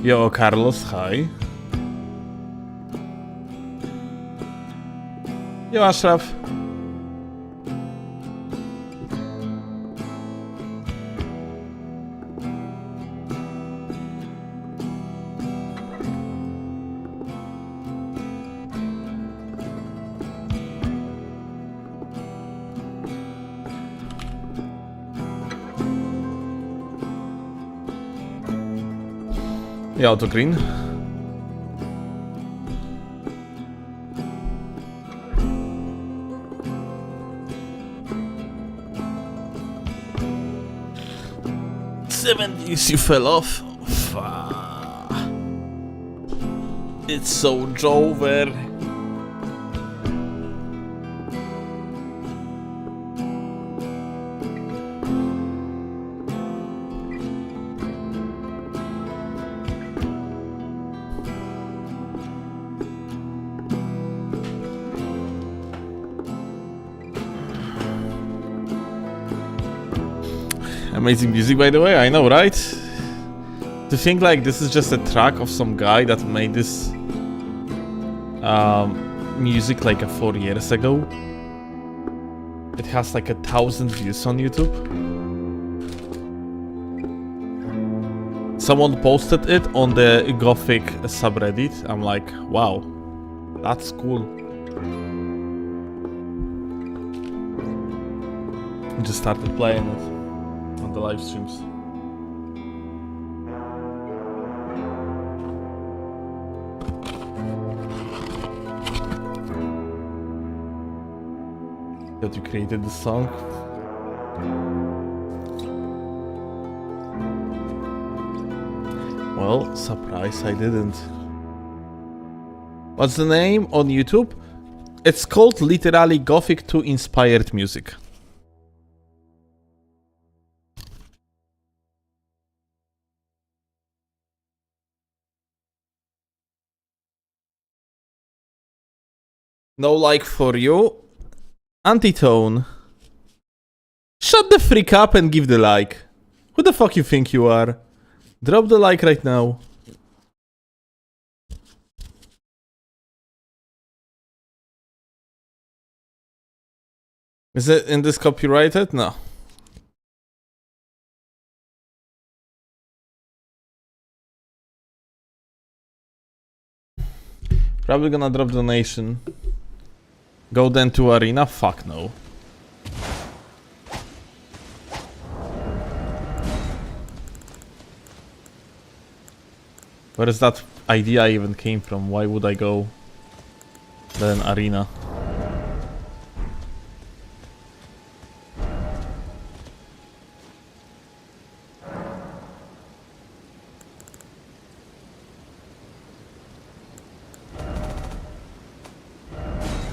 Yo, Carlos, hi. Yo, Ashraf. Ja, auto green. '70s, you fell off. It's so over. Amazing music, by the way, I know, right? To think like this is just a track of some guy that made this music like 4 years ago. It has like 1,000 views on YouTube. Someone posted it on the Gothic subreddit. I'm like, wow, that's cool. Just started playing it on the live streams. That you created the song. Well, surprise, I didn't. What's the name on YouTube? It's called literally Gothic 2 inspired music. No like for you. Antitone. Shut the freak up and give the like. Who the fuck you think you are? Drop the like right now. Is it in this copyrighted? No. Probably gonna drop donation. Go then to arena? Fuck no. Where is that idea even came from? Why would I go then arena?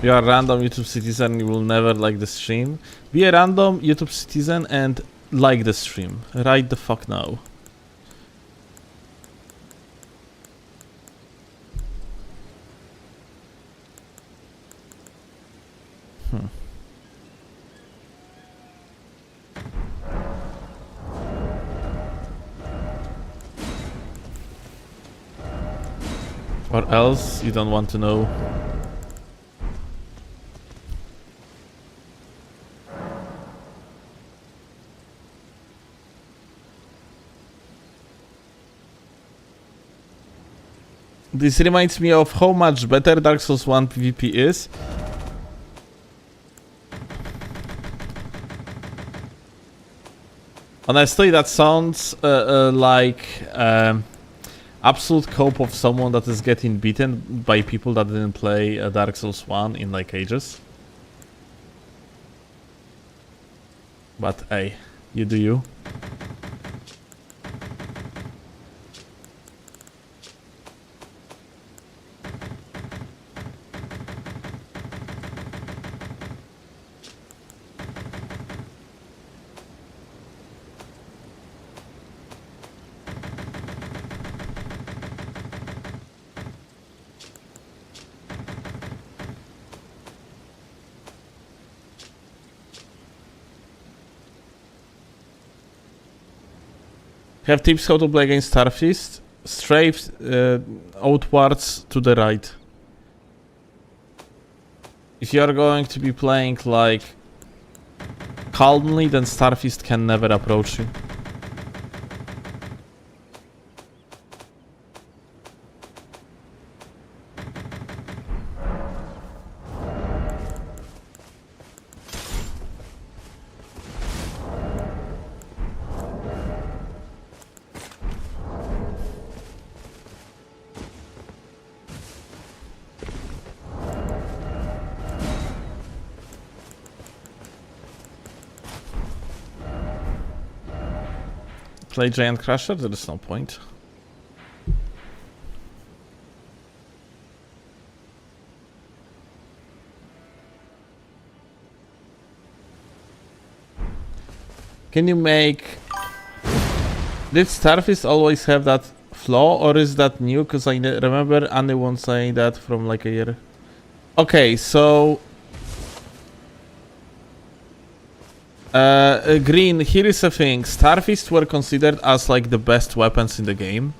You are a random YouTube citizen, you will never like the stream. Be a random YouTube citizen and like the stream. Right the fuck now. Or else you don't want to know. This reminds me of how much better Dark Souls 1 PvP is. Honestly, that sounds like absolute cope of someone that is getting beaten by people that didn't play Dark Souls 1 in like ages. But hey, you do you. Have tips how to play against Starfist? Strafe outwards to the right. If you are going to be playing like calmly, then Starfist can never approach you. Play Giant Crusher? There is no point. Can you make... Did Starfist always have that flaw, or is that new? Because I remember anyone saying that from like a year. Okay, so... Green, here is a thing. Starfists were considered as like the best weapons in the game.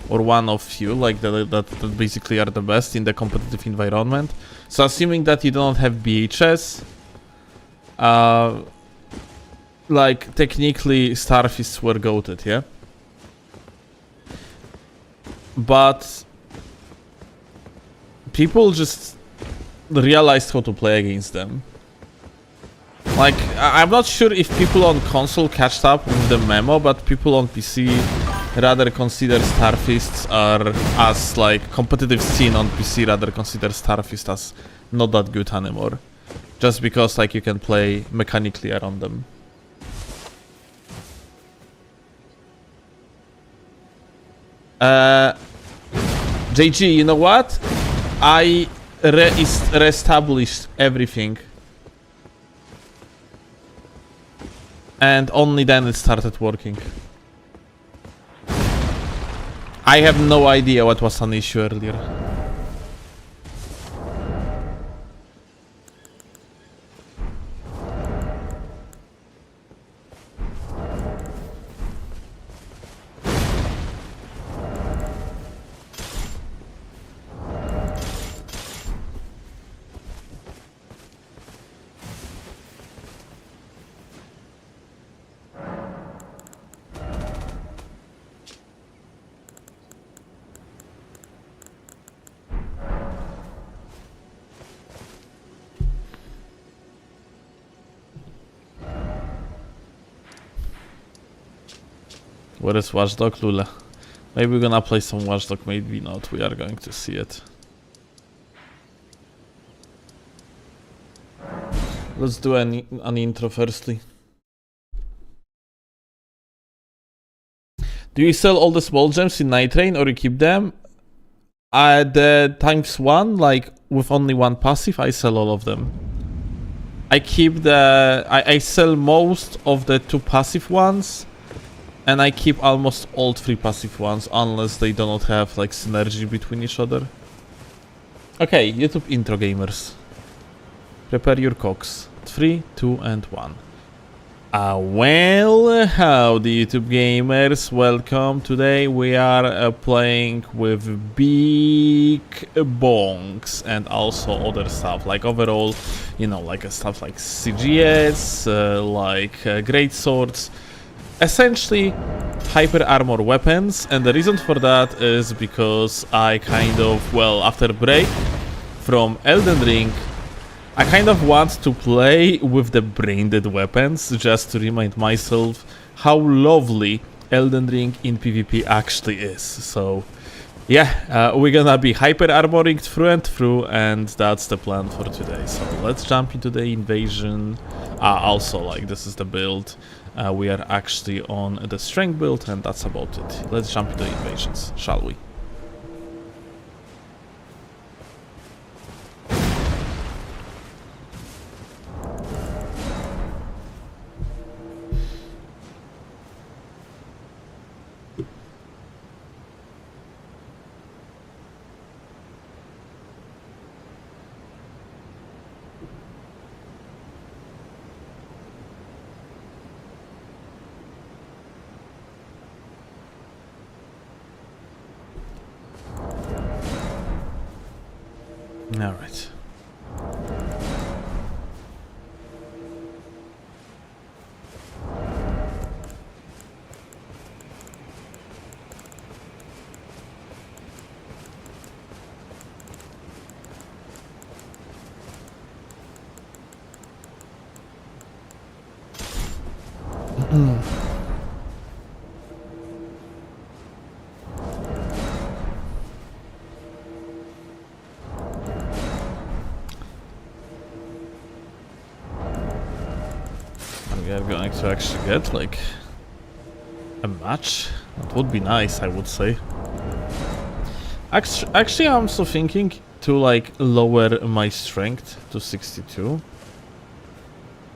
Or one of few, like that basically are the best in the competitive environment. So assuming that you don't have BHS, like technically Starfists were goated, yeah? But people just realized how to play against them. Like, I'm not sure if people on console catched up with the memo, but people on PC rather consider Starfists are as like competitive scene on PC rather consider Starfist as not that good anymore. Just because like you can play mechanically around them. JG, you know what? I re-established everything. And only then it started working. I have no idea what was an issue earlier. Where is Watchdog? Lula. Maybe we're gonna play some Watchdog, maybe not. We are going to see it. Let's do an intro firstly. Do you sell all the small gems in Night Rain or you keep them? The ×1, like with only one passive, I sell all of them. I keep the... I sell most of the 2 passive ones. And I keep almost all 3 passive ones, unless they do not have like synergy between each other. Okay, YouTube intro gamers. Prepare your cocks. 3, 2, and 1. Well, howdy YouTube gamers, welcome. Today we are playing with big bonks and also other stuff, like overall, you know, like stuff like CGS, like great swords. essentially hyper armor weapons, and the reason for that is because I kind of, well, after a break from Elden Ring, I kind of want to play with the brain-dead weapons just to remind myself how lovely Elden Ring in PvP actually is. So yeah, we're gonna be hyper armoring through and through, and that's the plan for today. So let's jump into the invasion. Also, like, this is the build. We are actually on the strength build, and that's about it. Let's jump into invasions, shall we? All right. We are going to actually get like a match. That would be nice, I would say. Actually, I'm also thinking to like lower my strength to 62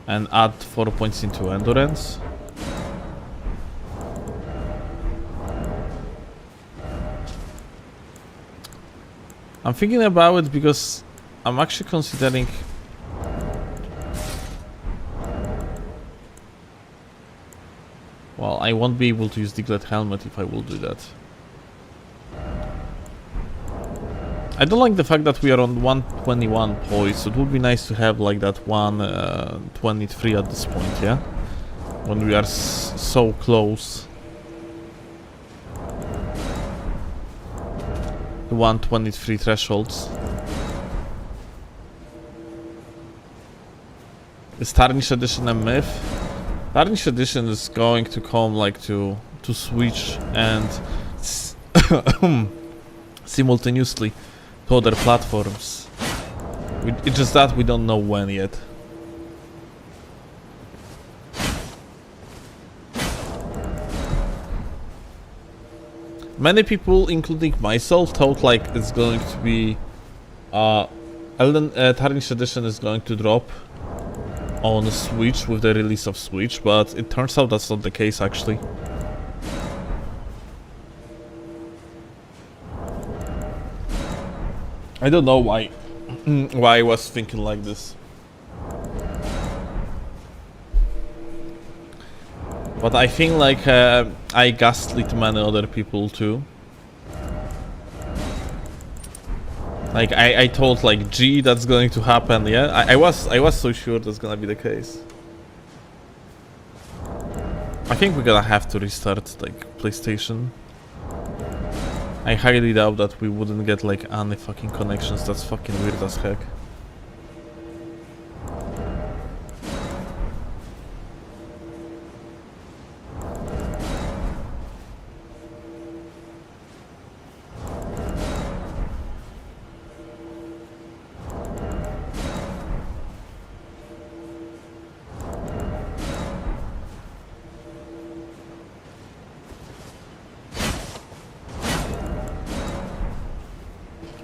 and add 4 points into endurance. I'm thinking about it because I'm actually considering well, I won't be able to use Diglett Helmet if I will do that. I don't like the fact that we are on 121 points. It would be nice to have like that 123 at this point, yeah? When we are so close. The 123 thresholds. Is Tarnished Edition a myth? Tarnished Edition is going to come like to Switch and simultaneously to other platforms. It's just that we don't know when yet. Many people, including myself, thought like it's going to be Tarnished Edition is going to drop on Switch with the release of Switch, but it turns out that's not the case actually. I don't know why I was thinking like this. But I think like I gaslit many other people too. Like I told like G that's going to happen, yeah? I was so sure that's gonna be the case. I think we're gonna have to restart like PlayStation. I highly doubt that we wouldn't get like any fucking connections. That's fucking weird as heck.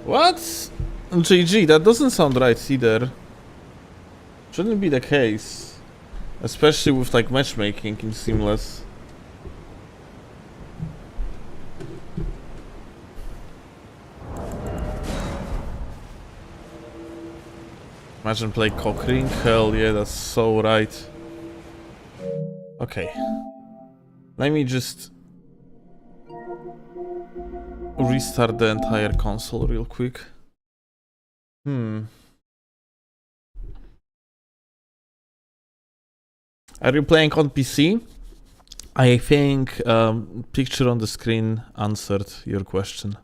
What? GG, that doesn't sound right either. Shouldn't be the case. Especially with like matchmaking in Seamless. Imagine play Cockring? Hell yeah, that's so right. Okay. Let me just restart the entire console real quick. Are you playing on PC? I think picture on the screen answered your question.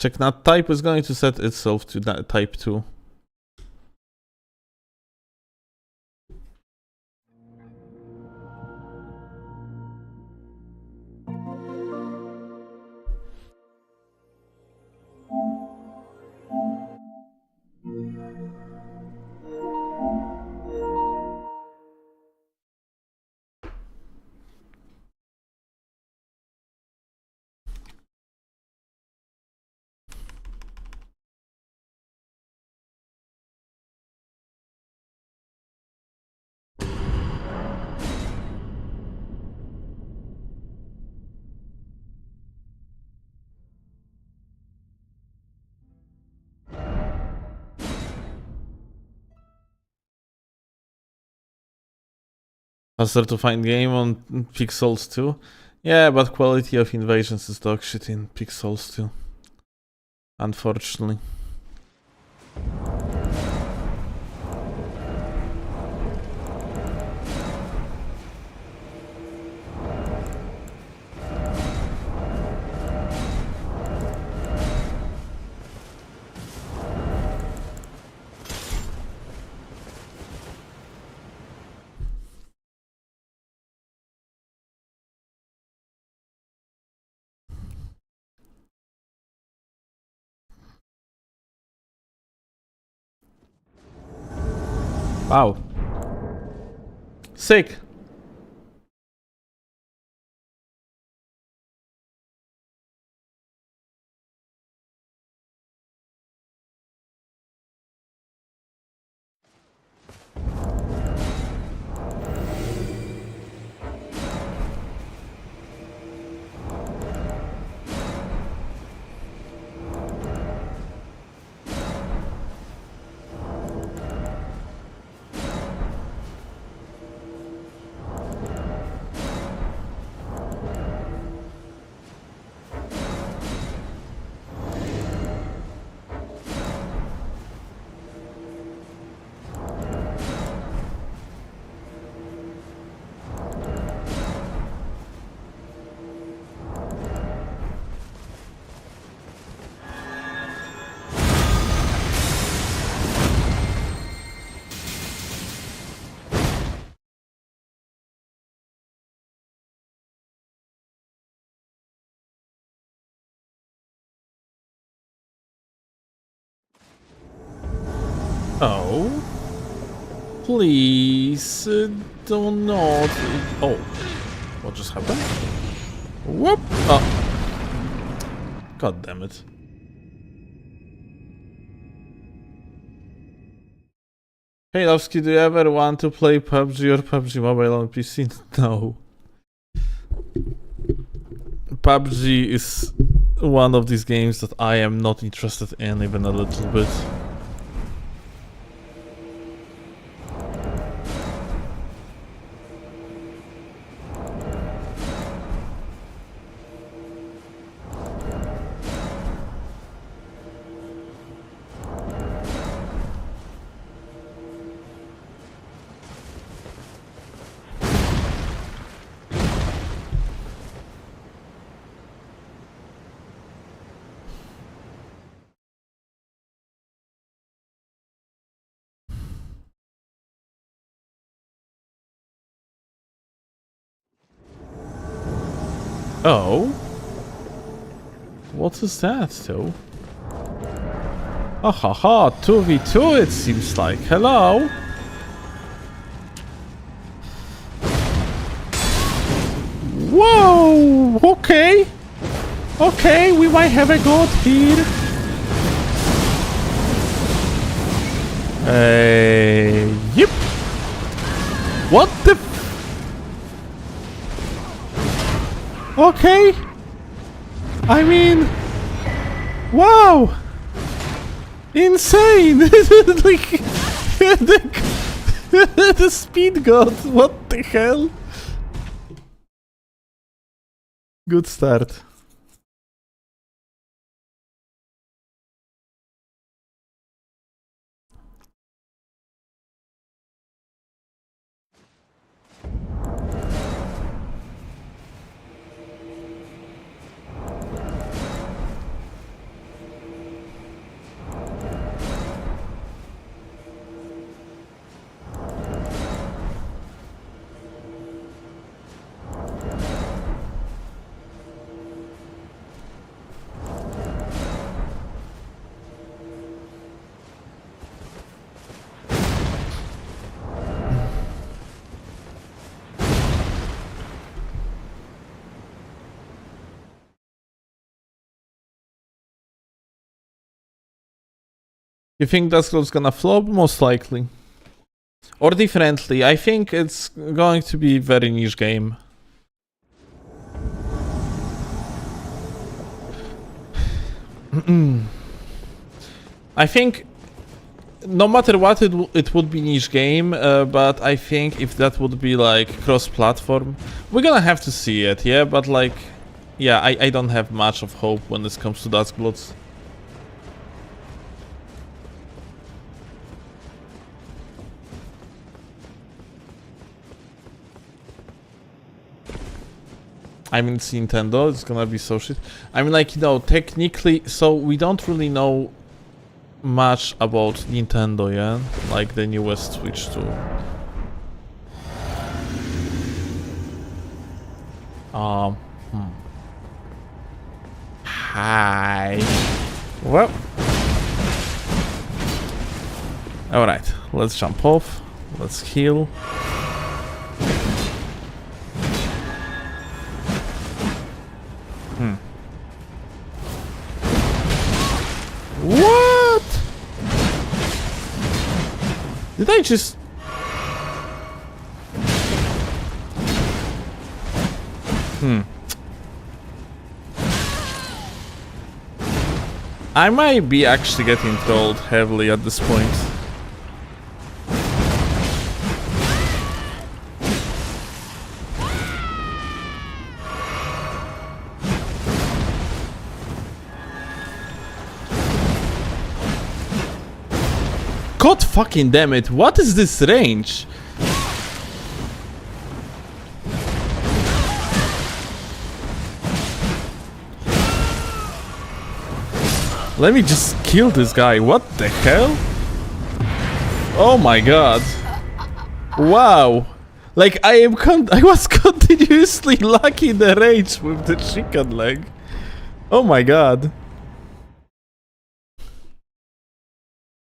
Checknut type is going to set itself to type 2. Faster to find game on Pixels 2? Yeah, but quality of invasions is dog shit in Pixels 2. Unfortunately. Wow. Sick. Oh. Please do not. Oh. What just happened? Whoop! Oh. God damn it. Hey Lovsky, do you ever want to play PUBG or PUBG Mobile on PC? No. PUBG is one of these games that I am not interested in even a little bit. Oh? What is that, though? Ah ha ha, 2v2 it seems like. Hello? Whoa! Okay. Okay, we might have a god here. Yep. What the Okay. I mean, wow. Insane. Like, the speed god. What the hell? Good start. You think Duskload's gonna flop? Most likely. Or differently, I think it's going to be a very niche game. I think no matter what it would be niche game, but I think if that would be like cross-platform, we're gonna have to see it, yeah, but like, yeah, I don't have much of hope when this comes to Duskbloods. I mean, it's Nintendo, it's gonna be so shit. I mean, like, you know, technically, so we don't really know much about Nintendo, yeah? Like the newest Switch 2. Hi. Well. Alright, let's jump off. Let's heal. What? Did I just... I might be actually getting trolled heavily at this point. God fucking damn it, what is this range? Let me just kill this guy, what the hell? Oh my god. Wow. Like I was continuously lucky in the range with the chicken leg. Oh my god.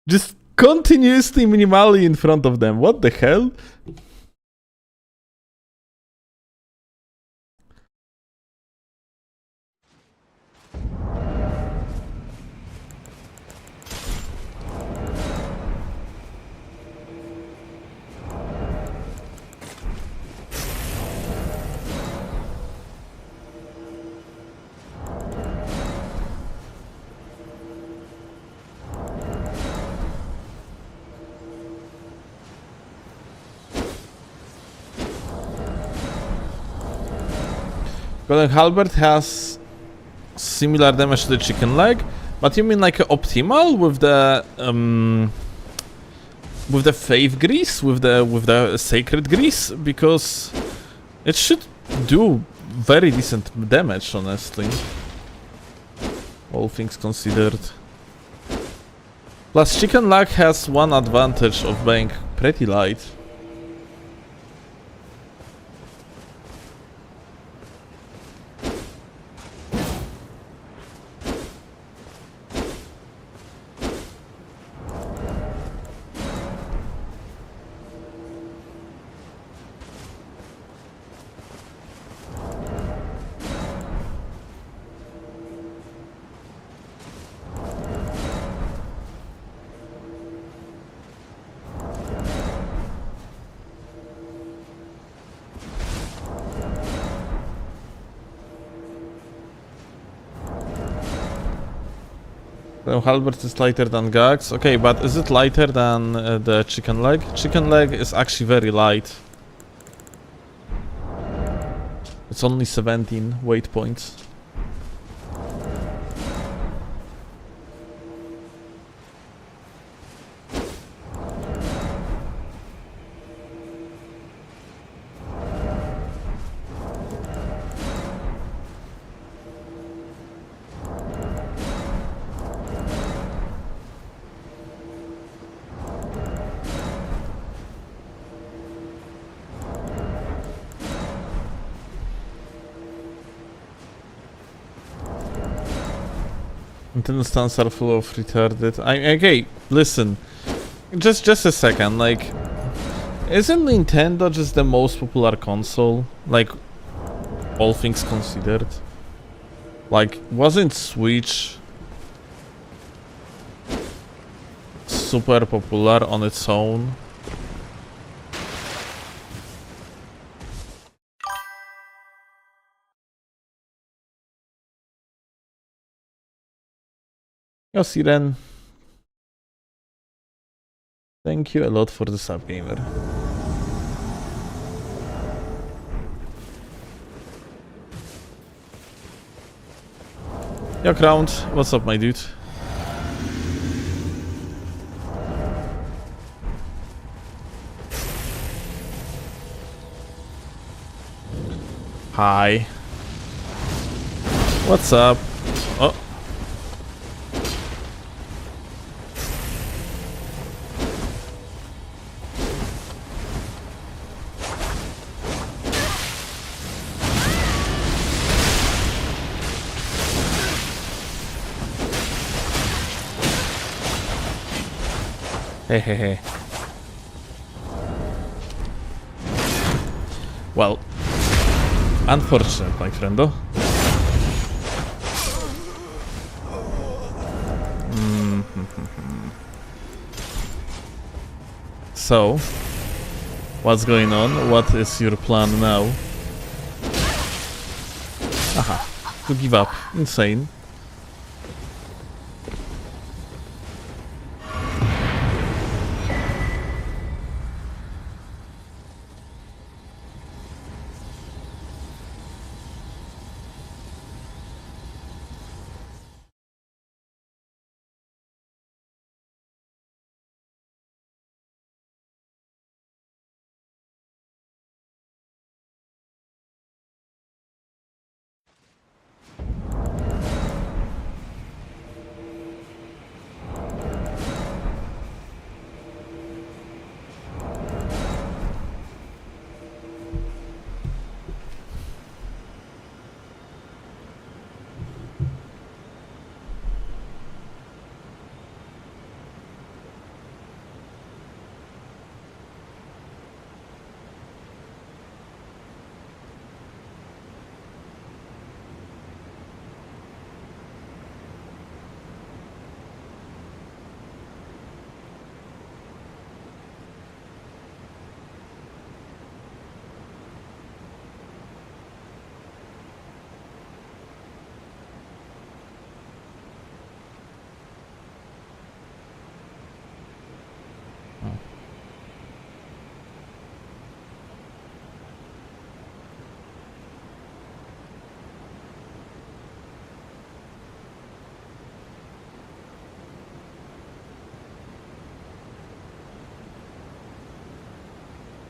Just continuously minimally in front of them. What the hell? Golden Halberd has similar damage to the chicken leg, but you mean like optimal with the faith grease, with the sacred grease, because it should do very decent damage, honestly. All things considered. Plus, chicken leg has one advantage of being pretty light. So Halberd is lighter than Gags. Okay, but is it lighter than the chicken leg? Chicken leg is actually very light. It's only 17 weight points. Nintendo stands are full of retarded. Okay, listen. Just a second, like... Isn't Nintendo just the most popular console? Like, all things considered? Like, wasn't Switch super popular on its own. Yo, Siren. Thank you a lot for the sub, gamer. Yo, Crowned. What's up, my dude? Hi. What's up? Oh. Hey, hey, hey. Well, unfortunate, my friendo. So, what's going on? What is your plan now? Aha, to give up. Insane.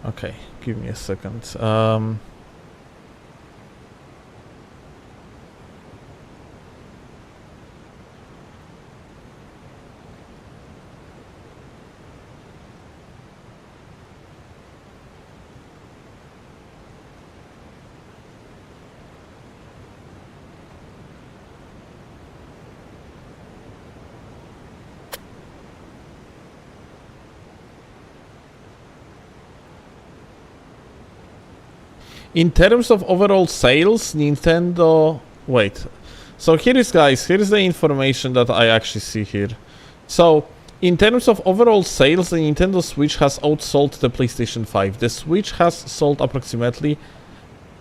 Okay, give me a second. In terms of overall sales, Nintendo... Wait. So here is, guys, here is the information that I actually see here. So, in terms of overall sales, the Nintendo Switch has outsold the PlayStation 5. The Switch has sold approximately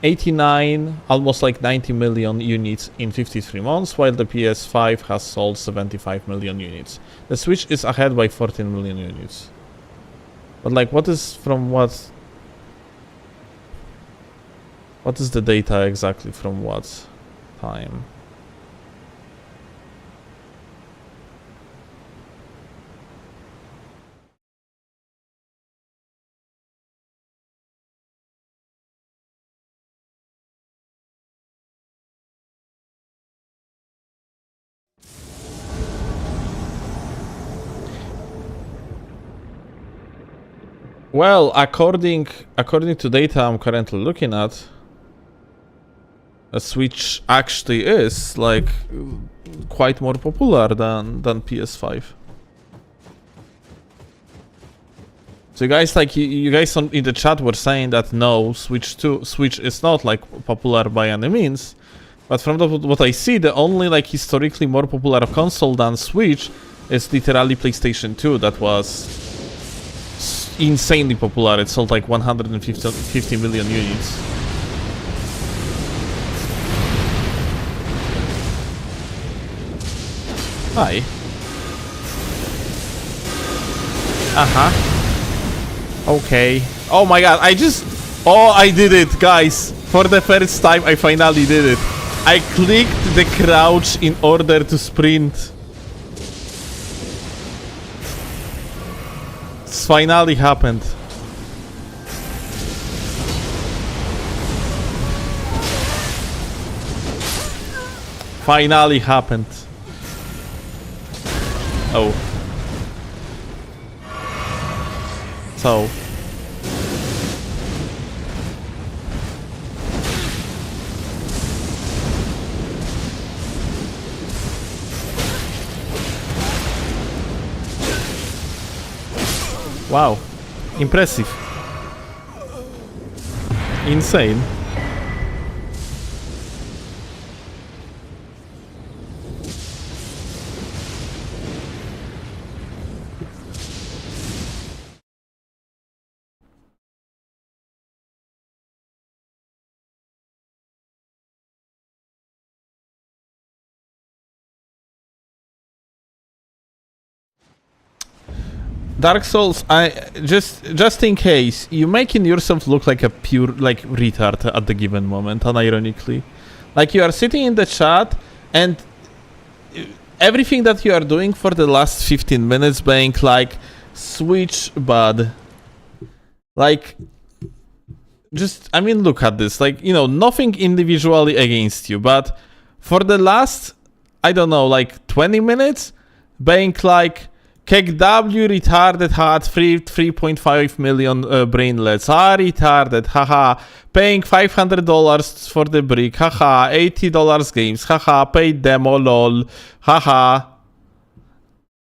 89, almost like 90 million units in 53 months, while the PS5 has sold 75 million units. The Switch is ahead by 14 million units. But like, what is from what? What is the data exactly from what time? Well, according to data I'm currently looking at, a Switch actually is like quite more popular than PS5. So you guys, like, you guys in the chat were saying that no, Switch is not like popular by any means, but from what I see, the only like historically more popular console than Switch It's literally PlayStation 2 that was insanely popular. It sold like 150 million units. Hi. Okay. Oh my god, Oh, I did it, guys. For the first time, I finally did it. I clicked the crouch in order to sprint. It's finally happened. Finally happened. Oh. So. Wow. Impressive. Insane. Dark Souls, just in case, you making yourself look like a pure retard at the given moment, unironically. Like you are sitting in the chat and everything that you are doing for the last 15 minutes being like switch bud. Like I mean look at this. Like, you know, nothing individually against you, but for the last, I don't know, like 20 minutes being like KW retarded had 3.5 million brainlets. Retarded, haha. Paying $500 for the brick, haha. $80 games, haha. Paid demo, lol, haha.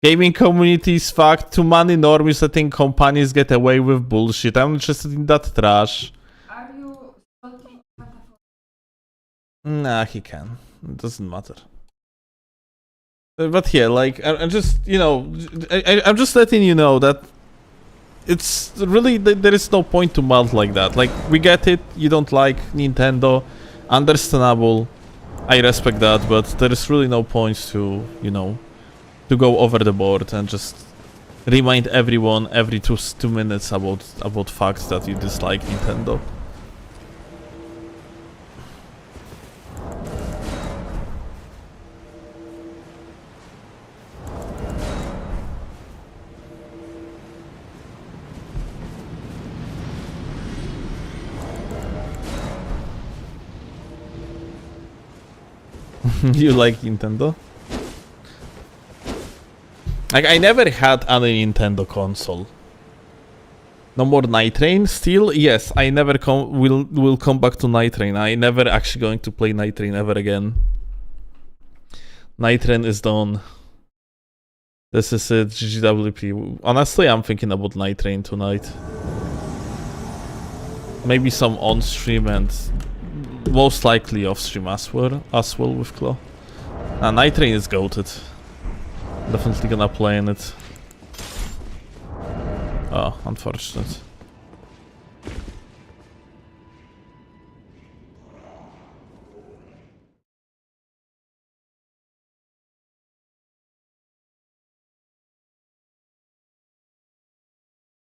Gaming community is fucked. Too many normies letting companies get away with bullshit. I'm interested in that trash. Are you salty? Nah, he can. It doesn't matter. But yeah, like, I'm just, you know, I'm just letting you know that it's really, there is no point to melt like that. Like, we get it, you don't like Nintendo, understandable, I respect that, but there is really no point to, you know, to go over the board and just remind everyone every 2 minutes about facts that you dislike Nintendo. You like Nintendo? Like, I never had any Nintendo console. No more Night Train still? Yes, I never will come back to Night Train. I never actually going to play Night Train ever again. Night Train is done. This is it, GGWP. Honestly, I'm thinking about Night Train tonight. Maybe some on-stream and most likely off-stream as well with Claw. Night Train is goated. Definitely gonna play in it. Oh, unfortunate.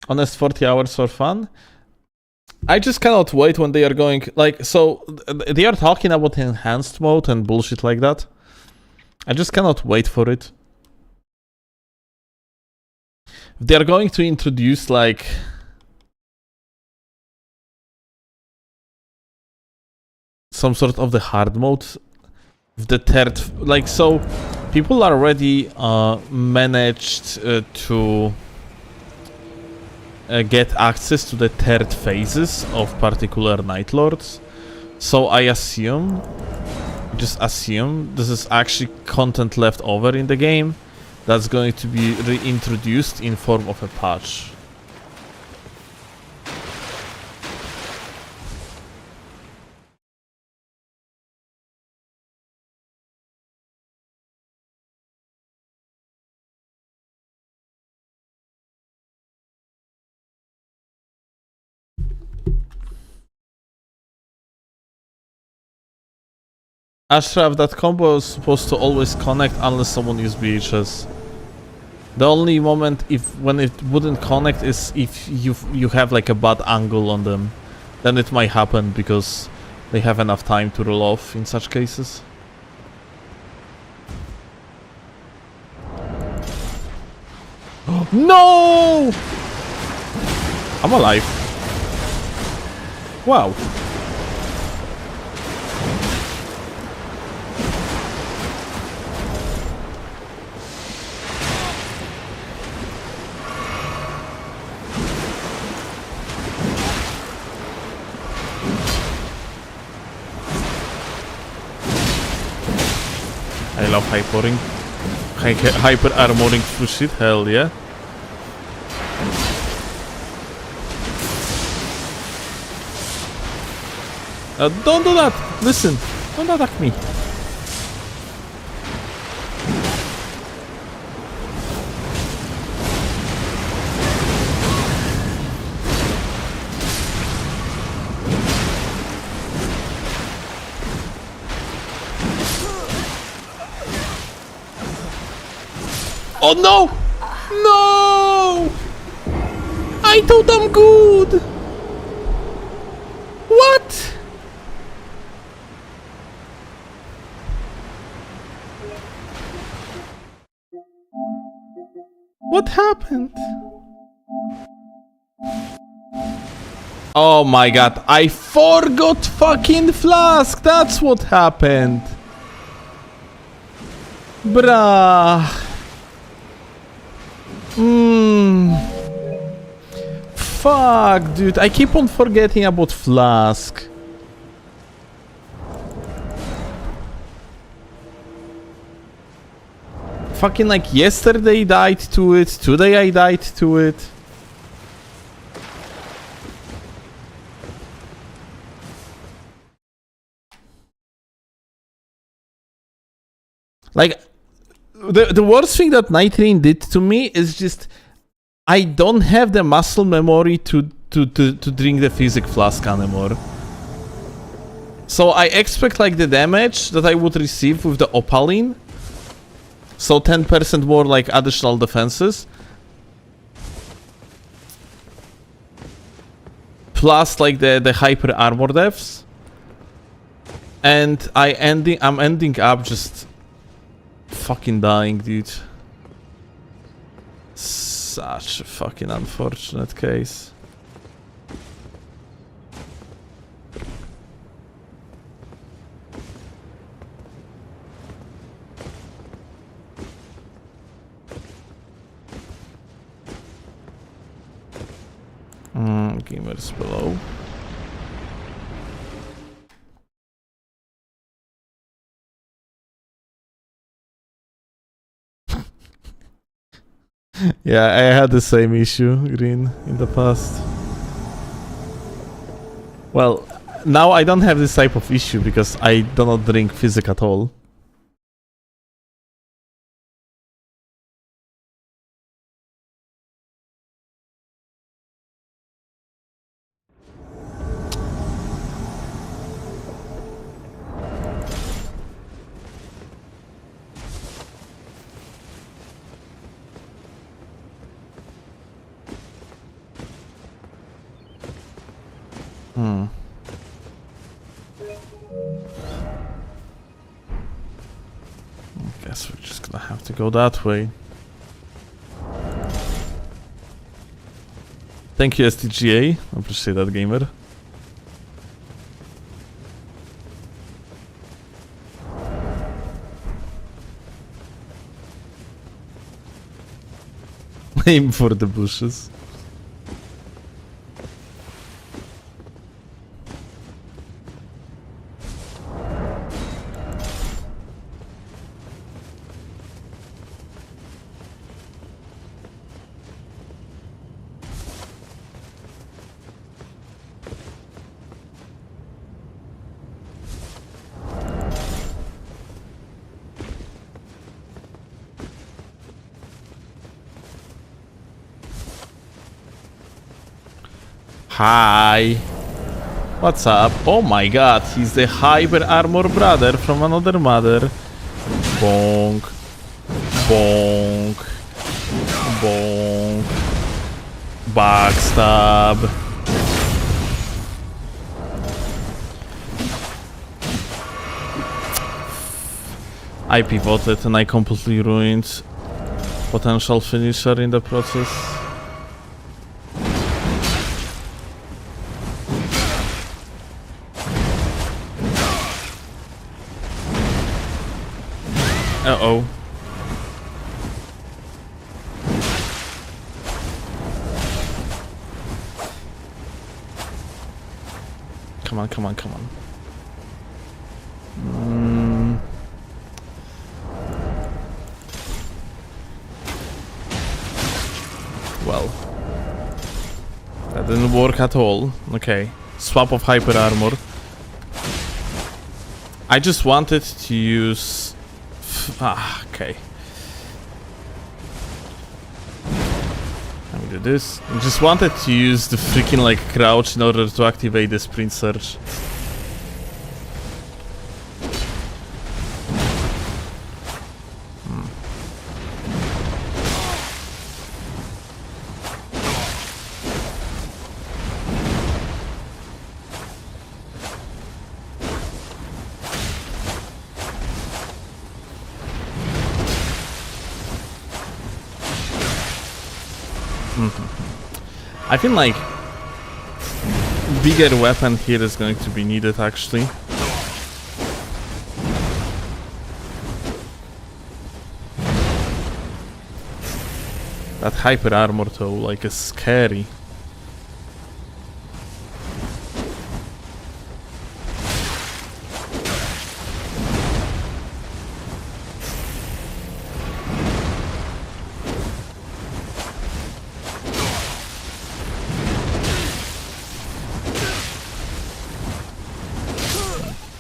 Honest 40 hours for fun? I just cannot wait when they are going, like, so they are talking about enhanced mode and bullshit like that. I just cannot wait for it. They are going to introduce, like, some sort of the hard mode. The third, like, so people already managed to get access to the third phases of particular Night Lords. So I assume, just assume, this is actually content left over in the game that's going to be reintroduced in form of a patch. Ashraf, that combo is supposed to always connect unless someone uses BHS. The only moment when it wouldn't connect is if you have like a bad angle on them. Then it might happen because they have enough time to roll off in such cases. No! I'm alive. Wow. I love hypering. Hyper armoring through shit, hell yeah. Don't do that! Listen, don't attack me. Oh no! No! I thought I'm good! What? What happened? Oh my god, I forgot fucking flask! That's what happened! Bruh. Fuck, dude, I keep on forgetting about flask. Fucking like yesterday died to it, today I died to it. Like, the worst thing that Nitrine did to me is just I don't have the muscle memory to drink the physic flask anymore. So I expect like the damage that I would receive with the Opaline. So 10% more like additional defenses. Plus like the hyper armor deaths. And I'm ending up just fucking dying, dude. Such a fucking unfortunate case. Gamers below. Yeah, I had the same issue, Green, in the past. Well, now I don't have this type of issue because I do not drink physic at all. Guess we're just gonna have to go that way. Thank you, STGA. I appreciate that, gamer. Aim for the bushes. Hi. What's up? Oh my god, he's the hyper armor brother from another mother. Bonk. Bonk. Bonk. Backstab. I pivoted and I completely ruined potential finisher in the process. Uh-oh. Come on, come on, come on. Well, that didn't work at all. Okay, swap of hyper armor. I just wanted to use... okay. Let me do this. I just wanted to use the freaking like crouch in order to activate the sprint surge. I feel like bigger weapon here is going to be needed actually. That hyper armor though, like, is scary.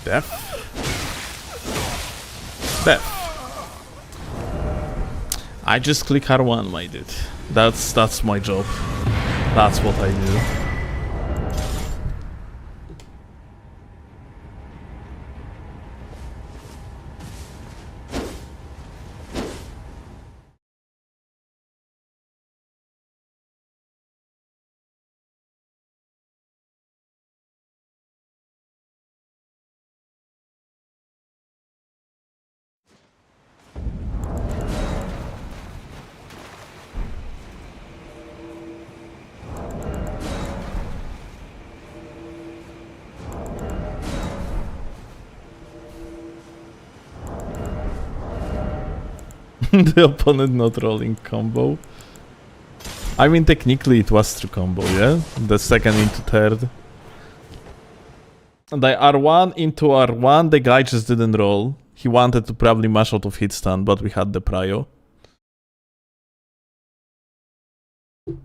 Death. I just click R1, my dude. That's my job. That's what I do. The opponent not rolling combo. I mean, technically it was through combo, yeah? The second into third. And I R1 into R1, the guy just didn't roll. He wanted to probably mash out of hit stun, but we had the prio. Did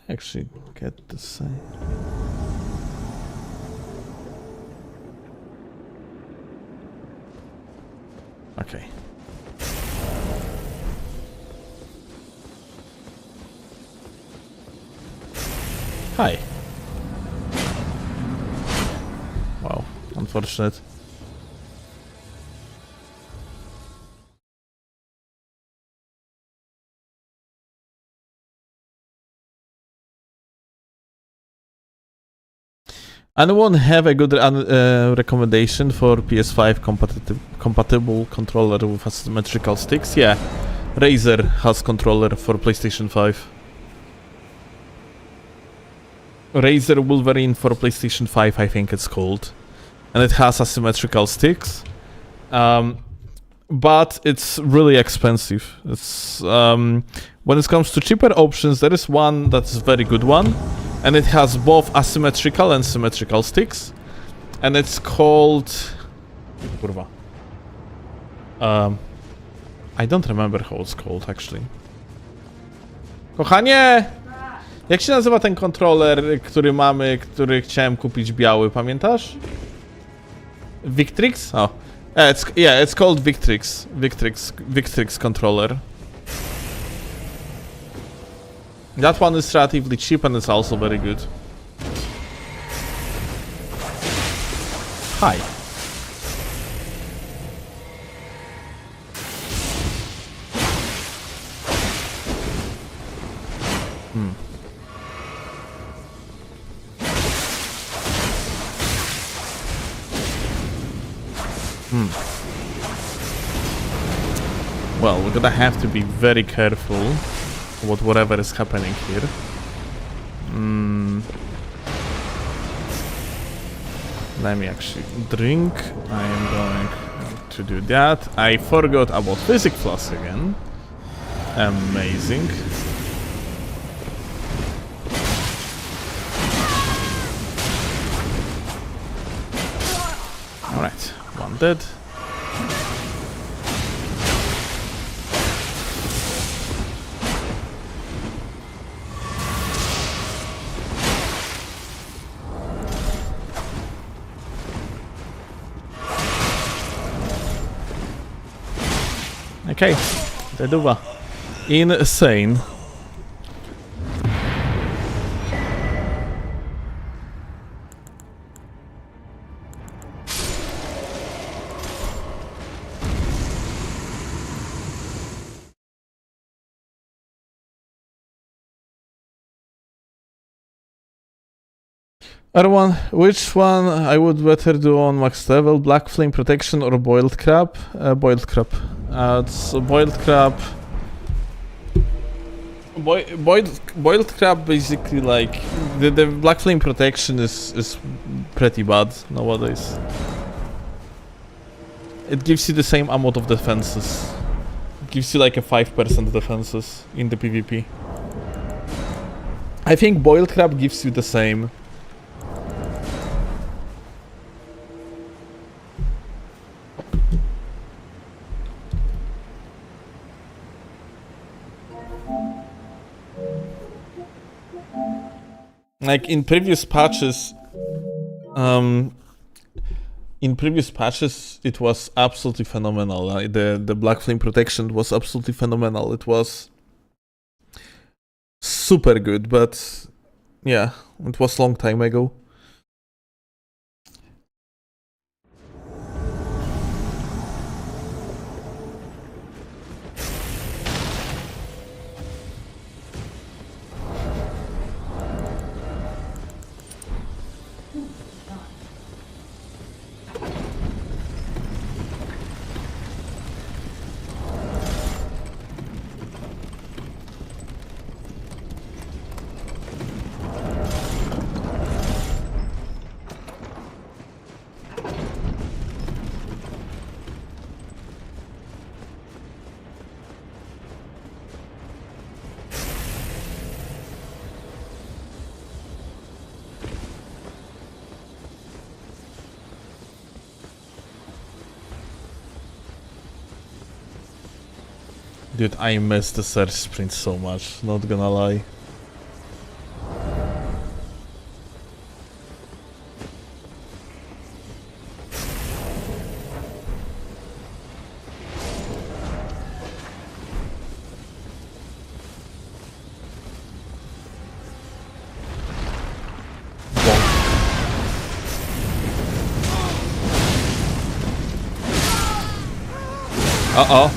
I actually get the same? Okay. Hi. Wow, unfortunate. Anyone have a good recommendation for PS5 compatible controller with asymmetrical sticks? Yeah, Razer has controller for PlayStation 5. Razer Wolverine for PlayStation 5, I think it's called. And it has asymmetrical sticks. But it's really expensive. It's when it comes to cheaper options, there is one that's a very good one. And it has both asymmetrical and symmetrical sticks. And it's called... Kurwa. I don't remember how it's called, actually. Kochanie! Jak się nazywa ten kontroler, który mamy, który chciałem kupić biały, pamiętasz? Victrix? Oh. It's called Victrix. Victrix controller. That one is relatively cheap and it's also very good. Hi. Well, we're gonna have to be very careful with whatever is happening here. Let me actually drink. I am going to do that. I forgot about physic floss again. Amazing. Alright, one dead. Okay, deduwa. Insane. R1, which one I would better do on max level? Black Flame Protection or Boiled Crab? Boiled Crab. It's Boiled Crab. Boiled Crab basically like the Black Flame Protection is pretty bad nowadays. It gives you the same amount of defenses. It gives you like a 5% defenses in the PvP. I think Boiled Crab gives you the same. Like in previous patches, it was absolutely phenomenal. The Black Flame Protection was absolutely phenomenal. It was super good, but yeah, it was a long time ago. Dude, I miss the search sprint so much, not gonna lie. Uh-oh.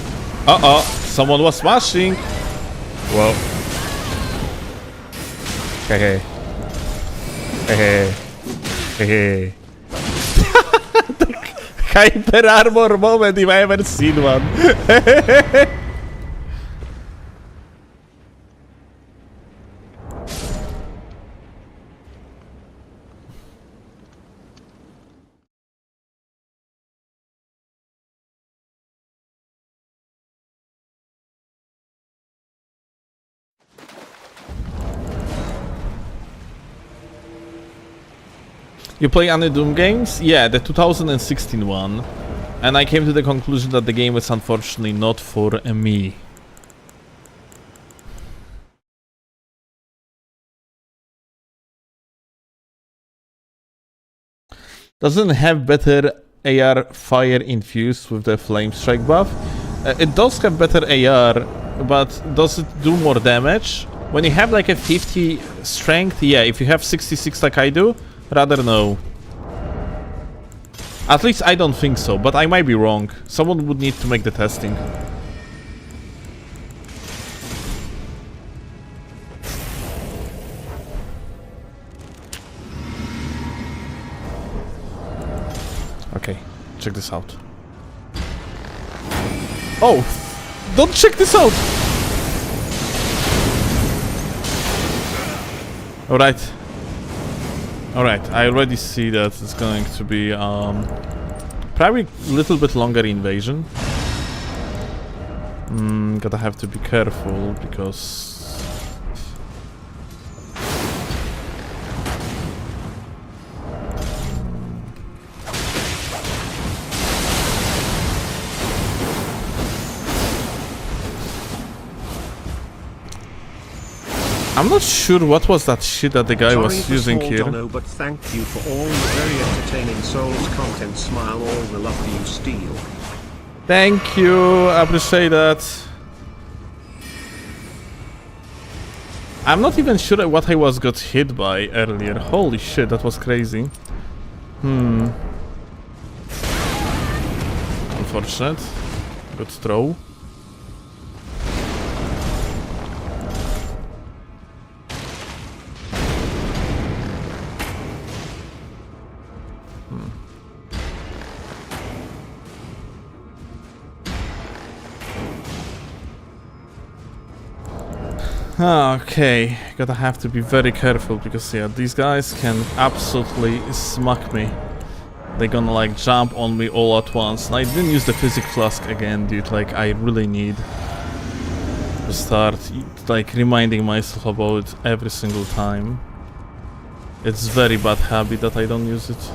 Uh-oh. Someone was smashing. Whoa. Hey. Hey. Hey. The hyper armor moment if I ever seen one. You play any Doom games? Yeah, the 2016 one. And I came to the conclusion that the game is unfortunately not for me. Doesn't have better AR fire infused with the flame strike buff. It does have better AR, but does it do more damage? When you have like a 50 strength, yeah, if you have 66 like I do, rather no. At least I don't think so, but I might be wrong. Someone would need to make the testing. Okay, check this out. Oh! Don't check this out! Alright. Alright, I already see that it's going to be probably a little bit longer invasion. Gotta have to be careful because I'm not sure what was that shit that the guy was using here. Dono, but thank you for all the very entertaining Souls content. Smile, all the love to you, Steel. Thank you, I appreciate that. I'm not even sure what I got hit by earlier. Holy shit, that was crazy. Unfortunate. Good throw. Okay, gotta have to be very careful because yeah, these guys can absolutely smack me. They're gonna like jump on me all at once. And I didn't use the physic flask again, dude. Like I really need to start like reminding myself about it every single time. It's very bad habit that I don't use it.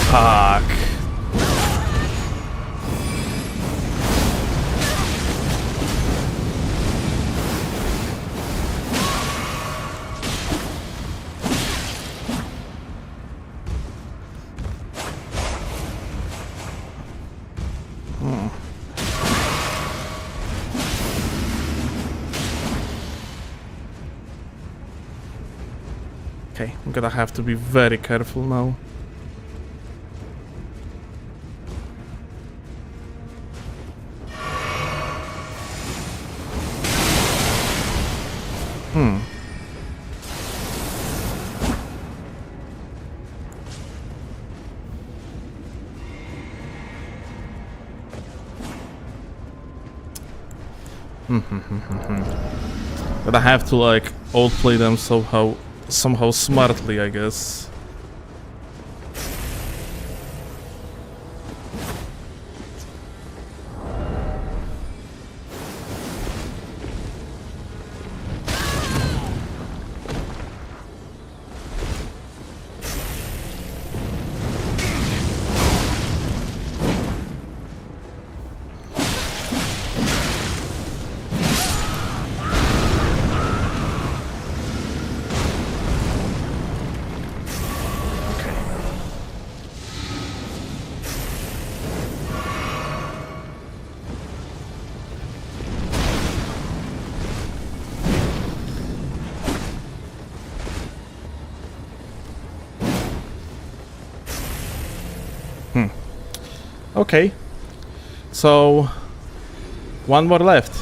Fuck. Okay, I'm gonna have to be very careful now. But I have to like outplay them somehow smartly, I guess. Okay, so one more left.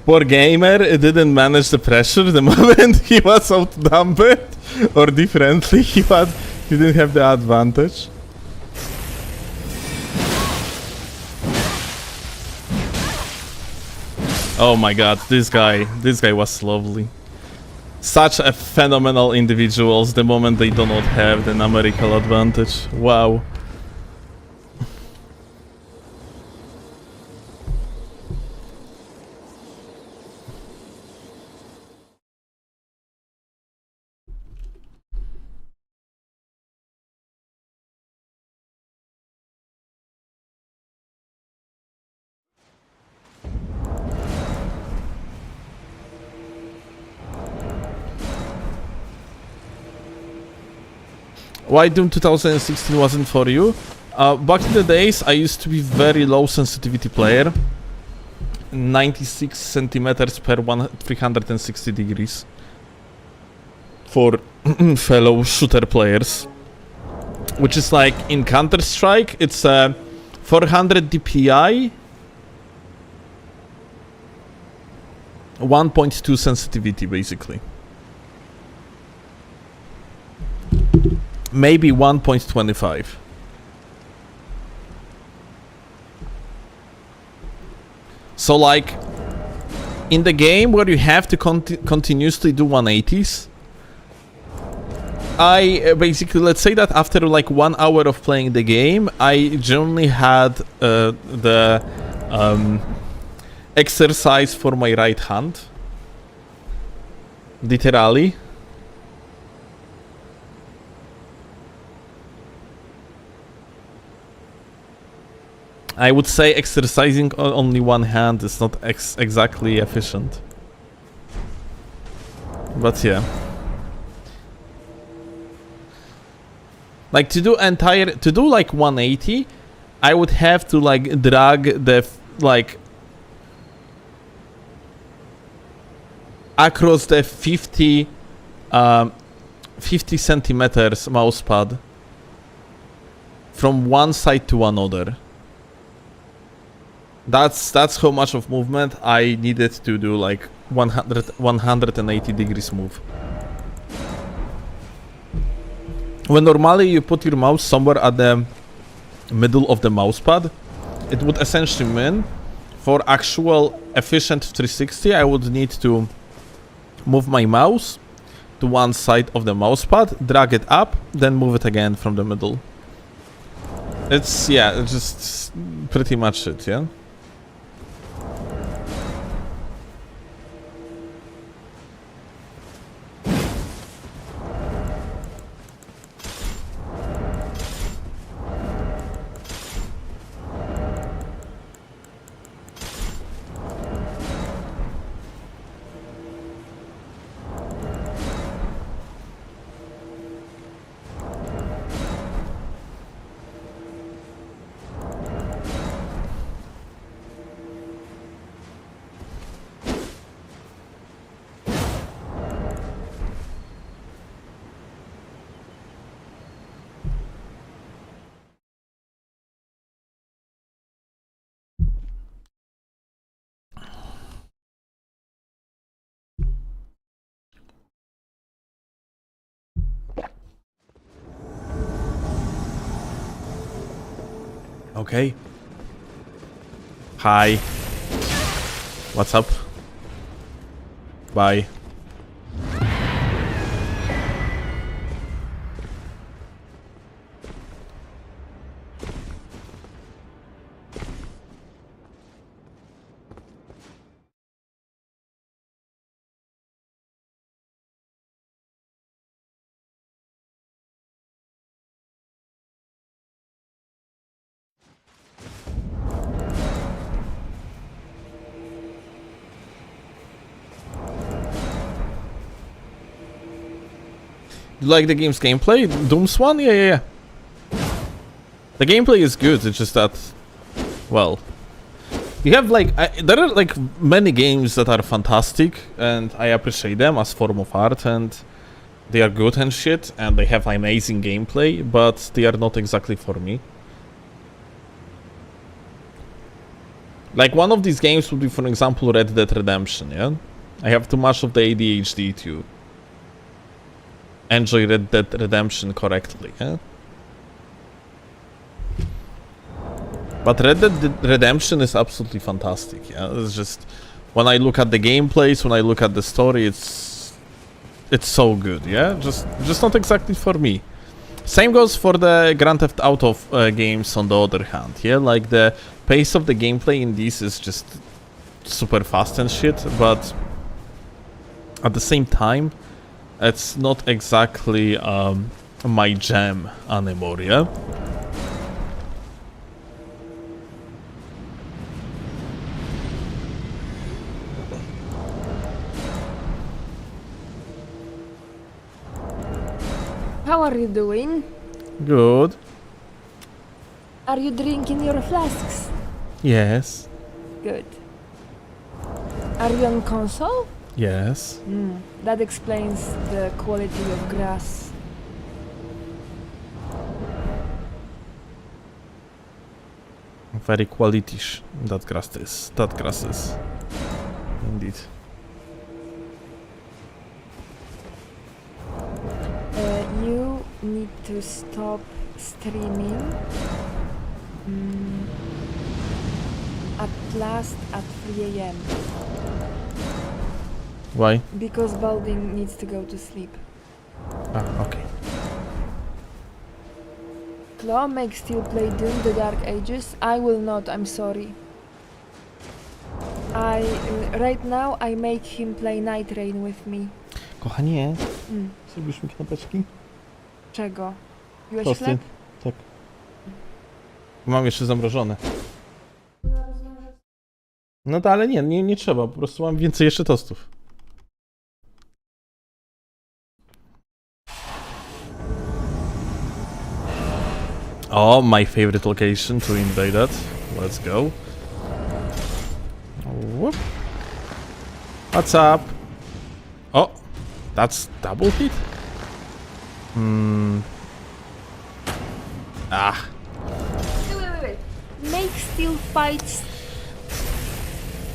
Poor gamer didn't manage the pressure the moment he was outnumbered, or differently, he didn't have the advantage. Oh my god, this guy was lovely. Such a phenomenal individuals the moment they do not have the numerical advantage. Wow. Why Doom 2016 wasn't for you? Back in the days, I used to be very low sensitivity player. 96 centimeters per 360 degrees. For fellow shooter players. Which is like, in Counter-Strike, it's 400 DPI. 1.2 sensitivity, basically. Maybe 1.25. So like, in the game where you have to continuously do 180s, I basically, let's say that after like 1 hour of playing the game, I generally had the exercise for my right hand. Literally. I would say exercising on only one hand is not exactly efficient. But yeah. Like to do like 180, I would have to like drag the like across the 50 centimeters mousepad from one side to another. That's how much of movement I needed to do like 180 degrees move. When normally you put your mouse somewhere at the middle of the mousepad, it would essentially mean for actual efficient 360 I would need to move my mouse to one side of the mousepad, drag it up, then move it again from the middle. It's just pretty much it, yeah? Okay. Hi. What's up? Bye. You like the game's gameplay? Doom's one? Yeah. The gameplay is good, it's just that... Well... You have like... there are like many games that are fantastic, and I appreciate them as form of art, and... They are good and shit, and they have amazing gameplay, but they are not exactly for me. Like one of these games would be, for example, Red Dead Redemption, yeah? I have too much of the ADHD to enjoy Red Dead Redemption correctly, yeah? But Red Dead Redemption is absolutely fantastic, yeah? It's just... When I look at the gameplays, when I look at the story, it's so good, yeah? Just not exactly for me. Same goes for the Grand Theft Auto games on the other hand, yeah? Like the pace of the gameplay in these is just super fast and shit, but at the same time, it's not exactly my jam anymore, yeah? How are you doing? Good. Are you drinking your flasks? Yes. Good. Are you on console? Yes. That explains the quality of grass. Very quality-ish that grass is. That grass is. Indeed. You need to stop streaming. At last at 3 a.m. Why? because Balding needs to go to sleep. Ah, okay. Claw makes still play Doom the Dark Ages. I will not, I'm sorry. Right now I make him play Night Rain with me. Kochanie, zrobisz mi knapeczki? Czego? Piłeś Tosty. chleb? Tak. Mam jeszcze zamrożone. No to ale nie trzeba, po prostu mam więcej jeszcze tostów. Oh, my favorite location to invade that. Let's go. Whoop. What's up? Oh, that's double hit? Ah. Wait. Make still fights.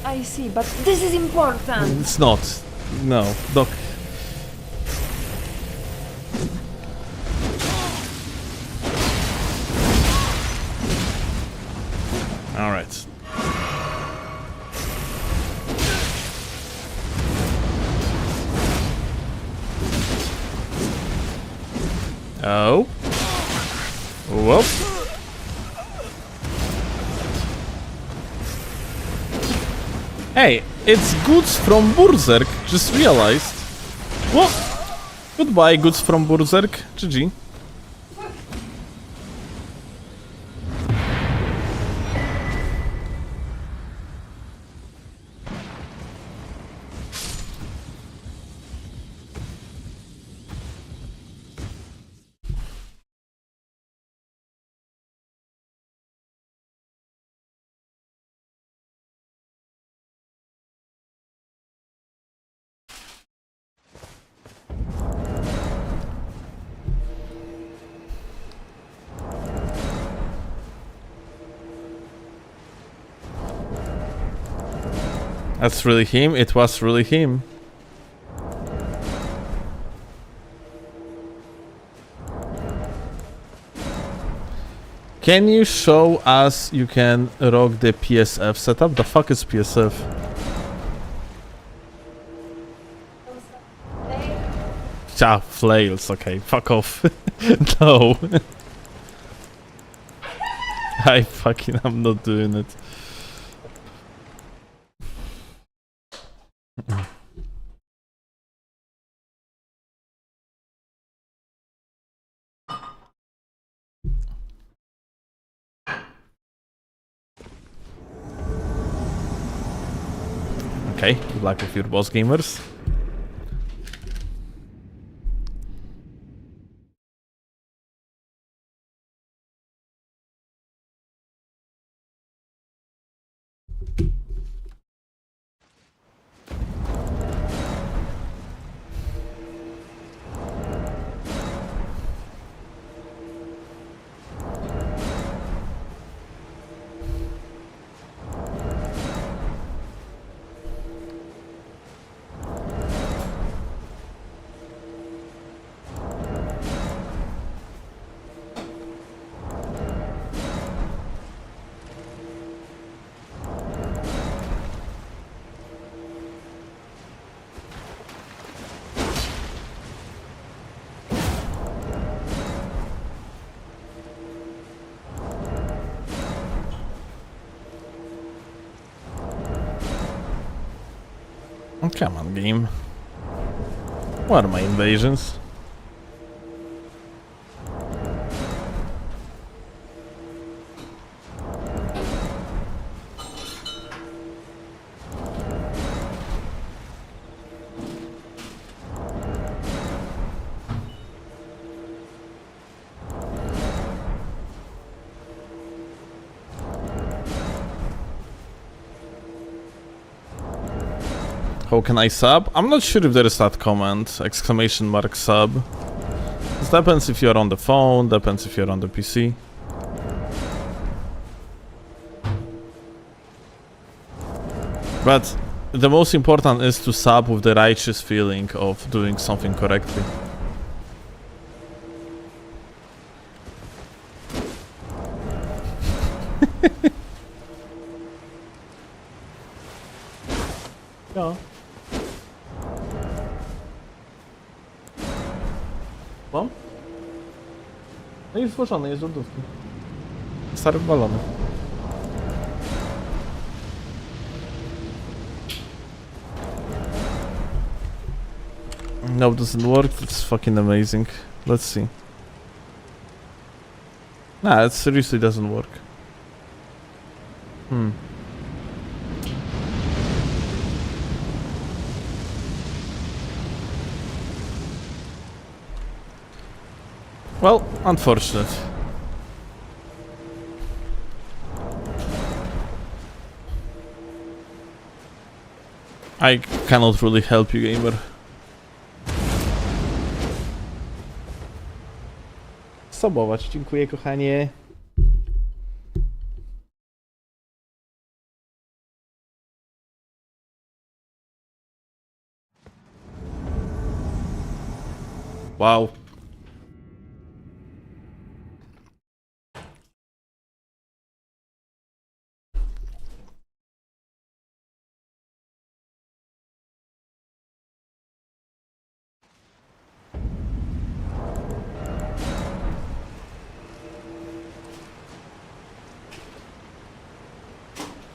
I see, but this is important. It's not. No, Doc. All right. Oh. Whoop. Hey, it's goods from Berserk. Just realized. What? Goodbye, goods from Berserk. GG. That's really him. It was really him. Can you show us you can rock the PSF setup? The fuck is PSF? Ah, flails. Okay, fuck off. No. I'm not doing it. Okay, good luck with your boss gamers. Oh, come on, game. What are my invasions? How can I sub? I'm not sure if there is that command, exclamation mark sub. It depends if you're on the phone, depends if you're on the PC. But the most important is to sub with the righteous feeling of doing something correctly. Ja. Mam? No i włożony jest z lodówki. Stary balony. No, it doesn't work. It's fucking amazing. Let's see. Nah, it seriously doesn't work. Well, unfortunate. I cannot really help you, gamer. Subować, dziękuję, kochanie. Wow.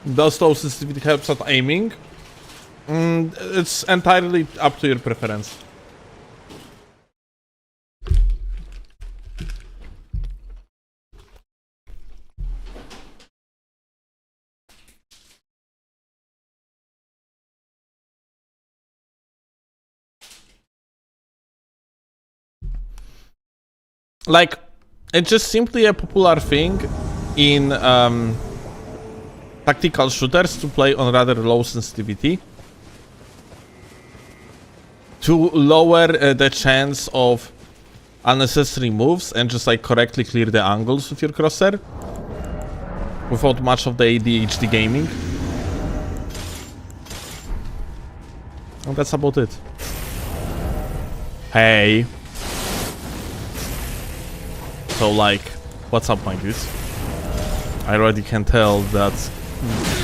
Does low sensitivity helps at aiming? It's entirely up to your preference. Like, it's just simply a popular thing in tactical shooters to play on rather low sensitivity to lower the chance of unnecessary moves and just like correctly clear the angles with your crosshair without much of the ADHD gaming. And that's about it. Hey. So like, what's up, my dudes? I already can tell that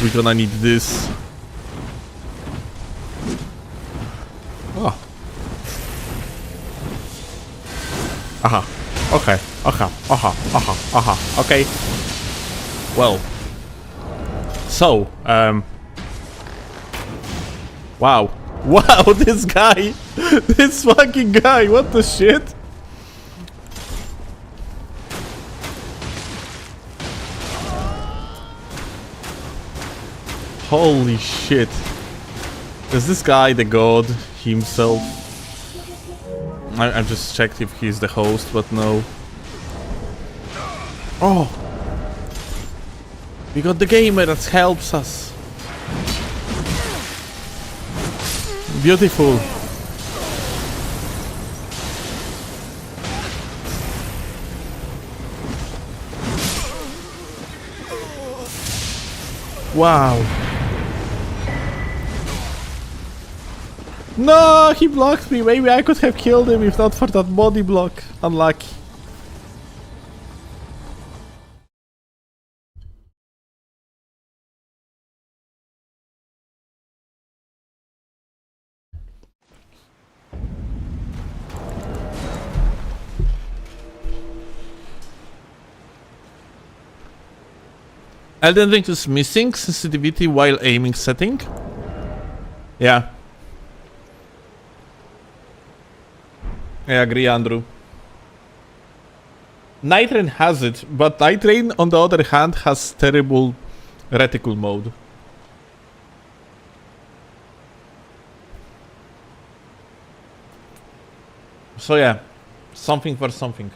we're gonna need this. Oh. Aha. Okay. Aha. Aha. Aha. Aha. Okay. Well. So, wow. Wow, this guy! This fucking guy, what the shit? Holy shit. Is this guy the god himself? I just checked if he's the host, but no. Oh! We got the gamer that helps us. Beautiful. Wow. No, he blocked me. Maybe I could have killed him if not for that body block. Unlucky. Elden Ring is missing sensitivity while aiming setting. Yeah. I agree, Andrew. Night Rain has it, but Night Rain, on the other hand, has terrible reticle mode. So yeah, something for something.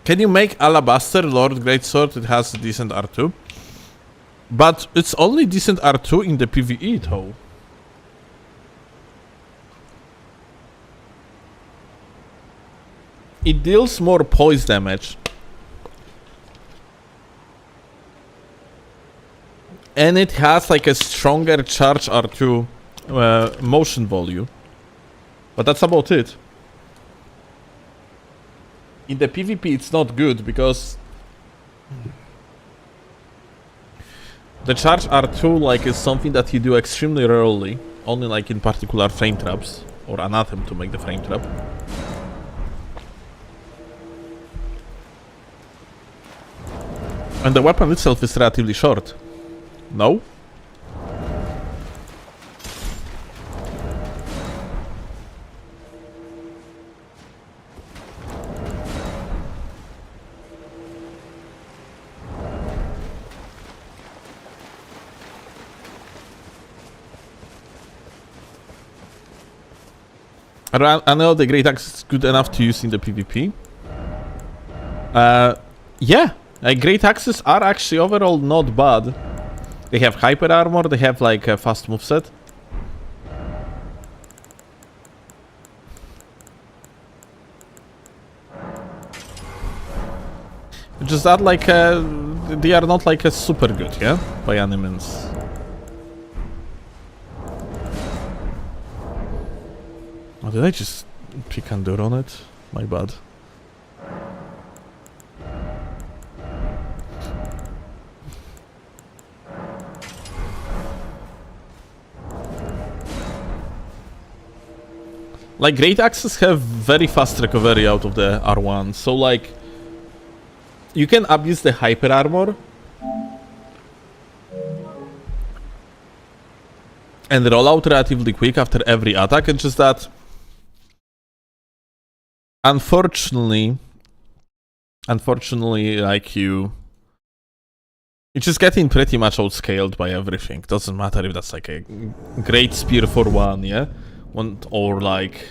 Can you make Alabaster Lord Greatsword? It has a decent R2. But it's only decent R2 in the PvE though. It deals more poise damage. And it has like a stronger charge R2 motion volume. But that's about it. In the PvP it's not good because the charge R2 like is something that you do extremely rarely, only like in particular frame traps or Anathema to make the frame trap. And the weapon itself is relatively short. No? I know the Great Axe is good enough to use in the PvP. Yeah, Great Axes are actually overall not bad. They have hyper armor, they have like a fast moveset. Just that like they are not like a super good, yeah? By any means. Oh, did I just pick Endure on it? My bad. Like, Great Axes have very fast recovery out of the R1, so like you can abuse the hyper armor and roll out relatively quick after every attack. It's just that unfortunately like you just getting pretty much outscaled by everything. Doesn't matter if that's like a great spear for one, yeah? Or like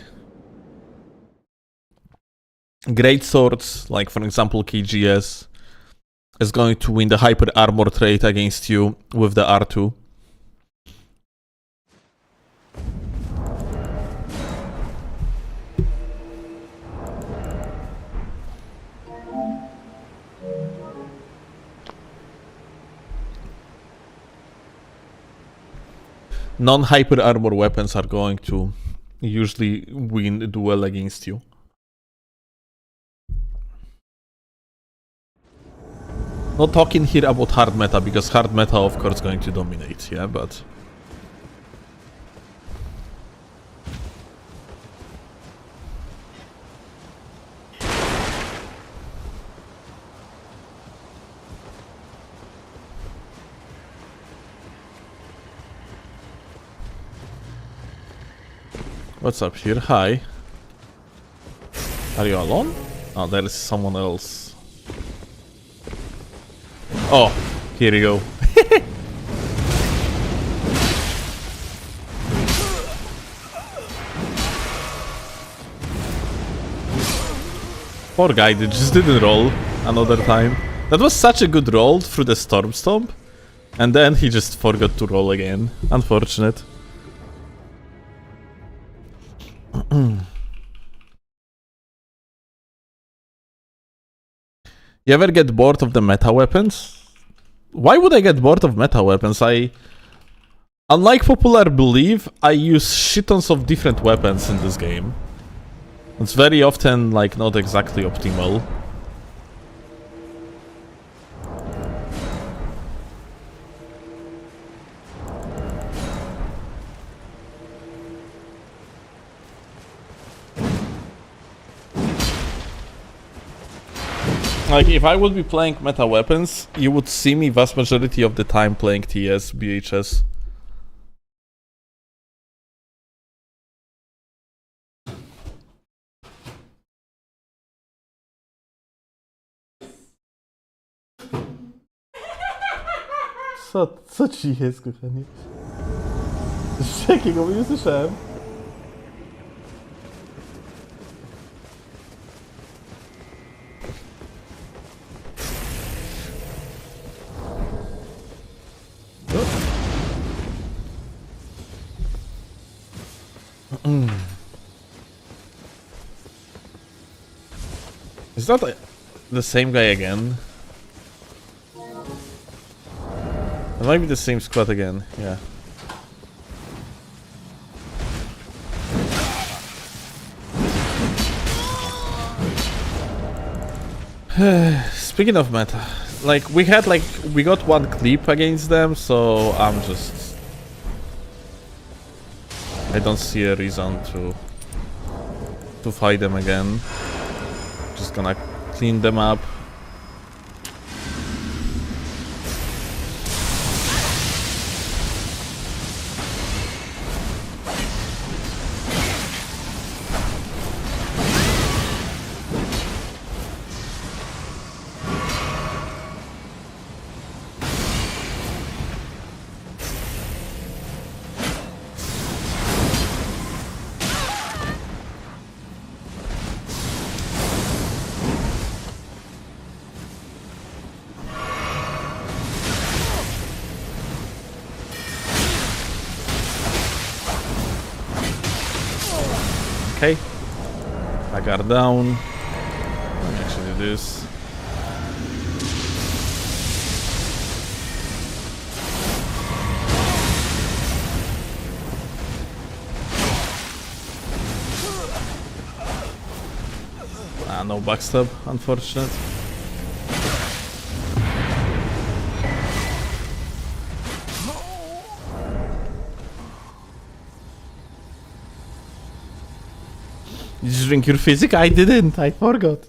great swords, like for example KGS, is going to win the hyper armor trait against you with the R2. Non-hyper armor weapons are going to usually win a duel against you. Not talking here about hard meta, because hard meta of course going to dominate, yeah, but... What's up here? Hi. Are you alone? Oh, there is someone else. Oh, here you go. Poor guy, they just didn't roll another time. That was such a good roll through the Storm Stomp, and then he just forgot to roll again. Unfortunate. You ever get bored of the meta weapons? Why would I get bored of meta weapons? Unlike popular belief, I use shit tons of different weapons in this game. It's very often, like, not exactly optimal. Like, if I would be playing meta weapons, you would see me vast majority of the time playing TS, BHS. Co ci jest, kochanie? Jakiego nie słyszałem? Is that the same guy again? It might be the same squad again, yeah. Speaking of meta, like we got one clip against them, so I don't see a reason to fight them again. Just gonna clean them up. Okay, I got down. Let me actually do this. No backstab, unfortunate. Did you drink your physic? I didn't. I forgot.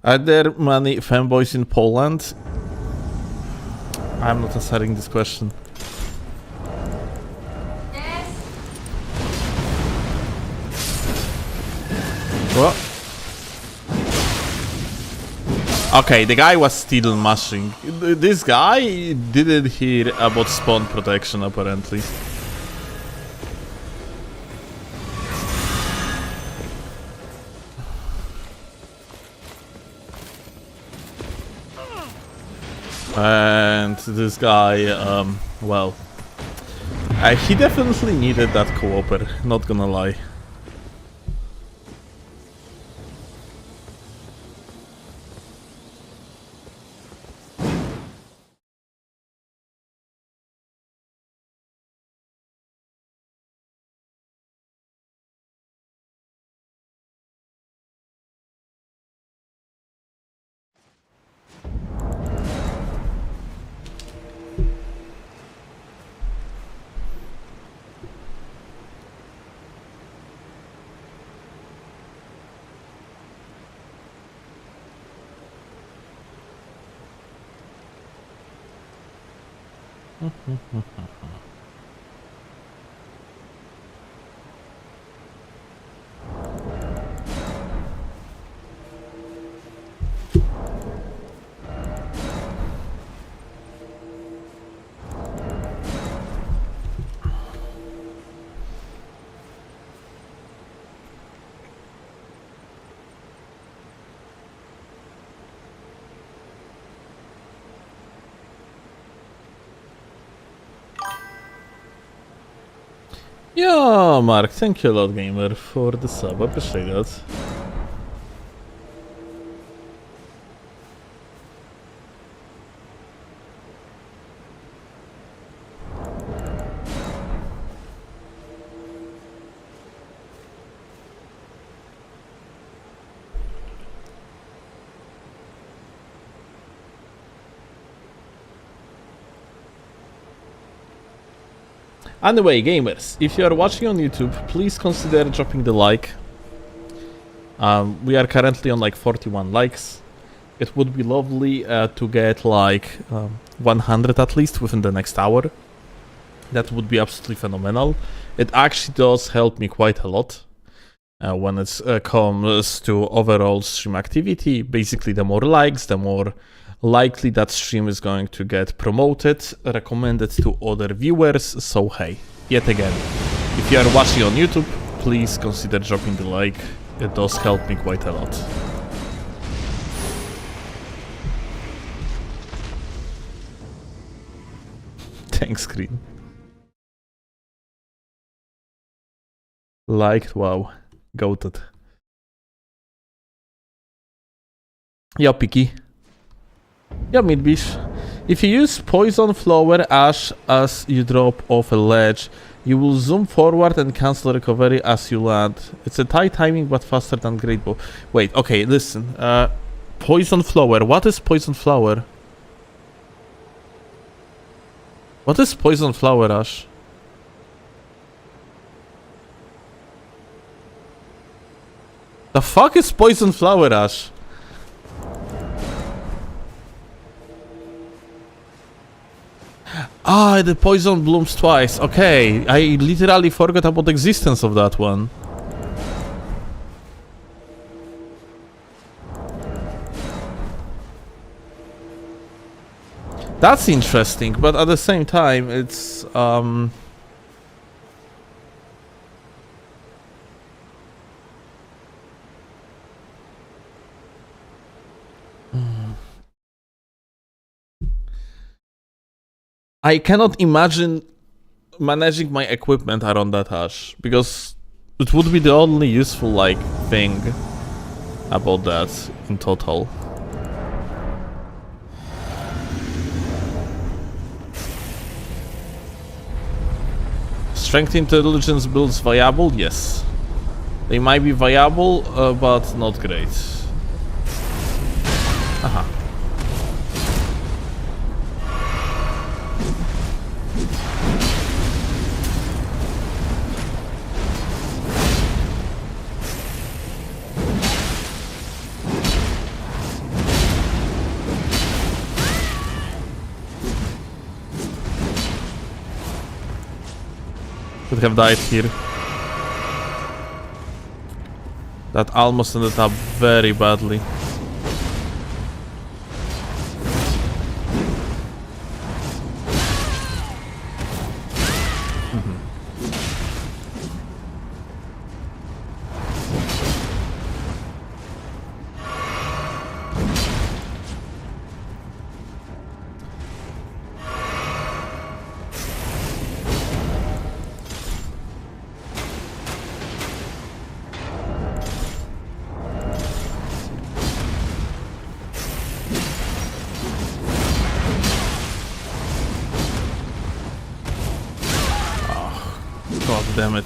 Are there many fanboys in Poland? I'm not answering this question. Yes. What? Okay, the guy was still mashing. This guy didn't hear about spawn protection, apparently. And this guy, well, he definitely needed that co-oper, not gonna lie. Yeah, Mark, thank you a lot, gamer, for the sub. I appreciate that. Anyway, gamers, if you are watching on YouTube, please consider dropping the like. We are currently on like 41 likes. It would be lovely to get like 100 at least within the next hour. that would be absolutely phenomenal. It actually does help me quite a lot when it comes to overall stream activity. Basically, the more likes, the more likely that stream is going to get promoted, recommended to other viewers. So hey, yet again, if you are watching on YouTube, please consider dropping the like. It does help me quite a lot. Thanks, Green. Liked, wow. Goated. Yeah, Picky. Yeah, Midbish. If you use Poison Flower Ash as you drop off a ledge, you will zoom forward and cancel recovery as you land. It's a tight timing but faster than Great Bow. Wait, okay, listen. Poison Flower. What is Poison Flower? What is Poison Flower Ash? The fuck is Poison Flower Ash? Ah, the poison blooms twice. Okay, I literally forgot about the existence of that one. That's interesting, but at the same time, it's I cannot imagine managing my equipment around that hash, because it would be the only useful, like, thing about that in total. Strength intelligence builds viable? Yes. They might be viable, but not great. Aha. Could have died here. That almost ended up very badly. God damn it.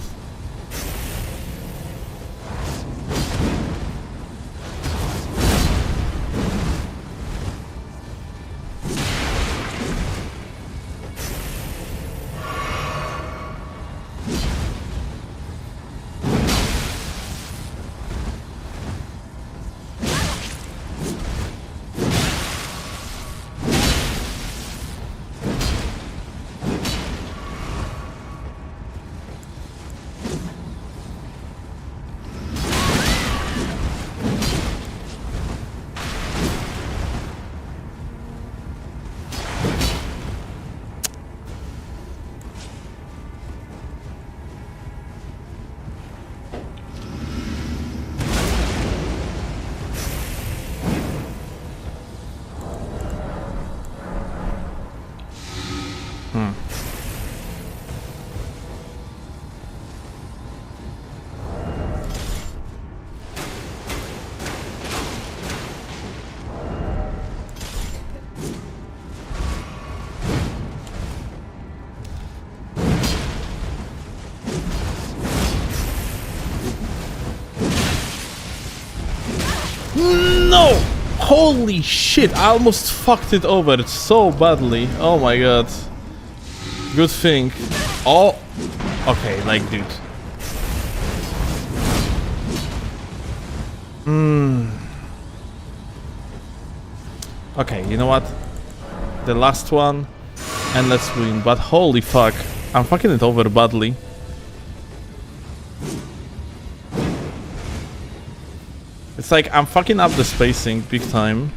No! Holy shit, I almost fucked it over so badly. Oh my god. Good thing. Oh. Okay, like, dude. Okay, you know what? The last one. And let's win. But holy fuck. I'm fucking it over badly. It's like I'm fucking up the spacing big time.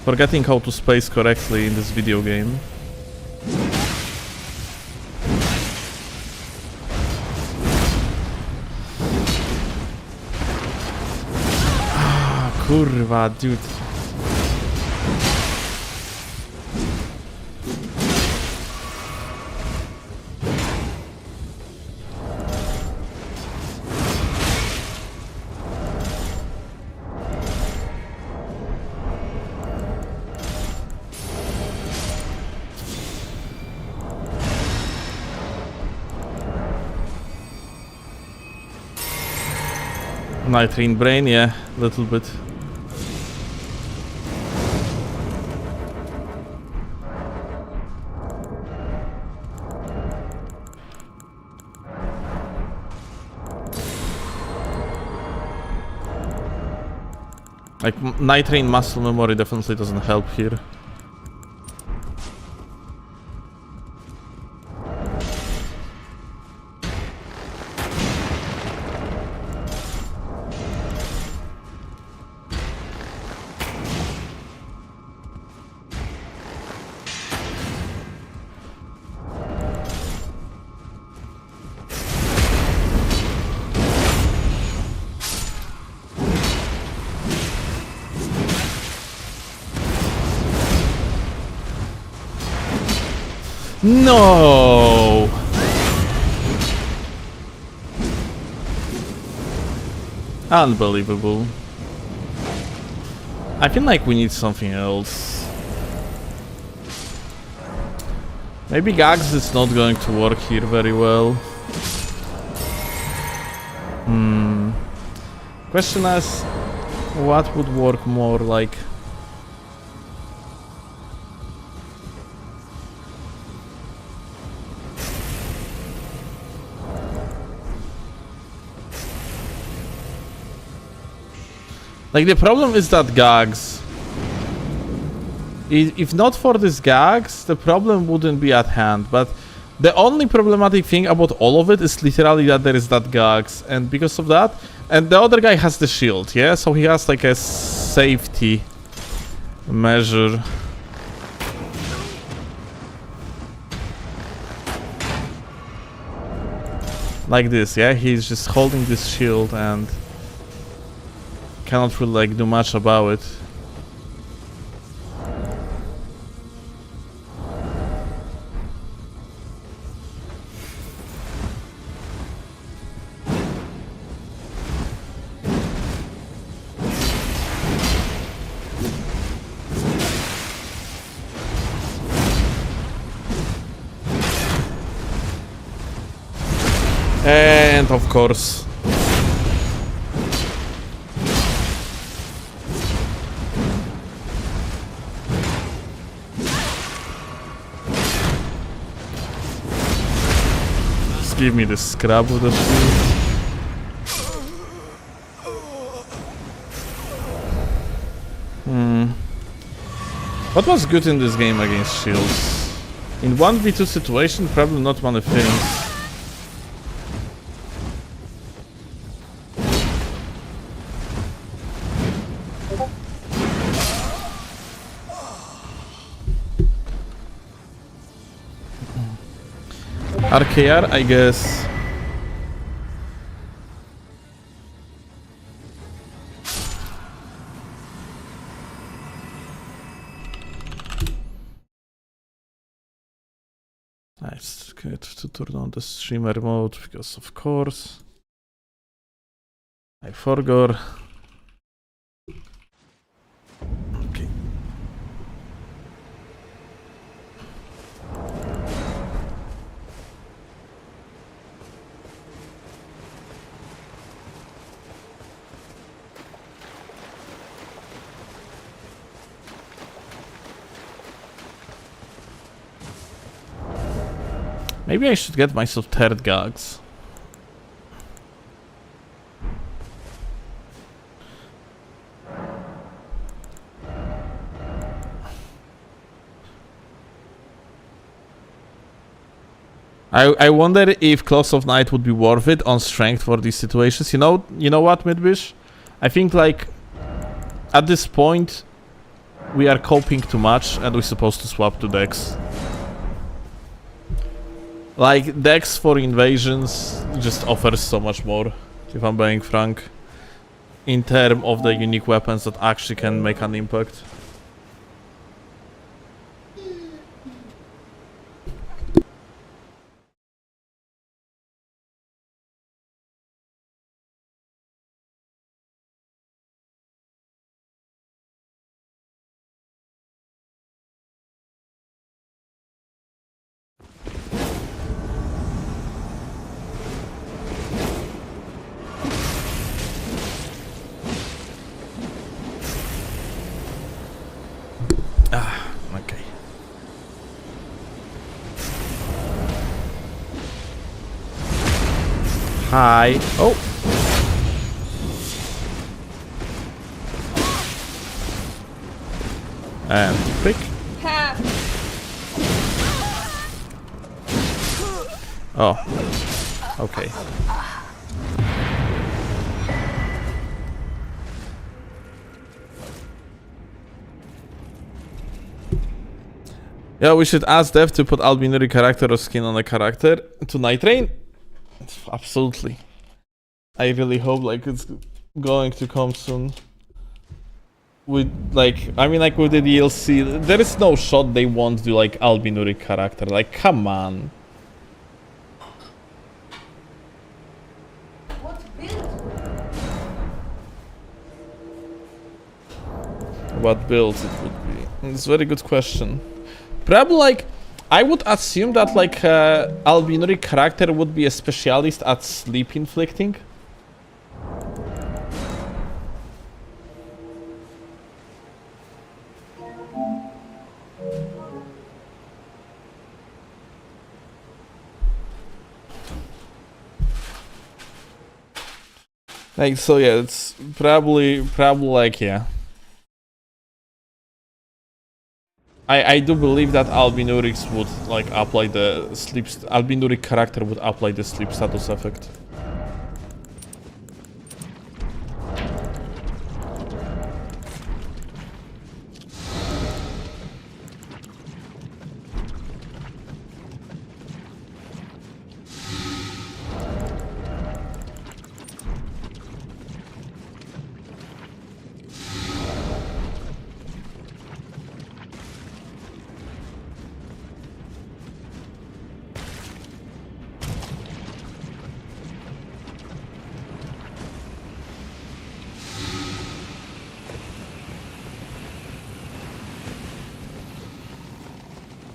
Forgetting how to space correctly in this video game. Ah, kurwa, dude. Nitrine brain, yeah, a little bit. Like, nitrine muscle memory definitely doesn't help here. No! Unbelievable. I feel like we need something else. Maybe Gags is not going to work here very well. Question is, what would work more like? Like, the problem is that Gags. If not for this Gags, the problem wouldn't be at hand. But the only problematic thing about all of it is literally that there is that Gags. And because of that... And the other guy has the shield, yeah? So he has like a safety measure. Like this, yeah? He's just holding this shield and... cannot really like do much about it. And of course. Give me the scrap with the shield. What was good in this game against shields? In 1v2 situation, probably not one of things. RKR, I guess. Nice, good to turn on the streamer mode because of course I forgot. Okay. Maybe I should get myself third Gags. I wonder if Claws of Night would be worth it on strength for these situations. You know what, Midwish? I think like at this point we are coping too much and we're supposed to swap to Dex. Like Dex for invasions just offers so much more, if I'm being frank, in terms of the unique weapons that actually can make an impact. Okay. Hi. Oh. And quick. Oh. Okay. Yeah, we should ask Dev to put albinary character or skin on a character to Night Rain. Absolutely. I really hope like it's going to come soon. With like, I mean like with the DLC, there is no shot they won't do like albinary character. Like, come on. What build it would be? It's a very good question. Probably like, I would assume that like albinary character would be a specialist at sleep inflicting. Like, so yeah, it's probably like, yeah. I do believe that Albinurix would like apply the sleep. Albinuric character would apply the sleep status effect.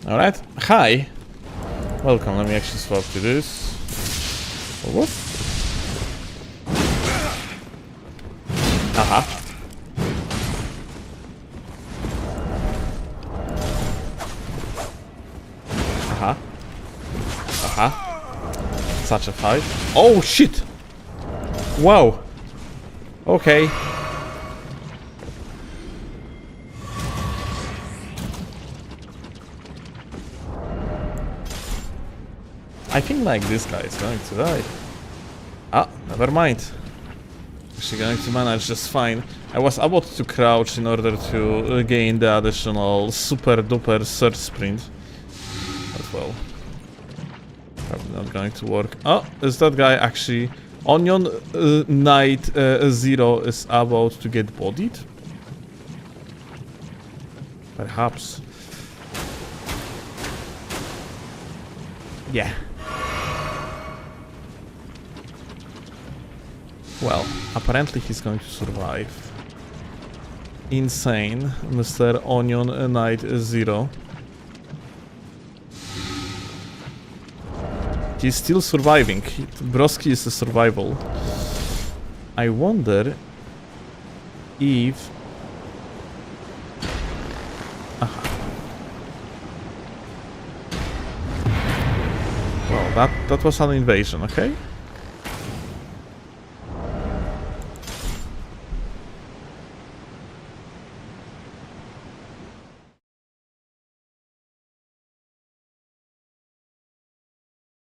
Alright, hi. Welcome, let me actually swap to this. What? Aha. Aha. Aha. Such a fight. Oh shit! Wow. Okay. I think like this guy is going to die. Ah, never mind. Actually going to manage just fine. I was about to crouch in order to gain the additional super duper surge sprint. But well, probably not going to work. Oh, is that guy actually... Onion Knight 0 is about to get bodied? Perhaps. Yeah. Well, apparently he's going to survive. Insane, Mr. Onion Knight 0. He's still surviving. Broski is a survival. I wonder if... Aha. Well, that was an invasion, okay?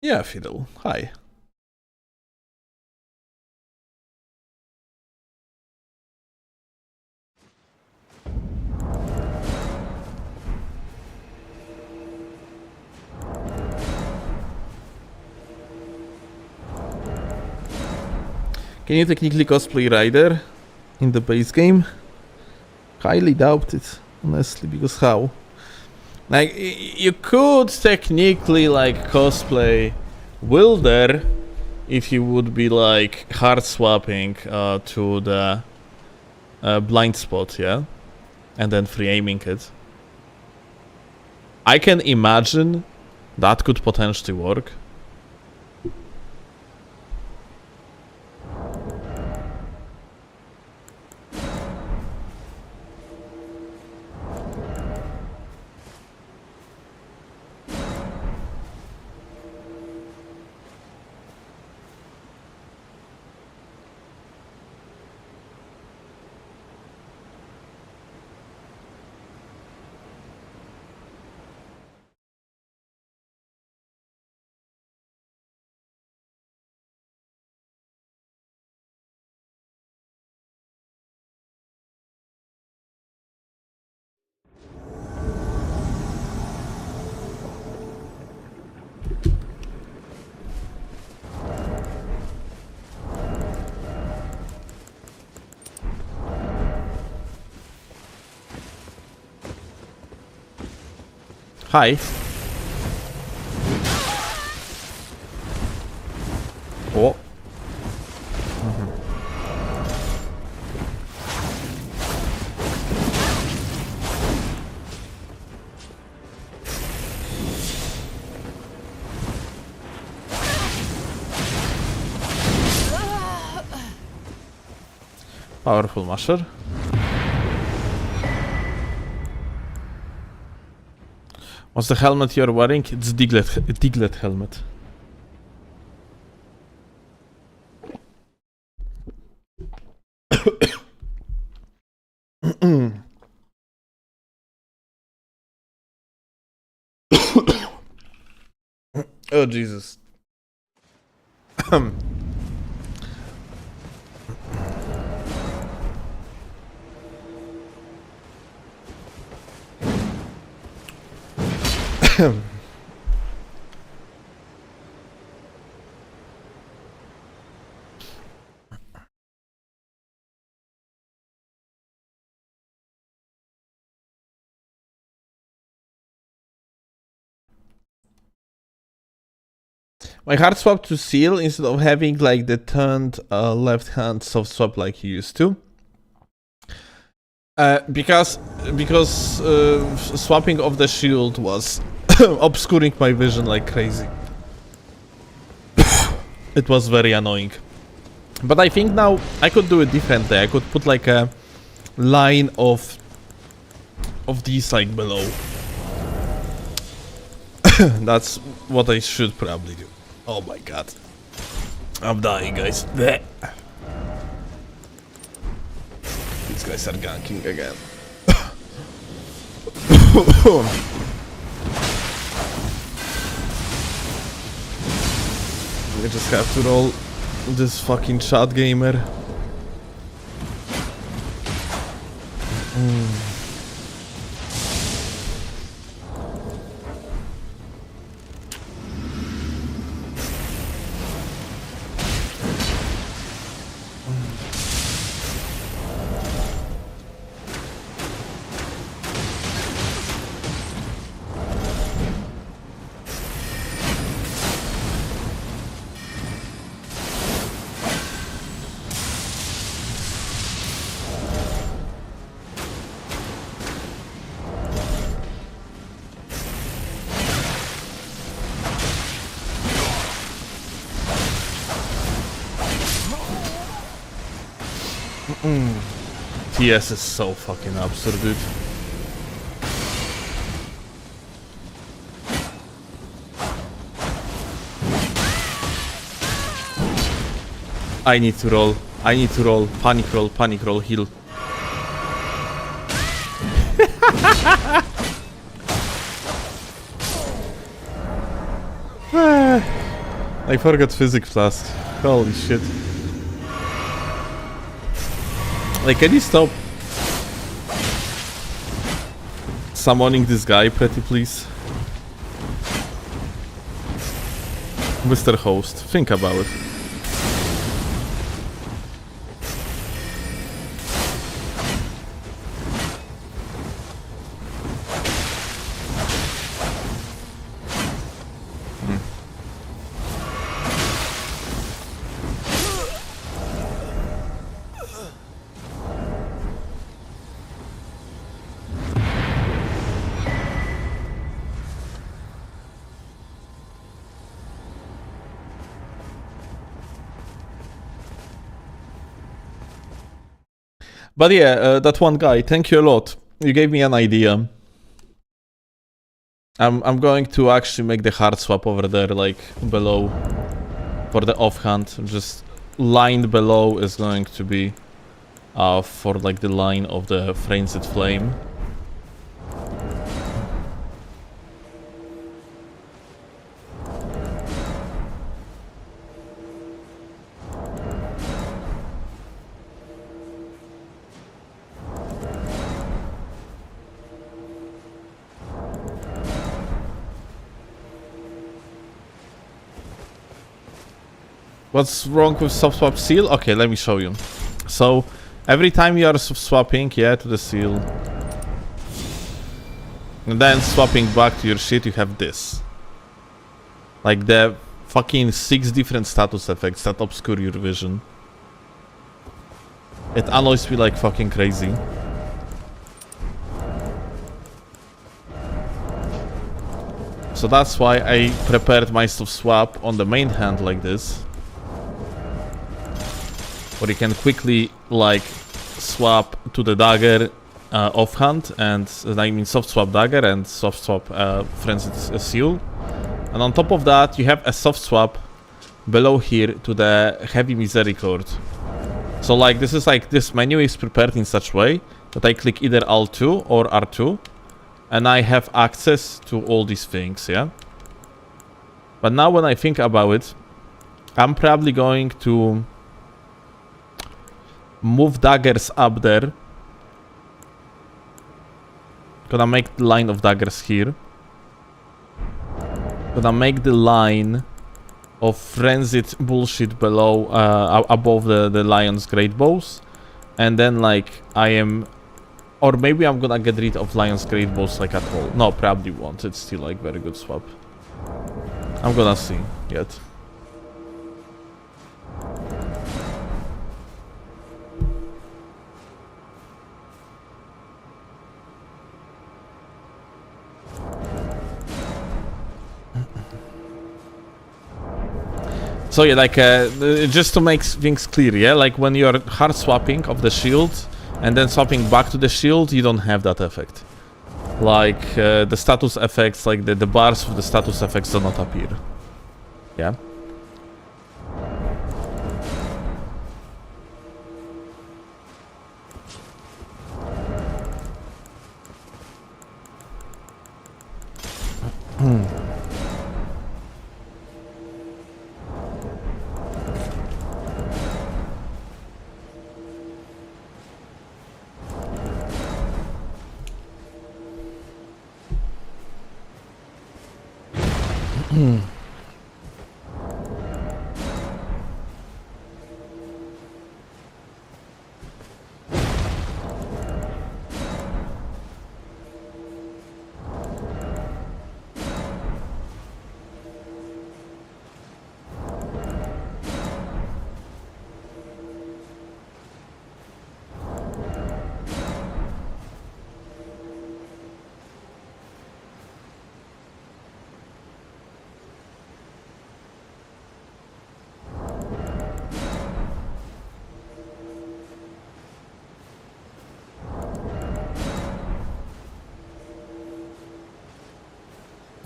Yeah, Fiddle. Hi. Can you technically cosplay Ryder in the base game? Highly doubt it, honestly, because how? Like, you could technically, like, cosplay Wilder if you would be, like, hard swapping to the blind spot, yeah? And then free aiming it. I can imagine that could potentially work. Hi. Oh. Powerful masher. What's the helmet you're wearing? It's Diglett helmet. Oh Jesus. My hard swap to seal instead of having like the turned left hand soft swap like you used to. Because swapping of the shield was obscuring my vision like crazy. It was very annoying. But I think now I could do it differently. I could put like a line of these like below. That's what I should probably do. Oh my god. I'm dying, guys. Blech. These guys are ganking again. I just have to roll this fucking chat gamer. TS is so fucking absurd, dude. I need to roll. I need to roll. Panic roll, heal. I forgot physics class. Holy shit. Like, can you stop summoning this guy, pretty please? Mr. Host, think about it. But yeah, that one guy, thank you a lot. You gave me an idea. I'm going to actually make the hard swap over there, like, below. For the offhand, just line below is going to be for, like, the line of the Frenzied Flame. What's wrong with soft swap seal? Okay, let me show you. So, every time you are swapping, yeah, to the seal, and then swapping back to your shit, you have this. Like the fucking 6 different status effects that obscure your vision. It annoys me like fucking crazy. So that's why I prepared my stuff swap on the main hand like this. Where you can quickly, like, swap to the dagger offhand, and I mean soft swap dagger and soft swap Frenzied Seal. And on top of that, you have a soft swap below here to the Heavy Misericord. So, like, this is like, this menu is prepared in such way that I click either Alt2 or R2, and I have access to all these things, yeah? But now when I think about it, I'm probably going to move daggers up there. Gonna make the line of daggers here. Gonna make the line of frenzied bullshit below, above the lion's great bows. And then, like, I am... Or maybe I'm gonna get rid of lion's great bows, like, at all. No, probably won't. It's still, like, very good swap. I'm gonna see yet. So yeah, like, just to make things clear, yeah? Like, when you're hard swapping of the shield and then swapping back to the shield, you don't have that effect. Like, the status effects, like the bars of the status effects do not appear. Yeah?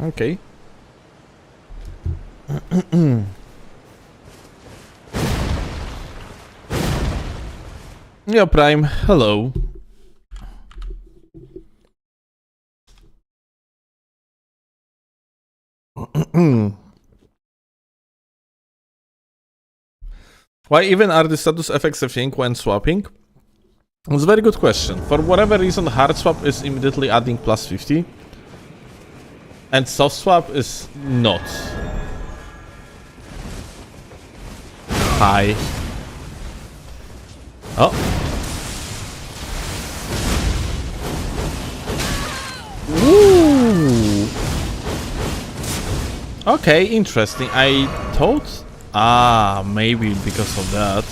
Okay. Yeah, Prime, hello. Why even are the status effects a thing when swapping? It's a very good question. For whatever reason, hard swap is immediately adding plus 50. And soft swap is not. Hi. Oh. Ooh. Okay, interesting. I thought... Ah, maybe because of that.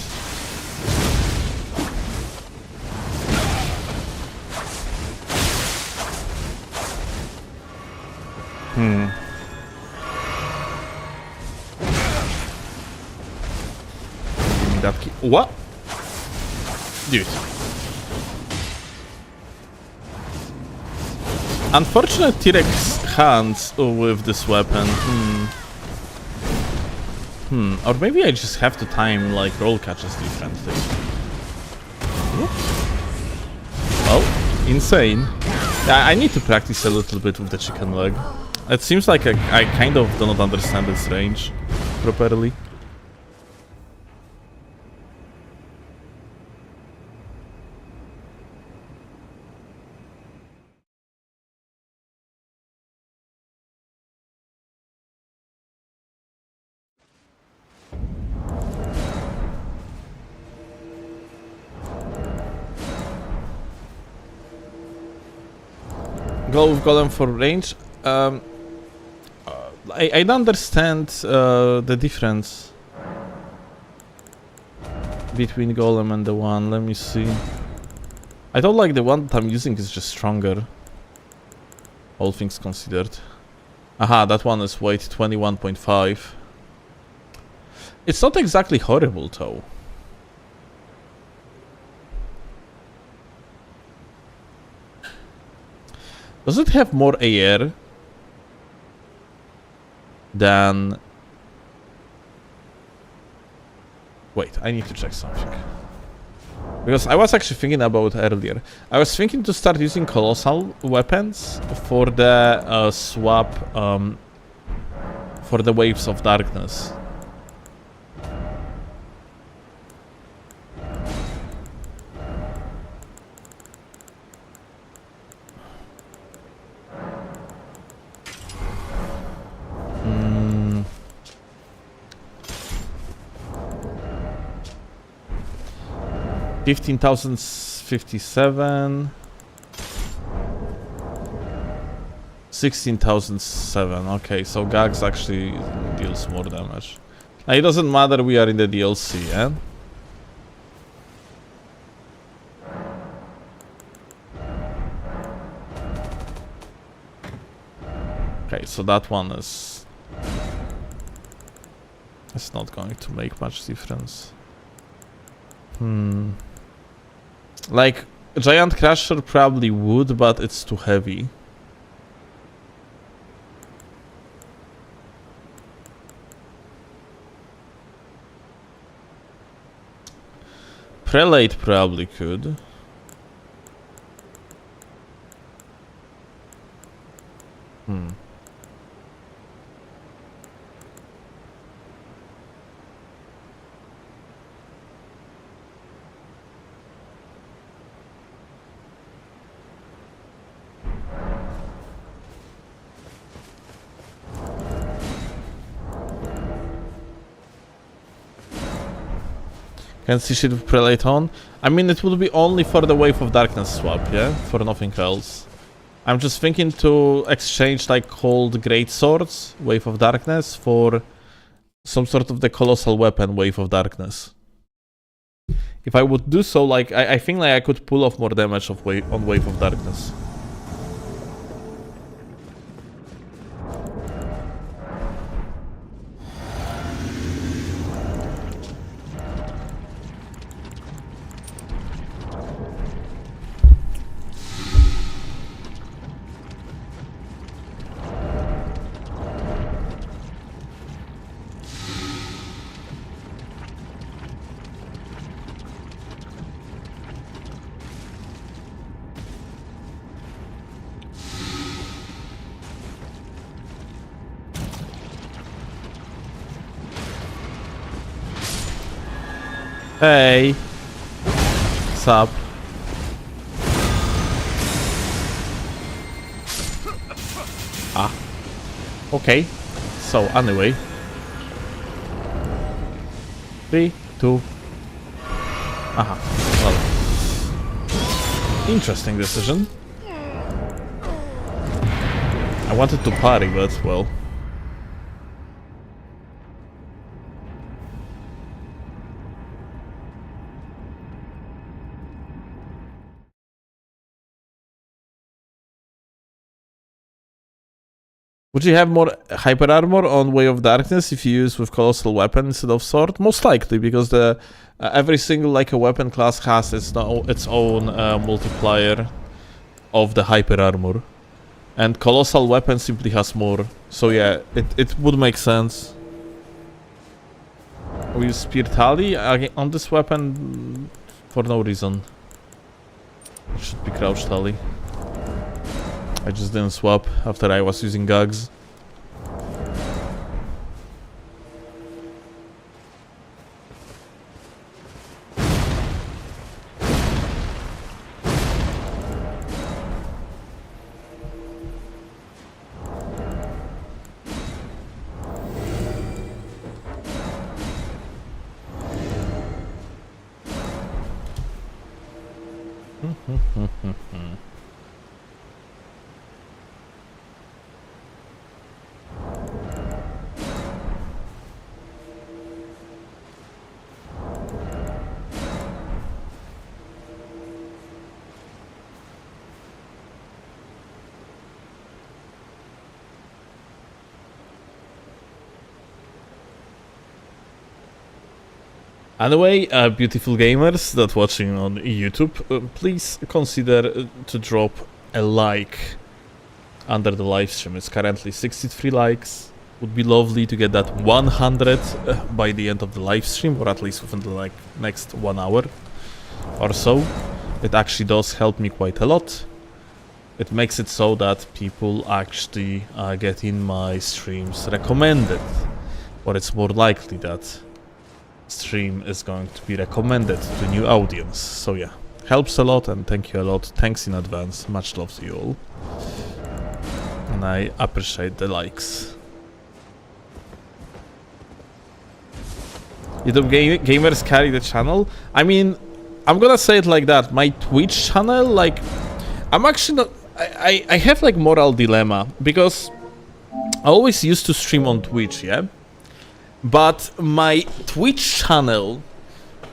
Give me that key. What? Dude. Unfortunate T-Rex hands with this weapon. Or maybe I just have to time like roll catches differently. Oh, insane. Yeah, I need to practice a little bit with the chicken leg. It seems like I kind of do not understand its range properly. Go with Golem for range. I don't understand the difference between Golem and the one. Let me see. I don't like the one that I'm using is just stronger. All things considered. Aha, that one is weight 21.5. It's not exactly horrible though. Does it have more AR than... Wait, I need to check something. Because I was actually thinking about earlier. I was thinking to start using colossal weapons for the swap for the waves of darkness. $15,057, 16,007. Okay, so Gags actually deals more damage. Now, it doesn't matter, we are in the DLC, eh? Okay, so that one is... It's not going to make much difference. Like, Giant Crusher probably would, but it's too heavy. Prelate probably could. Can see shit with Prelate on. I mean, it would be only for the Wave of Darkness swap, yeah? For nothing else. I'm just thinking to exchange like cold Great Swords, Wave of Darkness, for some sort of the Colossal Weapon, Wave of Darkness. If I would do so, like, I think like I could pull off more damage on Wave of Darkness. Hey. Sup? Ah. Okay. So, anyway. 3, 2. Aha. Well. Interesting decision. I wanted to party, but well. Would you have more hyper armor on Way of Darkness if you use with colossal weapon instead of sword? Most likely, because the every single like a weapon class has its own multiplier of the hyper armor, and colossal weapon simply has more. So yeah, it would make sense. We use Spear Tally on this weapon for no reason. It should be Crouch Tally. I just didn't swap after I was using Gugs. Anyway, beautiful gamers that watching on YouTube, please consider to drop a like under the live stream. It's currently 63 likes. Would be lovely to get that 100 by the end of the live stream, or at least within the next 1 hour or so. It actually does help me quite a lot. It makes it so that people actually get in my streams recommended, or it's more likely that stream is going to be recommended to new audience. So yeah, helps a lot, and thank you a lot. Thanks in advance. Much love to you all, and I appreciate the likes. YouTube gamers carry the channel. I mean, I'm gonna say it like that. My Twitch channel, like, I'm actually not. I have like moral dilemma, because I always used to stream on Twitch, yeah. But my Twitch channel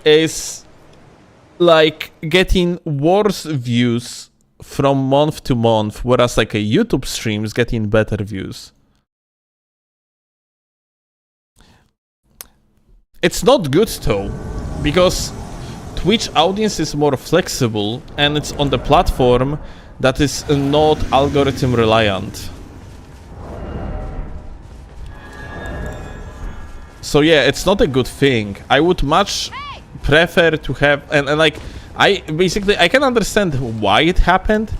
is like getting worse views from month to month, whereas like a YouTube stream is getting better views. It's not good though, because Twitch audience is more flexible and it's on the platform that is not algorithm reliant. So yeah, it's not a good thing. I would much prefer to have, and like, I can understand why it happened.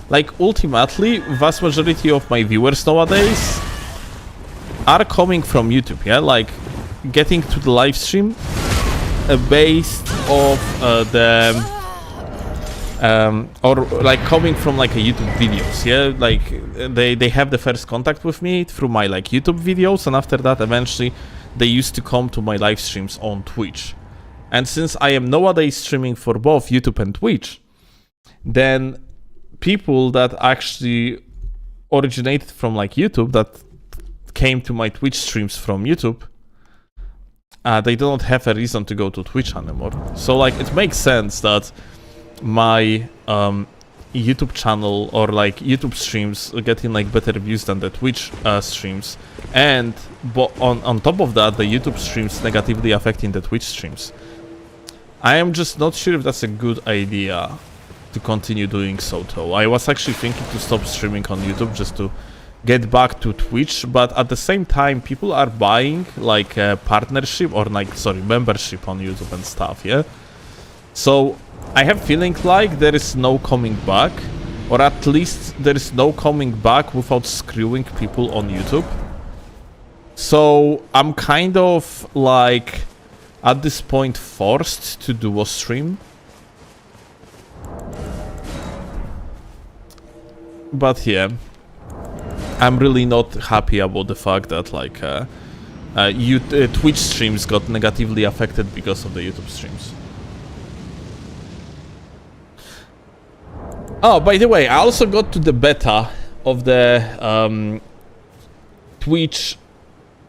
Like, ultimately, vast majority of my viewers nowadays are coming from YouTube, yeah? Like, getting to the live stream based off or like coming from like a YouTube videos, yeah? Like, they have the first contact with me through my like YouTube videos, and after that, eventually, they used to come to my live streams on Twitch. And since I am nowadays streaming for both YouTube and Twitch, then people that actually originated from like YouTube, that came to my Twitch streams from YouTube, they don't have a reason to go to Twitch anymore. So like, it makes sense that my YouTube channel or like YouTube streams are getting like better views than the Twitch streams, and on top of that, the YouTube streams negatively affecting the Twitch streams. I am just not sure if that's a good idea to continue doing so though. I was actually thinking to stop streaming on YouTube just to get back to Twitch, but at the same time, people are buying like a partnership or like, sorry, membership on YouTube and stuff, yeah? So I have feeling like there is no coming back, or at least there is no coming back without screwing people on YouTube. So I'm kind of like at this point forced to do a stream. But yeah, I'm really not happy about the fact that like Twitch streams got negatively affected because of the YouTube streams. Oh, by the way, I also got to the beta of the Twitch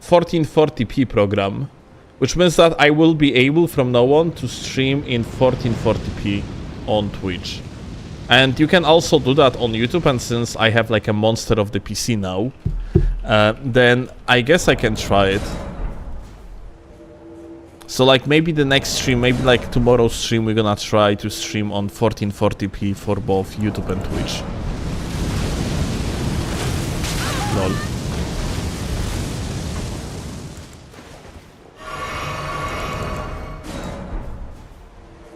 1440p program, which means that I will be able from now on to stream in 1440p on Twitch. And you can also do that on YouTube, and since I have like a monster of the PC now, then I guess I can try it. So like maybe the next stream, maybe like tomorrow's stream, we're gonna try to stream on 1440p for both YouTube and Twitch. Lol.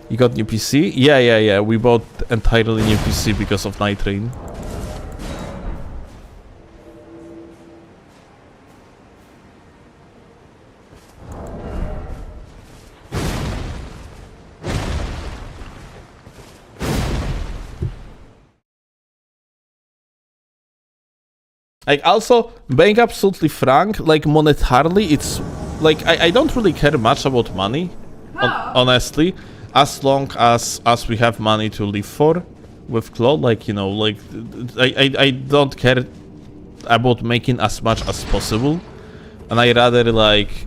You got new PC? Yeah. We bought entirely new PC because of Night Rain. Like, also, being absolutely frank, like, monetarily, it's... Like, I don't really care much about money, honestly, as long as we have money to live for with Claude. Like, you know, like, I don't care about making as much as possible, and I rather, like,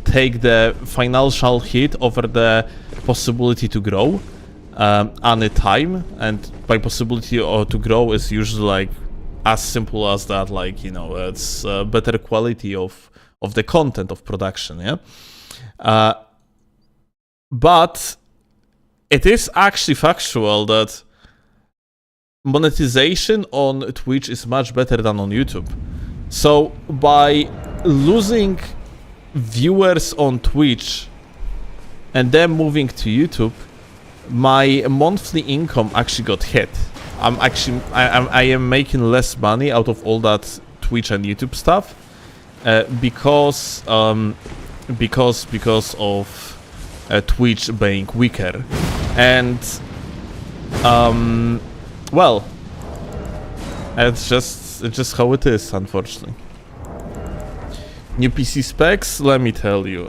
take the financial hit over the possibility to grow any time, and by possibility to grow is usually, like, as simple as that, like, you know, it's better quality of the content of production, yeah? But it is actually factual that monetization on Twitch is much better than on YouTube. So by losing viewers on Twitch and then moving to YouTube, my monthly income actually got hit. I am making less money out of all that Twitch and YouTube stuff because of Twitch being weaker, and well, it's just how it is, unfortunately. New PC specs, let me tell you.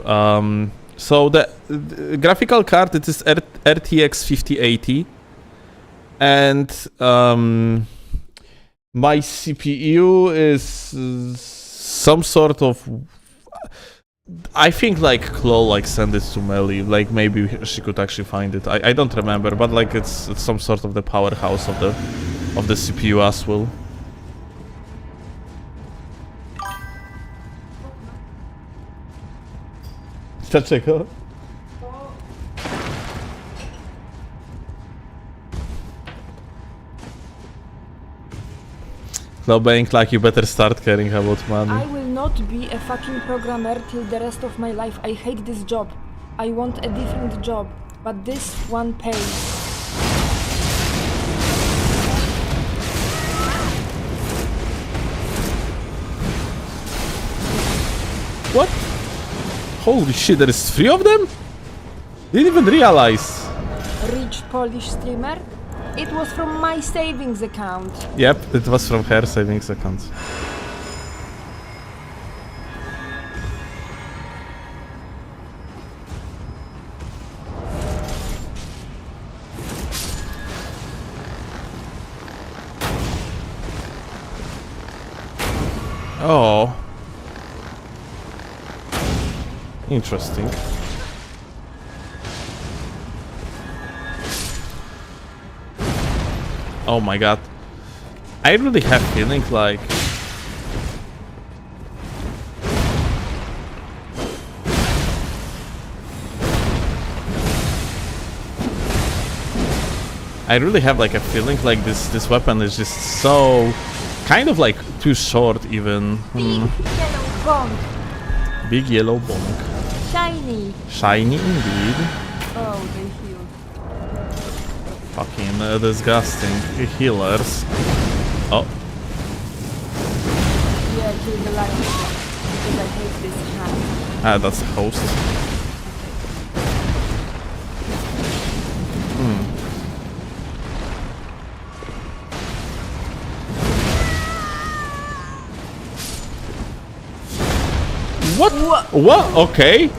So the graphical card, it is RTX 5080. And my CPU is some sort of... I think like Chloe like sent it to Melly, like maybe she could actually find it. I don't remember, but like it's some sort of the powerhouse of the CPU as well. Dlaczego? Bank, like, you better start caring about money. I will not be a fucking programmer till the rest of my life. I hate this job. I want a different job, but this one pays. What? Holy shit, there is 3 of them? Didn't even realize. Rich Polish streamer? It was from my savings account. Yep, it was from her savings account. Oh. Interesting. Oh my god. I really have feeling like... I really have like a feeling like this weapon is just so... kind of like too short even. Big yellow bonk. Big yellow bonk. Shiny. Shiny indeed. Oh, they healed. Fucking disgusting healers. Oh. Yeah, kill the lion because I hate this hand. Ah, that's a host. What? What? Okay.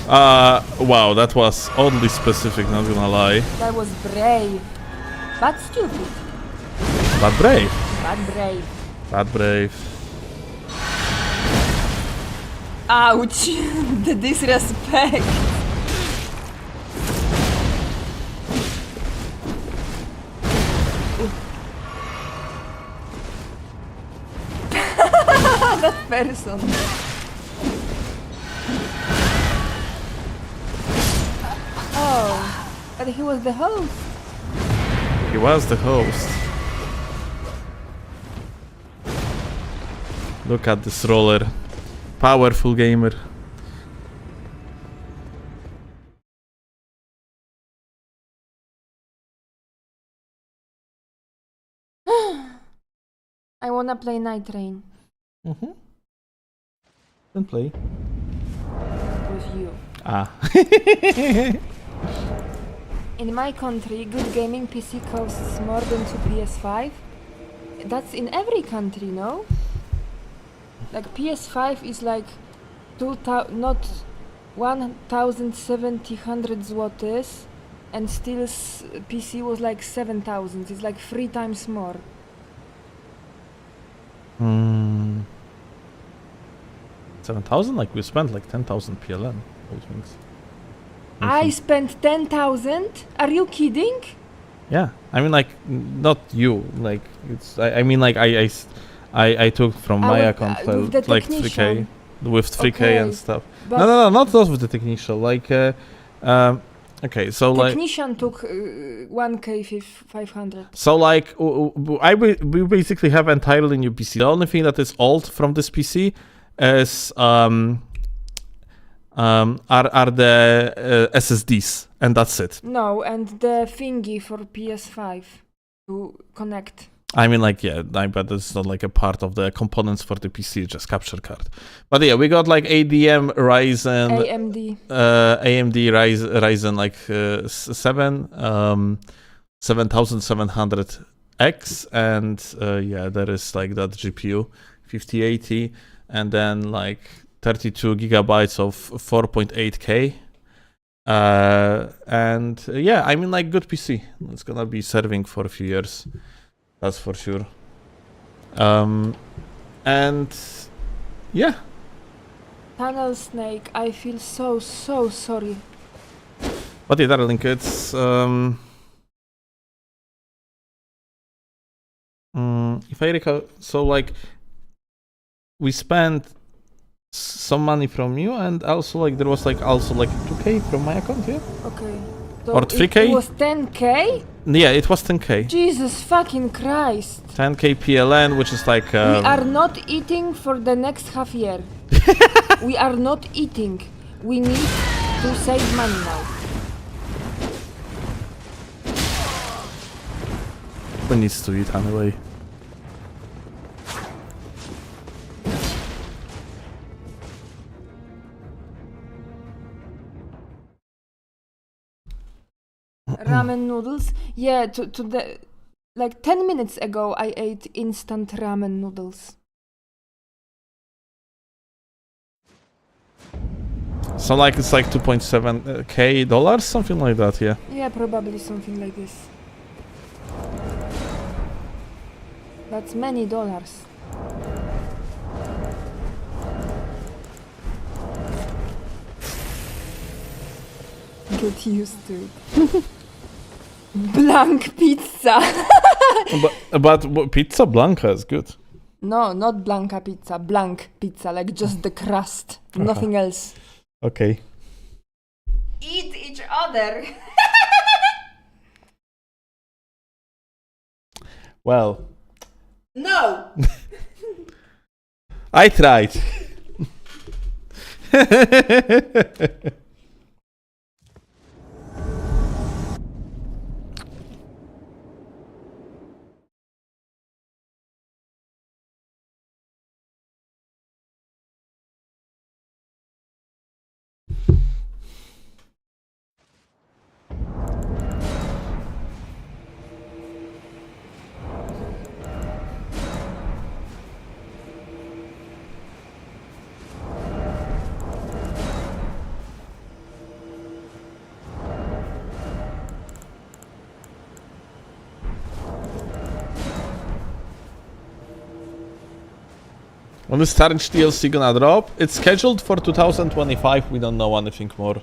Wow, that was oddly specific, not gonna lie. That was brave. But stupid. But brave. But brave. But brave. Ouch! The disrespect. That person. Oh, but he was the host. He was the host. Look at this roller. Powerful gamer. I wanna play Night Train Then play. with you. Ah. In my country, good gaming PC costs more than 2 PS5. That's in every country, no? Like PS5 is like not 1,700 złotys, and still PC was like 7,000. It's like 3 times more. 7,000? Like we spent like 10,000 PLN. Those things. I spent 10,000? Are you kidding? Yeah, I mean like not you. Like it's. I mean like I took from my account with the like 3K technician. with 3K Okay, and stuff. but- No, not those with the technician. Like okay, so like. Technician took 1K 500. So like, we basically have entirely new PC. The only thing that is old from this PC is are the SSDs, and that's it. No, and the thingy for PS5 to connect. I mean, like, yeah, I bet it's not like a part of the components for the PC, just capture card. But yeah, we got like ADM Ryzen, AMD Ryzen like 7700X, and yeah, there is like that GPU 5080, and then like 32 gigabytes of 4.8K. And yeah, I mean, like, good PC. It's gonna be serving for a few years. That's for sure. And yeah. Tunnel Snake, I feel so sorry. But yeah, darling, it's if I recall, so like we spent some money from you, and also like there was like 2K from my account, yeah? Okay. So Or 3K? It was 10K? Yeah, it was 10K. Jesus fucking Christ. 10K PLN, which is like We are not eating for the next half year. We are not eating. We need to save money now. who needs to eat anyway? Ramen noodles? Yeah, to the like 10 minutes ago I ate instant ramen noodles. So like it's like 2.7K dollars, something like that, yeah. Yeah, probably something like this. That's many dollars. Get used to it. Blank pizza. but pizza blanca is good. No, not blanca pizza. Blank pizza, like just the crust. Nothing else. Okay. Eat each other. Well, No. I tried. When is Tarnished DLC gonna drop? It's scheduled for 2025, we don't know anything more.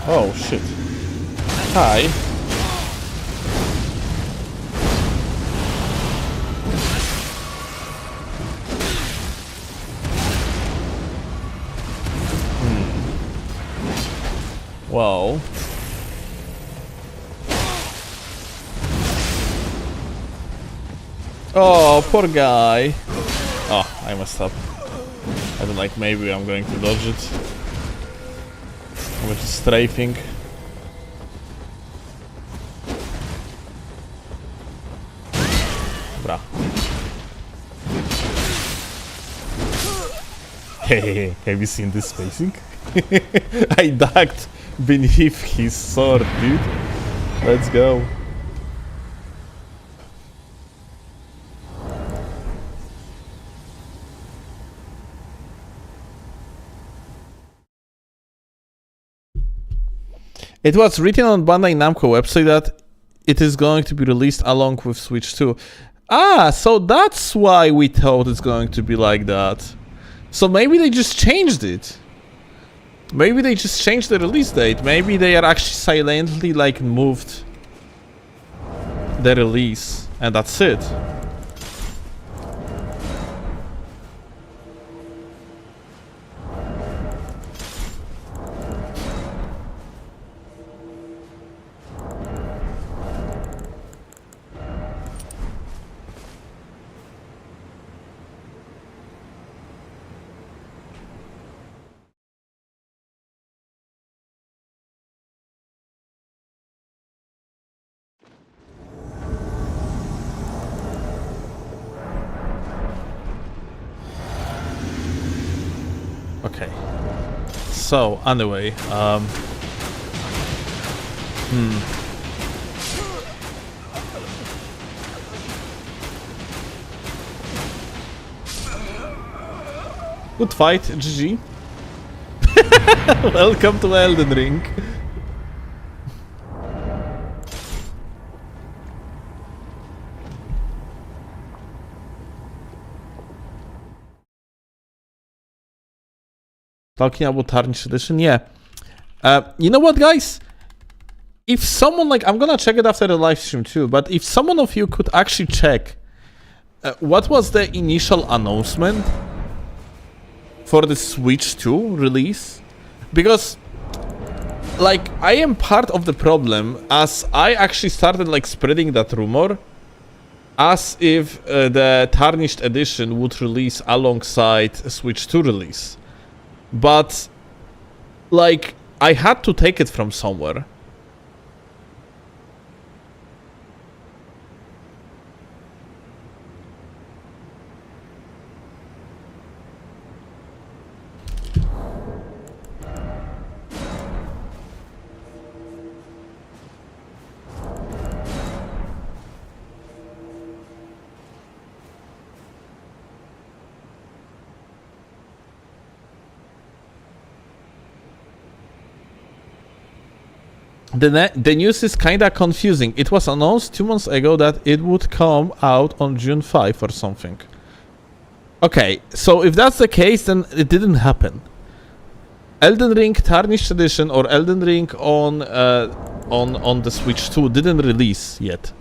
Oh shit. Hi. Whoa. Oh, poor guy. Oh, I messed up. I don't like, maybe I'm going to dodge it. I'm just strafing. Bra. Hey, have you seen this spacing? I ducked beneath his sword, dude. Let's go. It was written on Bandai Namco website that it is going to be released along with Switch 2. Ah, so that's why we thought it's going to be like that. So maybe they just changed it. Maybe they just changed the release date. Maybe they are actually silently like moved the release and that's it. Okay. So, anyway, Good fight, GG. Welcome to Elden Ring. Talking about Tarnished Edition, yeah. You know what, guys? If someone, like, I'm gonna check it after the live stream too, but if someone of you could actually check what was the initial announcement for the Switch 2 release? Because, like, I am part of the problem, as I actually started, like, spreading that rumor as if the Tarnished Edition would release alongside Switch 2 release. But, like, I had to take it from somewhere. The news is kinda confusing. It was announced 2 months ago that it would come out on June 5 or something. Okay, so if that's the case, then it didn't happen. Elden Ring Tarnished Edition or Elden Ring on the Switch 2 didn't release yet.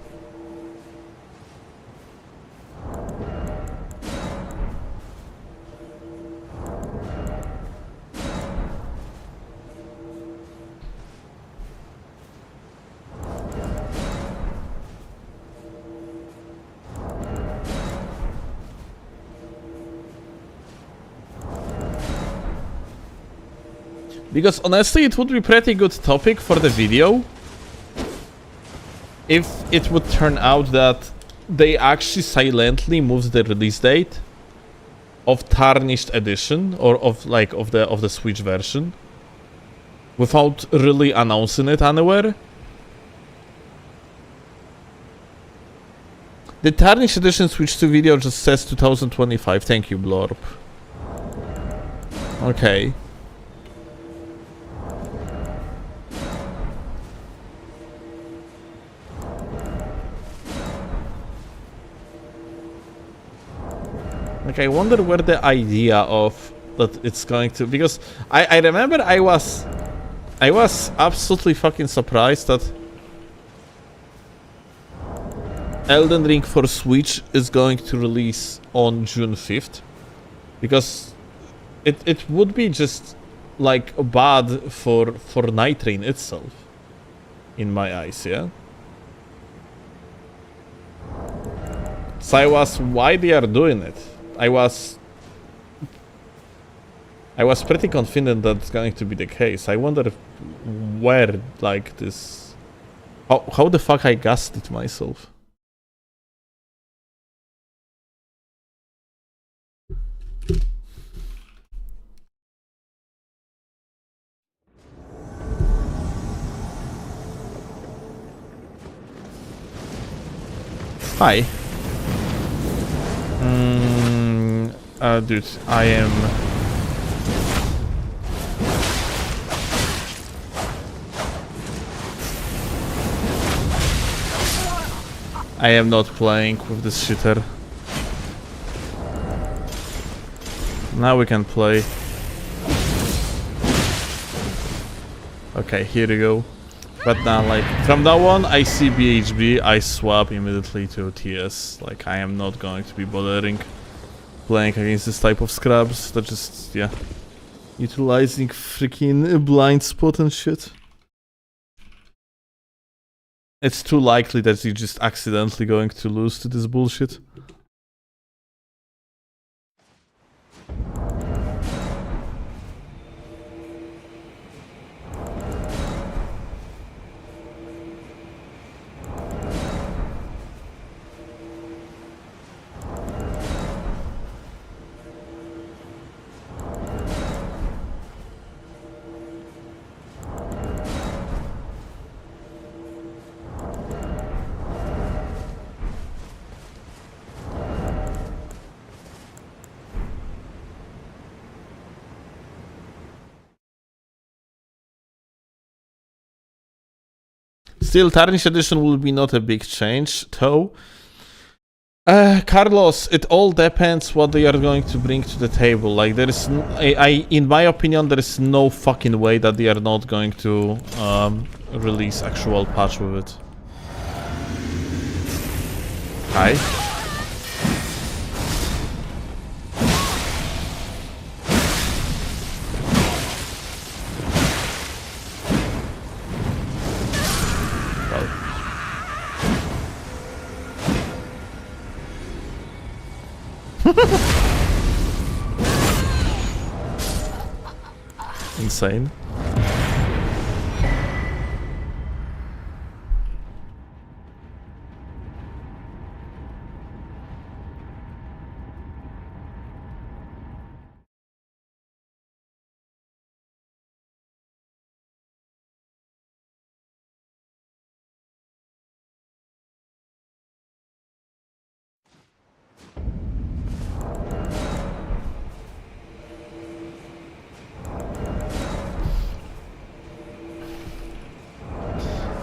Because honestly, it would be pretty good topic for the video if it would turn out that they actually silently moved the release date of Tarnished Edition or of the Switch version. without really announcing it anywhere. The Tarnished Edition Switch 2 video just says 2025. Thank you, Blorb. Okay. Like, I wonder where the idea of that it's going to, because I remember I was absolutely fucking surprised that Elden Ring for Switch is going to release on June 5th, because it would be just like bad for Night Rain itself, in my eyes, yeah. So I was, why they are doing it? I was pretty confident that's going to be the case. I wonder where, like, this... How the fuck I guessed it myself? Hi. Dude, I am... I am not playing with this shitter. Now we can play. Okay, here we go. But now, like, from now on, I see BHB, I swap immediately to TS. Like, I am not going to be bothering playing against this type of scrubs. That just, yeah, utilizing freaking blind spot and shit. It's too likely that you're just accidentally going to lose to this bullshit. Still, Tarnished Edition will be not a big change, though. Carlos, it all depends what they are going to bring to the table. Like, there is, in my opinion, there is no fucking way that they are not going to release actual patch with it. Hi. Insane.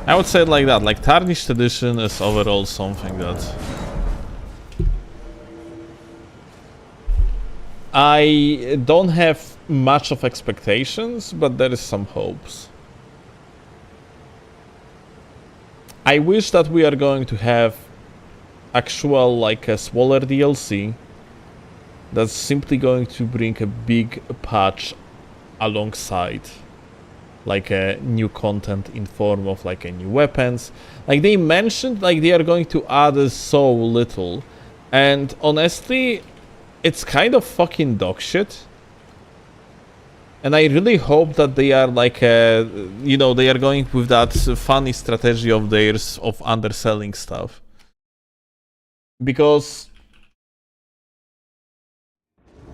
I would say it like that, like Tarnished Edition is overall something that I don't have much of expectations, but there is some hopes. I wish that we are going to have actual, like, a smaller DLC that's simply going to bring a big patch alongside, like a new content in form of like a new weapons. Like they mentioned, like they are going to add so little, and honestly, it's kind of fucking dog shit. And I really hope that they are like, you know, they are going with that funny strategy of theirs of underselling stuff. Because,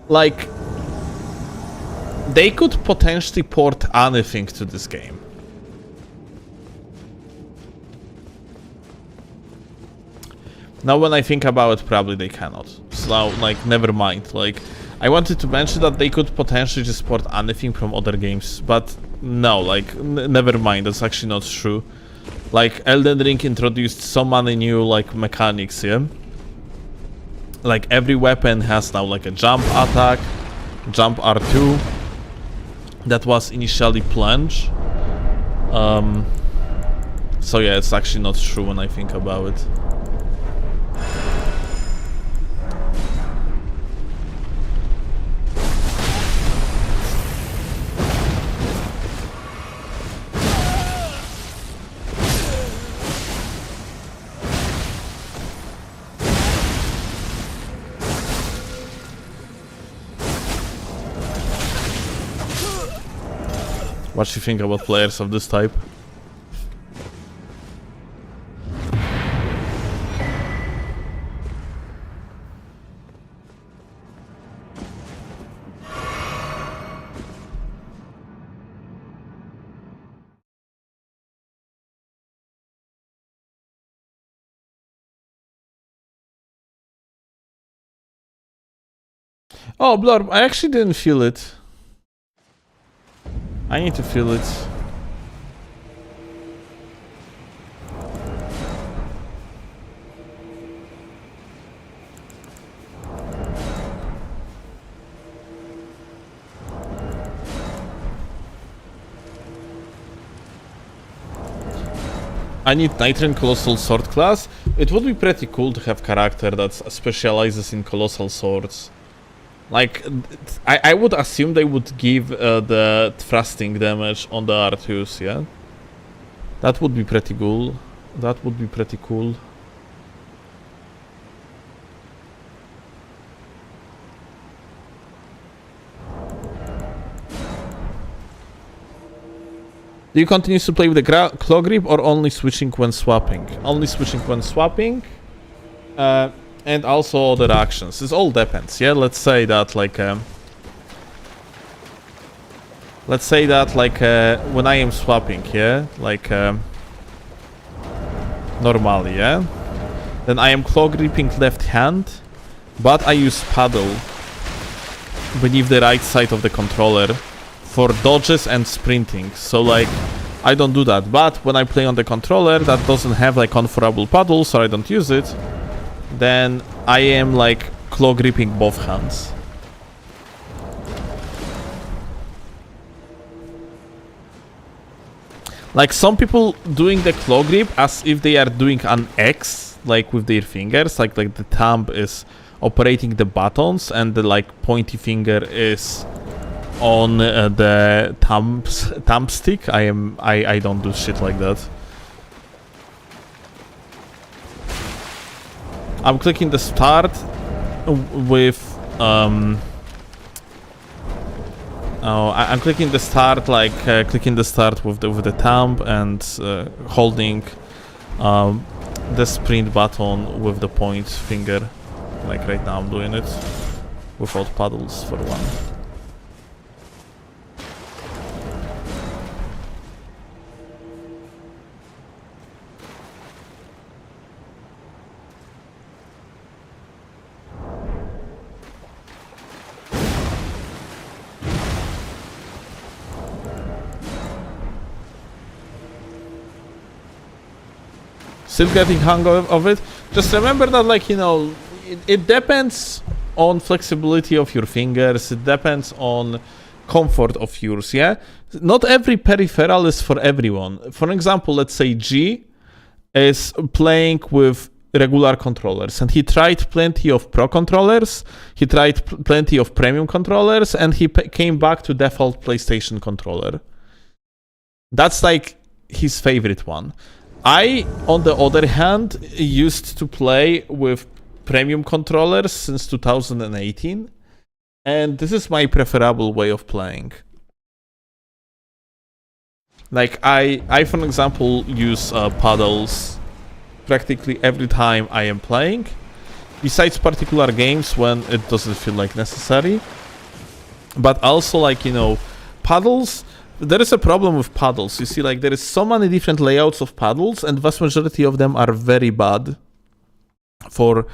like, they could potentially port anything to this game. Now when I think about it, probably they cannot. So, like, never mind. Like, I wanted to mention that they could potentially just port anything from other games, but no, like, never mind, that's actually not true. Like, Elden Ring introduced so many new, like, mechanics, yeah? Like, every weapon has now, like, a jump attack, jump R2, that was initially plunge. So yeah, it's actually not true when I think about it. What do you think about players of this type? Oh, Blurb, I actually didn't feel it. I need to feel it. I need Nitrine Colossal Sword class. It would be pretty cool to have character that specializes in Colossal Swords. Like, I would assume they would give the thrusting damage on the R2s, yeah? That would be pretty cool. That would be pretty cool. Do you continue to play with the claw grip or only switching when swapping? Only switching when swapping. And also other actions. This all depends, yeah? Let's say that like when I am swapping, yeah? Like normally, yeah? Then I am claw gripping left hand, but I use paddle beneath the right side of the controller for dodges and sprinting. So like I don't do that, but when I play on the controller that doesn't have like conforable paddle, so I don't use it, then I am like claw gripping both hands. Like some people doing the claw grip as if they are doing an X, like with their fingers, like the thumb is operating the buttons and the like pointy finger is on the thumb stick. I don't do shit like that. I'm clicking the start with I'm clicking the start like clicking the start with the thumb and holding the sprint button with the point finger. Like right now I'm doing it without paddles for one. Still getting hang of it. Just remember that, like, you know, it depends on flexibility of your fingers. It depends on comfort of yours, yeah? Not every peripheral is for everyone. For example, let's say G is playing with regular controllers, and he tried plenty of pro controllers, he tried plenty of premium controllers, and he came back to default PlayStation controller. That's like his favorite one. I, on the other hand, used to play with premium controllers since 2018, and this is my preferable way of playing. Like, I for example, use paddles practically every time I am playing, besides particular games when it doesn't feel like necessary. but also like, you know, paddles. There is a problem with paddles. You see, like there is so many different layouts of paddles, and vast majority of them are very bad for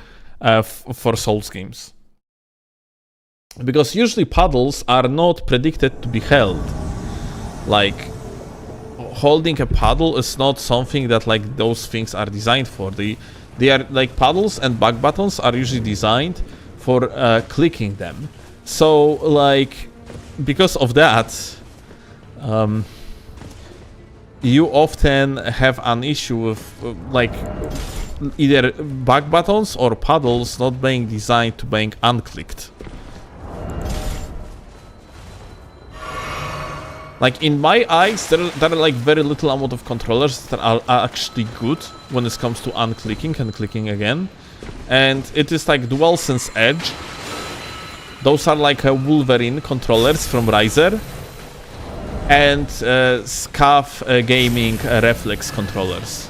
Souls games, because usually paddles are not predicted to be held. Like holding a paddle is not something that like those things are designed for. They are like paddles and back buttons are usually designed for clicking them. So like because of that, you often have an issue with like either back buttons or paddles not being designed to being unclicked. Like in my eyes, there are like very little amount of controllers that are actually good when it comes to unclicking and clicking again. And it is like DualSense Edge. Those are like Wolverine controllers from Riser. And SCAF Gaming Reflex controllers.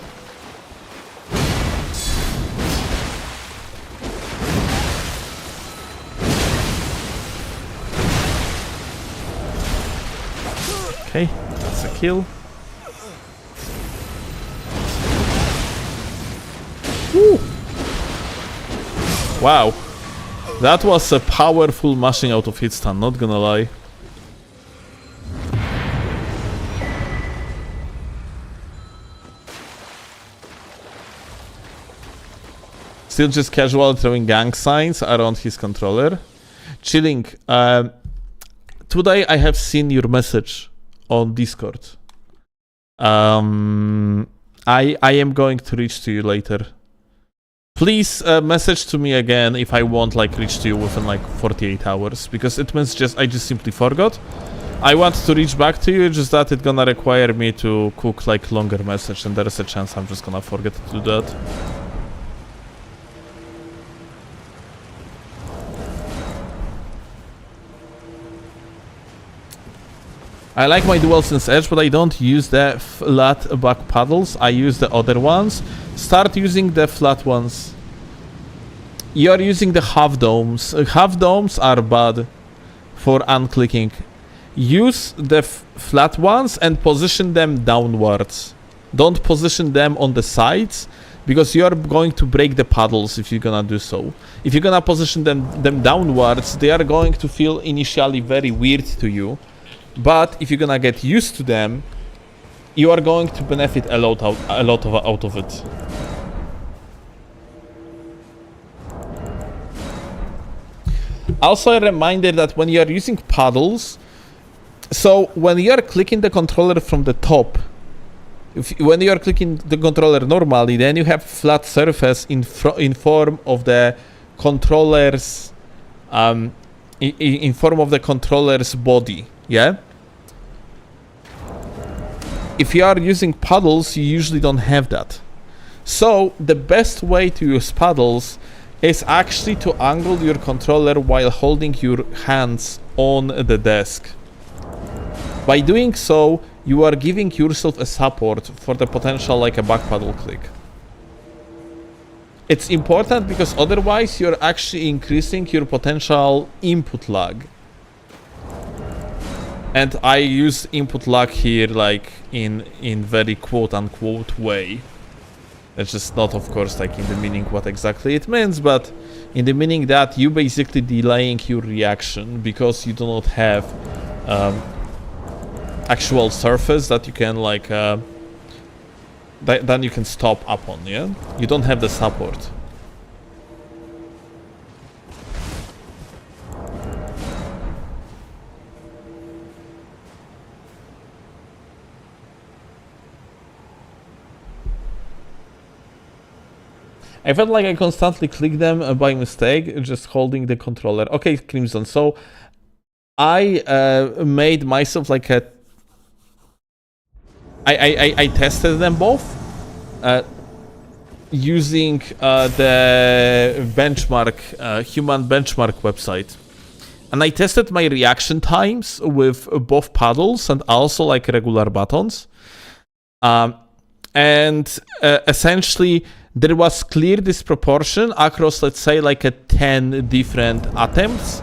Okay, that's a kill. Woo. Wow, that was a powerful mashing out of hit stun, not gonna lie. Still just casual throwing gang signs around his controller. Chilling. Today I have seen your message on Discord. I am going to reach to you later. Please message to me again if I won't like reach to you within like 48 hours, because it means I just simply forgot. I want to reach back to you, just that it's gonna require me to cook like longer message, and there is a chance I'm just gonna forget to do that. I like my DualSense Edge, but I don't use the flat back paddles. I use the other ones. Start using the flat ones. You're using the half domes. Half domes are bad for unclicking. Use the flat ones and position them downwards. Don't position them on the sides, because you're going to break the paddles if you're gonna do so. If you're gonna position them downwards, they are going to feel initially very weird to you. But if you're gonna get used to them, you are going to benefit a lot out of it. Also a reminder that when you are using paddles, so when you are clicking the controller from the top, when you are clicking the controller normally, then you have flat surface in form of the controller's in form of the controller's body. Yeah. If you are using paddles, you usually don't have that. So the best way to use paddles is actually to angle your controller while holding your hands on the desk. By doing so, you are giving yourself a support for the potential like a back paddle click. It's important because otherwise you're actually increasing your potential input lag. And I use input lag here like in very quote-unquote way. It's just not, of course, like in the meaning what exactly it means, but in the meaning that you basically delaying your reaction because you do not have actual surface that you can like then you can stop up on. Yeah, you don't have the support. I felt like I constantly click them by mistake, just holding the controller. Okay, Crimson, so I made myself like a... I tested them both using the benchmark, human benchmark website. And I tested my reaction times with both paddles and also like regular buttons. And essentially there was clear disproportion across, let's say, like a 10 different attempts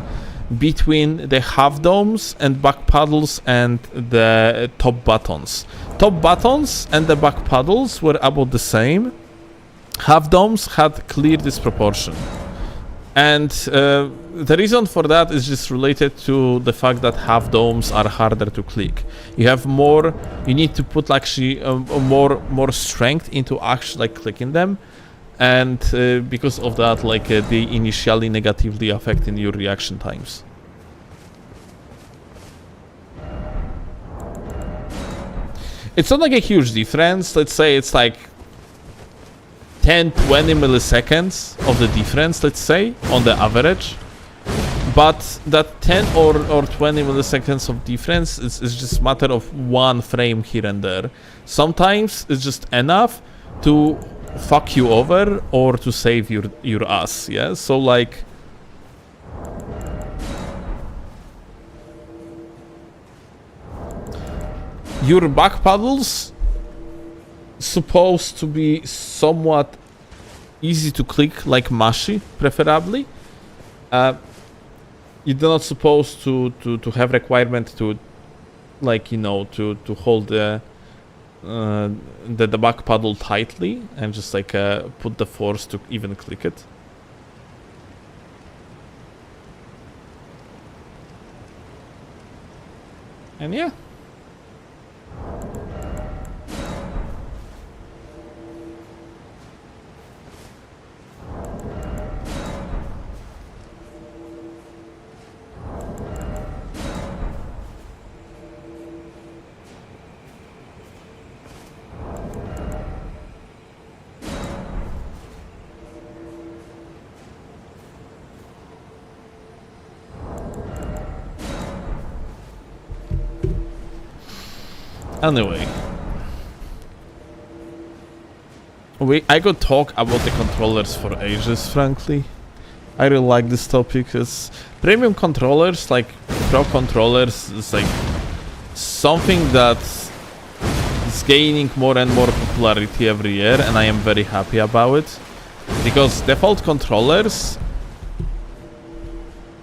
between the half domes and back paddles and the top buttons. Top buttons and the back paddles were about the same. Half domes had clear disproportion. And the reason for that is just related to the fact that half domes are harder to click. You need to put actually more strength into actually like clicking them, and because of that, like they initially negatively affecting your reaction times. It's not like a huge difference. Let's say it's like 10-20 milliseconds of the difference, let's say, on the average. But that 10 or 20 milliseconds of difference is just a matter of one frame here and there. Sometimes it's just enough to fuck you over or to save your ass, yeah? So like... your back paddles supposed to be somewhat easy to click, like mashy, preferably. You're not supposed to have requirement to, like, you know, to hold the back paddle tightly and just like put the force to even click it. And yeah. Anyway, I could talk about the controllers for ages, frankly. I really like this topic because premium controllers, like pro controllers, is like something that is gaining more and more popularity every year, and I am very happy about it. Because default controllers,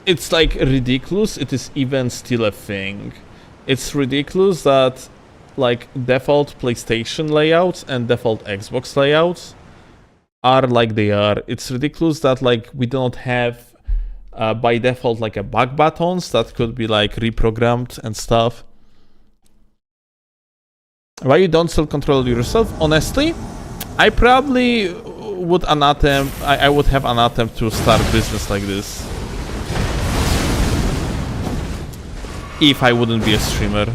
it's like ridiculous, it is even still a thing. It's ridiculous that like default PlayStation layouts and default Xbox layouts are like they are. It's ridiculous that like we don't have by default like a back buttons that could be like reprogrammed and stuff. Why you don't still control yourself? Honestly, I probably would I would have an attempt to start business like this if I wouldn't be a streamer.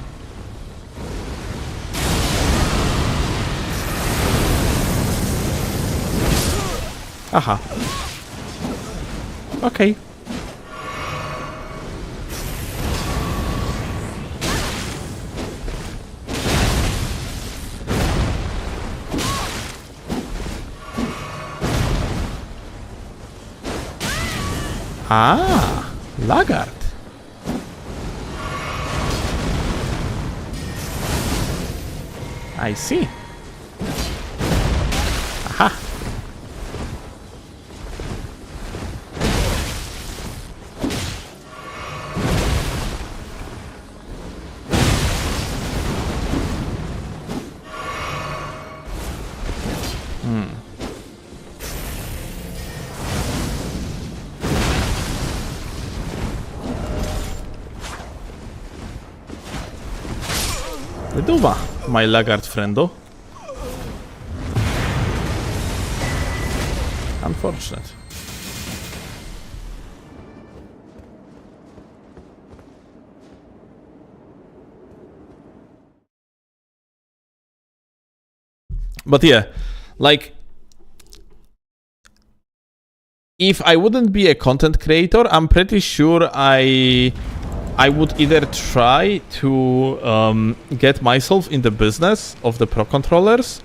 Aha. Okay. Ah, laggard. I see. Aha. Wyduba, my laggard friendo. Unfortunate. But yeah, like, if I wouldn't be a content creator, I'm pretty sure I would either try to get myself in the business of the pro controllers,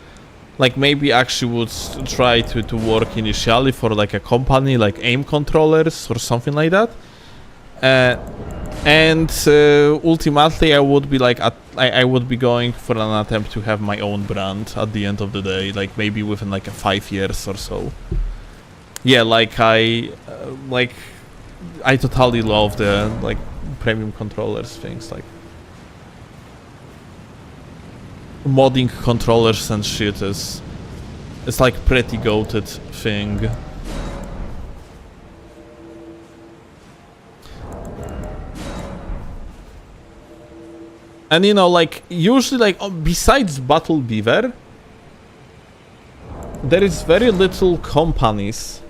like maybe actually would try to work initially for like a company like AIM controllers or something like that, and ultimately I would be like I would be going for an attempt to have my own brand at the end of the day, like maybe within like 5 years or so. Yeah, like I totally love the like premium controllers things, like modding controllers and shit is it's like pretty goated thing. And you know, like usually, like besides Battle Beaver, there is very little companies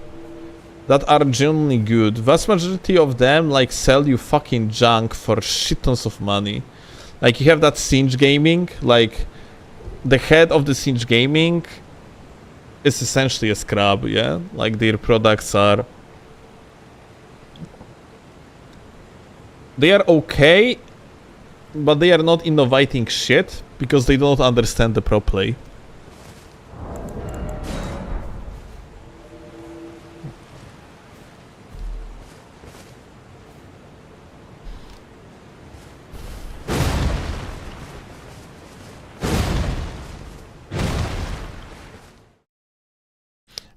that are genuinely good. Vast majority of them like sell you fucking junk for shit tons of money. Like you have that Singe Gaming, like the head of the Singe Gaming is essentially a scrub, yeah? Like their products are... They are okay, but they are not innovating shit because they don't understand the pro play.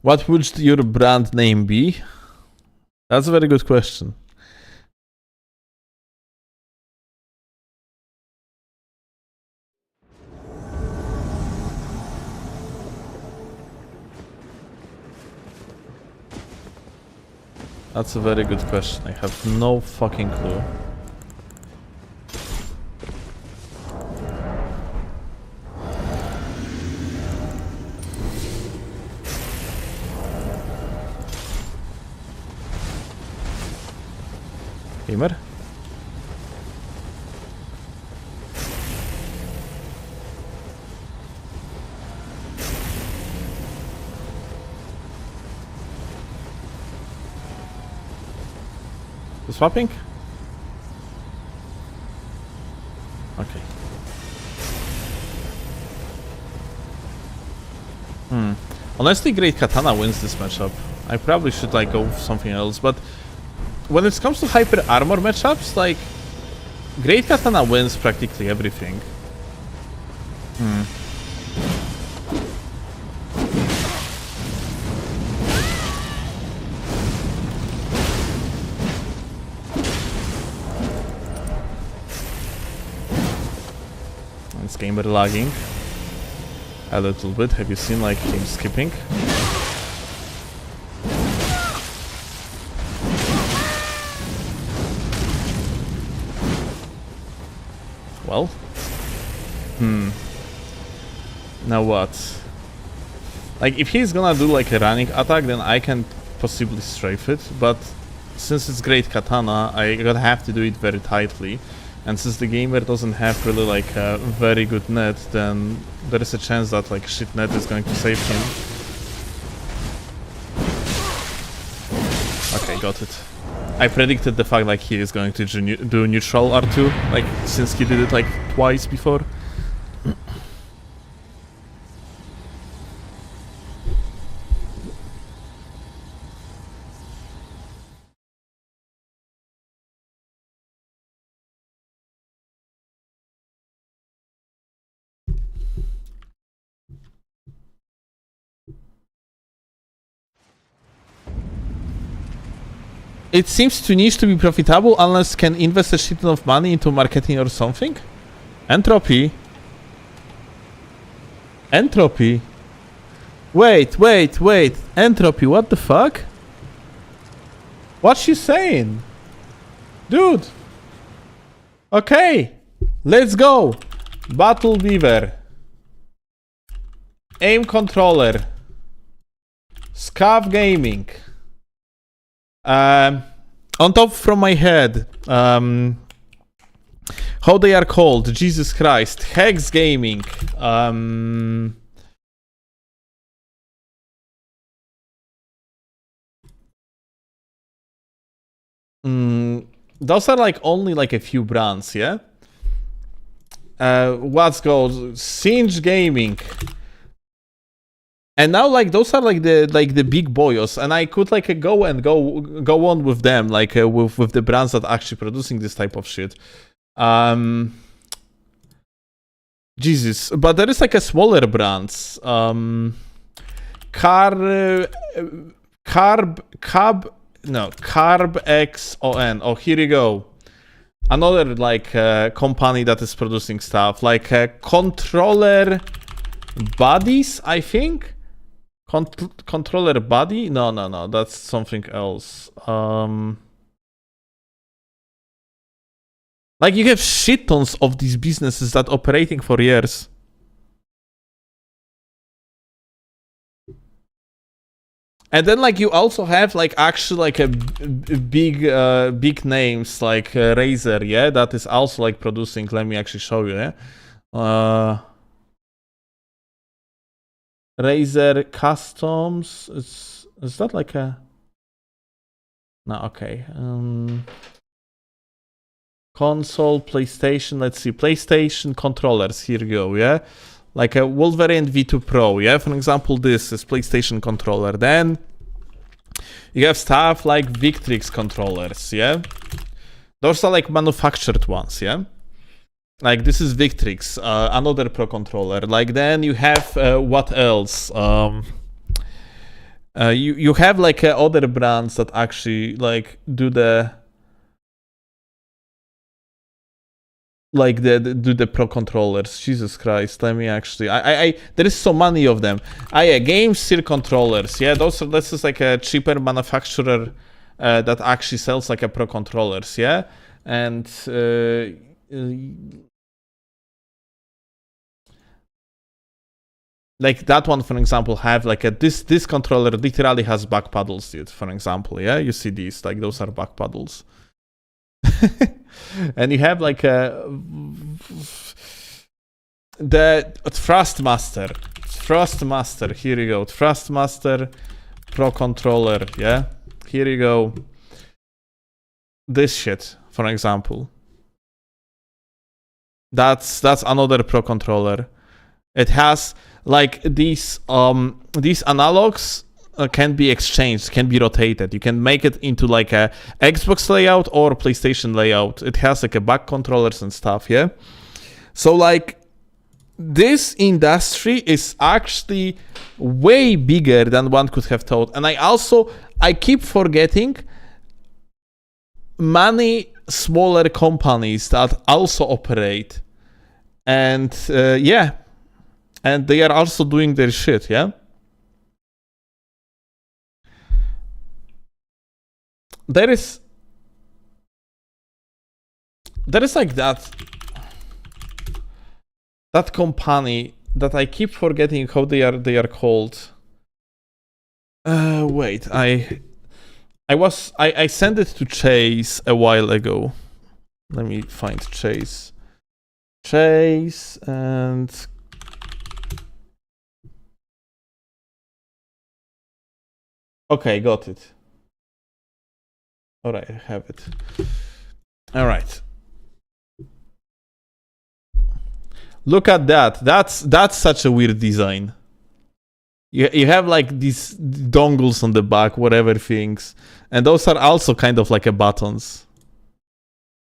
What would your brand name be? That's a very good question. That's a very good question. I have no fucking clue. Gamer? The swapping? Okay. Honestly, Great Katana wins this matchup. I probably should like go with something else, but when it comes to hyper armor matchups, like Great Katana wins practically everything. It's gamer lagging a little bit. Have you seen like him skipping? Well, now what? Like, if he's gonna do like a running attack, then I can possibly strafe it, but since it's Great Katana, I gotta have to do it very tightly. And since the gamer doesn't have really like a very good net, then there is a chance that like shit net is going to save him. Okay, got it. I predicted the fact like he is going to do neutral R2, like since he did it like twice before. It seems too niche to be profitable unless can invest a shit ton of money into marketing or something. Entropy. Entropy. Wait. Entropy, what the fuck? What's she saying? Dude. Okay. Let's go. Battle Beaver. Aim controller. Scav Gaming. On top from my head, how they are called? Jesus Christ, Hex Gaming. Those are like only like a few brands, yeah. What's called Singe Gaming. And now, like, those are like the big boyos, and I could like go on with them, like with the brands that are actually producing this type of shit. Jesus, but there is like a smaller brands. no, CarbXON. Oh, here you go. Another like company that is producing stuff like controller bodies, I think. Controller body? No, that's something else. Like you have shit tons of these businesses that operating for years. And then like you also have like actually like a big names like Razer, yeah, that is also like producing. Let me actually show you, yeah. Razer Customs. Is that like a? No, okay. Console, PlayStation. Let's see, PlayStation controllers. Here you go, yeah. Like a Wolverine V2 Pro, yeah? For example, this is PlayStation controller. Then you have stuff like Victrix controllers, yeah? Those are like manufactured ones, yeah? Like this is Victrix, another Pro controller. Like then you have, what else? You have like other brands that actually like do the... do the Pro controllers. Jesus Christ, let me actually there is so many of them. Yeah, Game Steer controllers, yeah, this is like a cheaper manufacturer that actually sells like a Pro controllers, yeah. And like that one, for example, have like a this controller literally has back paddles, dude, for example, yeah. You see these, like those are back paddles. And you have like the Thrustmaster, here you go, Thrustmaster Pro controller, yeah, here you go. This shit, for example, that's another Pro controller. It has like these analogs can be exchanged, can be rotated. You can make it into like a Xbox layout or PlayStation layout. It has like a back controllers and stuff, yeah? So like this industry is actually way bigger than one could have thought. And I keep forgetting many smaller companies that also operate. And yeah, and they are also doing their shit, yeah? There is like that company that I keep forgetting how they are called. Wait, I sent it to Chase a while ago. Let me find Chase and okay, got it. All right, I have it. All right. Look at that. That's such a weird design. You have like these dongles on the back, whatever things, and those are also kind of like a buttons.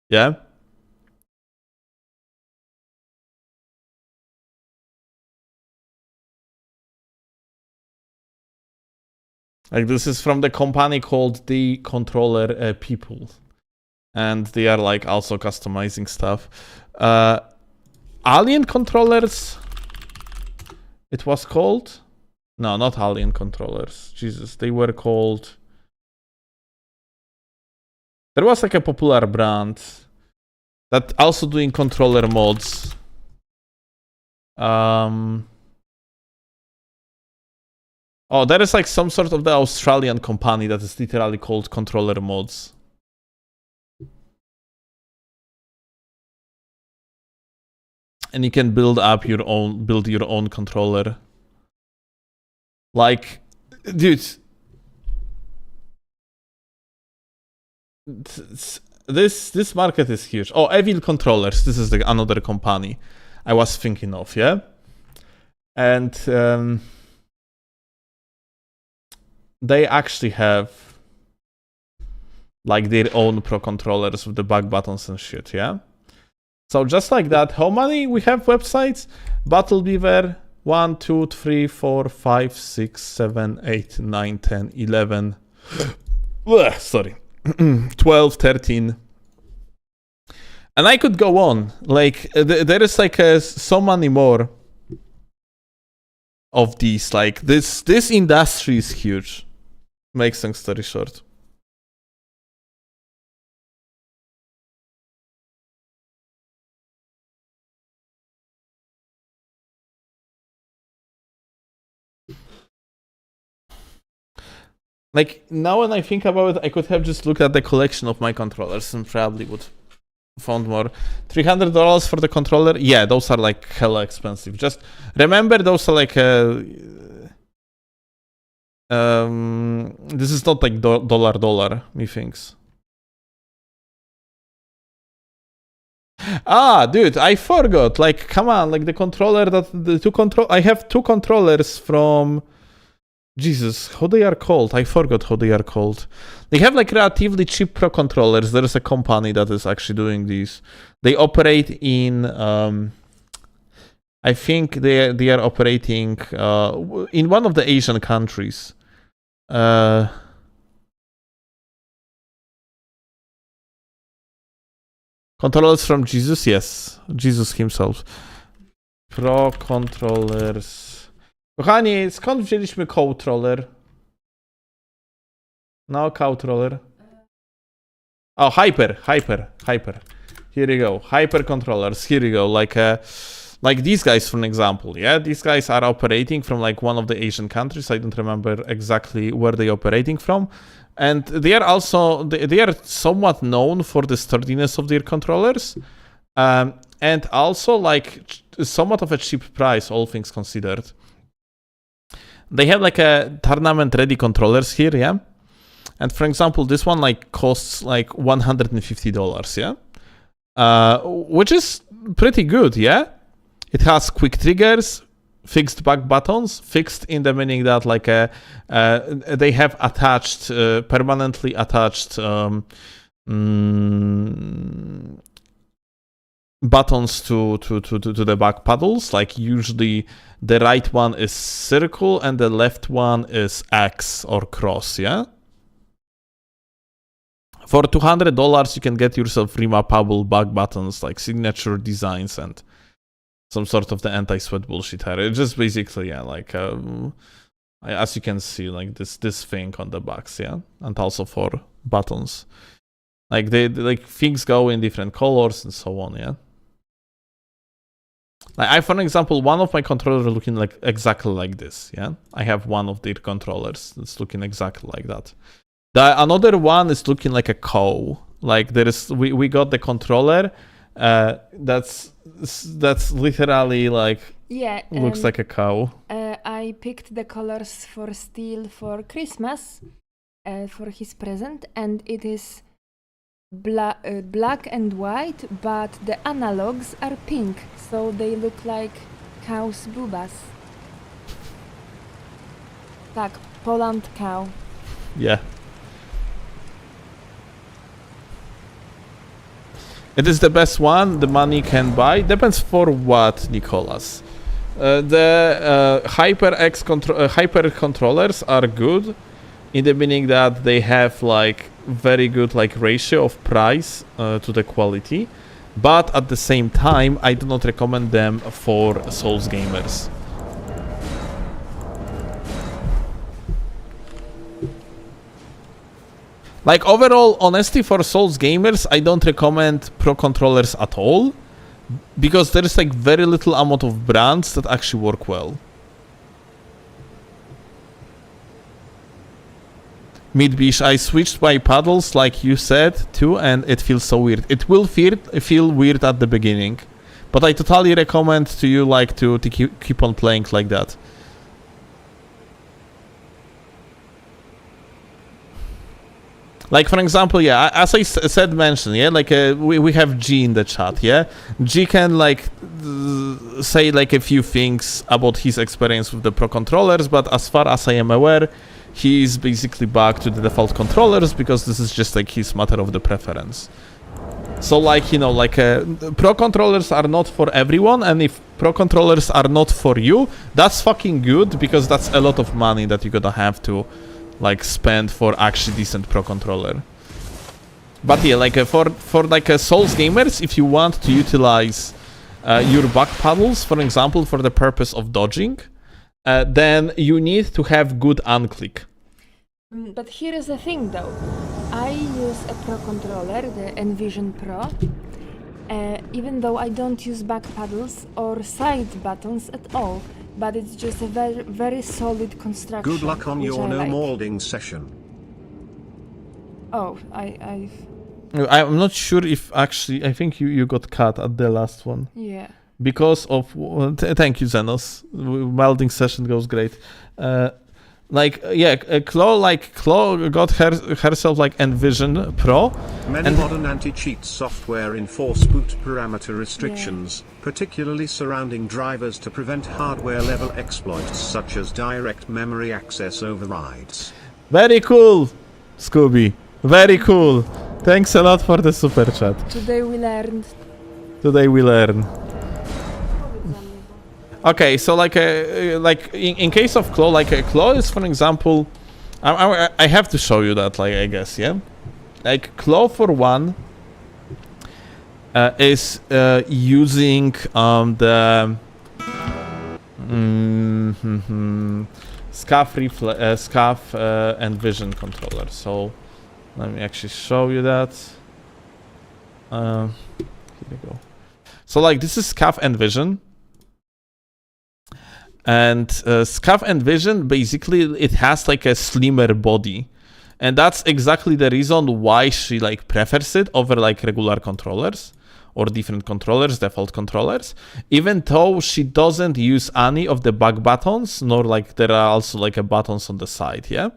Yeah. Like this is from the company called the Controller People, and they are like also customizing stuff. Alien controllers. It was called. No, not Alien controllers. Jesus, they were called. There was like a popular brand that also doing controller mods. Oh, there is like some sort of the Australian company that is literally called Controller Mods. And you can build your own controller. Like, dude, this market is huge. Oh, Evil Controllers. This is another company I was thinking of, yeah. And they actually have like their own Pro controllers with the back buttons and shit, yeah? So just like that, how many we have websites? Battle Beaver, 1, 2, 3, 4, 5, 6, 7, 8, 9, 10, 11. sorry, 12, 13. And I could go on. Like, there is like so many more of these. Like, this industry is huge. Makes long story short. Like, now when I think about it, I could have just looked at the collection of my controllers and probably would found more. $300 for the controller? Yeah, those are like hella expensive. Just remember, those are like this is not like dollar, methinks. Ah, dude, I forgot. Like, come on, like the controller I have two controllers from... Jesus, how they are called? I forgot how they are called. They have like relatively cheap pro controllers. There is a company that is actually doing these. They operate in... I think they are operating in one of the Asian countries. Controllers from Jesus? Yes. Jesus himself. Pro controllers... Kochani, skąd wzięliśmy controller? No, controller. Oh, hyper. Here you go. Hyper controllers. Here you go. Like these guys, for an example. Yeah, these guys are operating from like one of the Asian countries. I don't remember exactly where they're operating from. And they are also, they are somewhat known for the sturdiness of their controllers. And also like somewhat of a cheap price, all things considered. They have like a tournament ready controllers here, yeah? And for example, this one like costs like $150, yeah? Which is pretty good, yeah? It has quick triggers, fixed back buttons, fixed in the meaning that like they have attached, permanently attached buttons to the back paddles. Like usually the right one is circle and the left one is X or cross, yeah? For $200 you can get yourself remappable back buttons, like signature designs and some sort of the anti-sweat bullshit here. It's just basically, yeah, like as you can see, like this thing on the backs, yeah? And also for buttons. Like they like things go in different colors and so on, yeah? Like for example, one of my controllers are looking like exactly like this, yeah? I have one of their controllers that's looking exactly like that. Another one is looking like a cow. Like there is, we got the controller that's literally like, yeah, looks like a cow. I picked the colors for Steel for Christmas for his present, and it is black and white, but the analogs are pink, so they look like cow's boobas. Tak, Poland cow. Yeah. It is the best one the money can buy. Depends for what, Nicholas. The hyper controllers are good in the meaning that they have like very good like ratio of price to the quality, but at the same time I do not recommend them for Souls gamers. Like overall, honestly, for Souls gamers, I don't recommend pro controllers at all, because there is like very little amount of brands that actually work well. Midbish, I switched my paddles like you said too, and it feels so weird. It will feel weird at the beginning, but I totally recommend to you like to keep on playing like that. Like for example, yeah, as I said, mention, yeah, like we have G in the chat, yeah. G can like say like a few things about his experience with the pro controllers, but as far as I am aware, he is basically back to the default controllers because this is just like his matter of the preference. So like, you know, like pro controllers are not for everyone, and if pro controllers are not for you, that's fucking good, because that's a lot of money that you're gonna have to like spend for actually decent Pro controller. But yeah, like for like Souls gamers, if you want to utilize your back paddles, for example, for the purpose of dodging, then you need to have good unclick. But here is the thing though. I use a Pro controller, the Envision Pro, even though I don't use back paddles or side buttons at all, but it's just a very, very solid construction. Good luck on which your I no like. molding session. Oh, I'm not sure if actually, I think you got cut at the last one. yeah. Because of, thank you, Zenos. Welding session goes great. Chloe got herself like Envision Pro. Many modern anti-cheat software enforce boot parameter restrictions, particularly surrounding drivers to prevent hardware-level exploits such as direct memory access overrides. Very cool, Scooby. Very cool. Thanks a lot for the super chat. Today we learned. Today we learn. Okay, so like in case of claw, like a claw is, for example, I have to show you that, like, I guess, yeah, like claw for one is using the SCAF and vision controller. So let me actually show you that. Here we go. So like this is SCAF and vision. And SCAF and Vision, basically, it has like a slimmer body. And that's exactly the reason why she like prefers it over like regular controllers or different controllers, default controllers. Even though she doesn't use any of the back buttons, nor like there are also like a buttons on the side, yeah?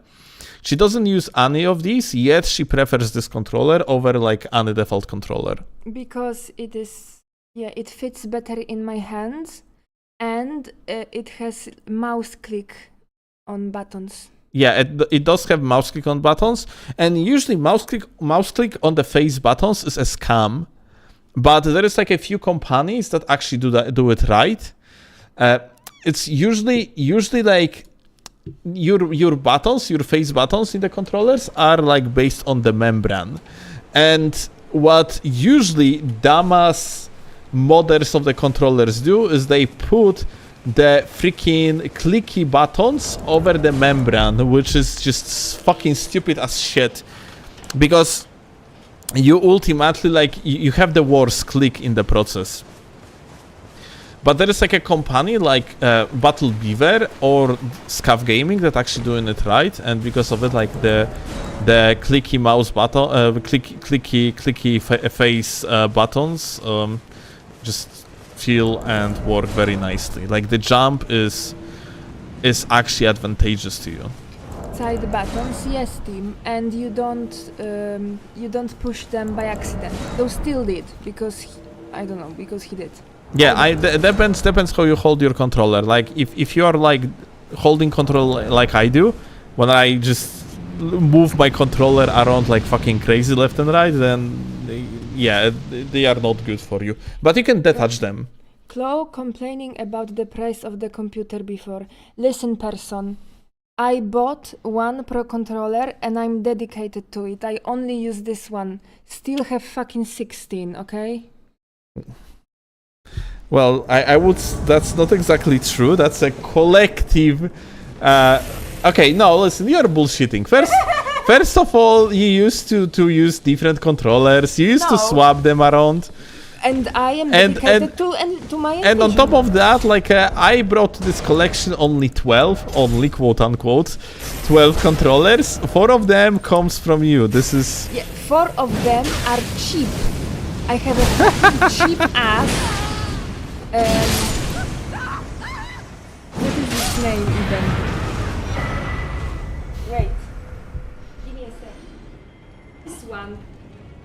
She doesn't use any of these, yet she prefers this controller over like any default controller. Because it is, yeah, it fits better in my hands. And it has mouse click on buttons. Yeah, it does have mouse click on buttons, and usually mouse click on the face buttons is a scam. But there is like a few companies that actually do it right. It's usually like your buttons, your face buttons in the controllers are like based on the membrane, and what usually Damas modders of the controllers do is they put the freaking clicky buttons over the membrane, which is just fucking stupid as shit, because you ultimately like you have the worst click in the process. But there is like a company like Battle Beaver or Scav Gaming that actually doing it right, and because of it, like the clicky mouse button, clicky face buttons just feel and work very nicely. Like the jump is actually advantageous to you. Side buttons, yes, Tim, and you don't push them by accident. Though still did because because he did. Yeah, depends how you hold your controller. Like if you are like holding control like I do, when I just move my controller around like fucking crazy left and right, then yeah, they are not good for you. But you can detach them. Chloe complaining about the price of the computer before. Listen, person, I bought one Pro controller and I'm dedicated to it. I only use this one. Still have fucking 16, okay? Well, I would. That's not exactly true. That's a collective. Okay, no, listen, you're bullshitting. First of all, you used to use different controllers. You used to swap them around. And I am dedicated to my Envision. And on top of that, like I brought to this collection only quote unquote 12 controllers. 4 of them comes from you. This is 4 of them are cheap. I have a fucking cheap ass. What is his name even? Wait. Give me a sec. This one.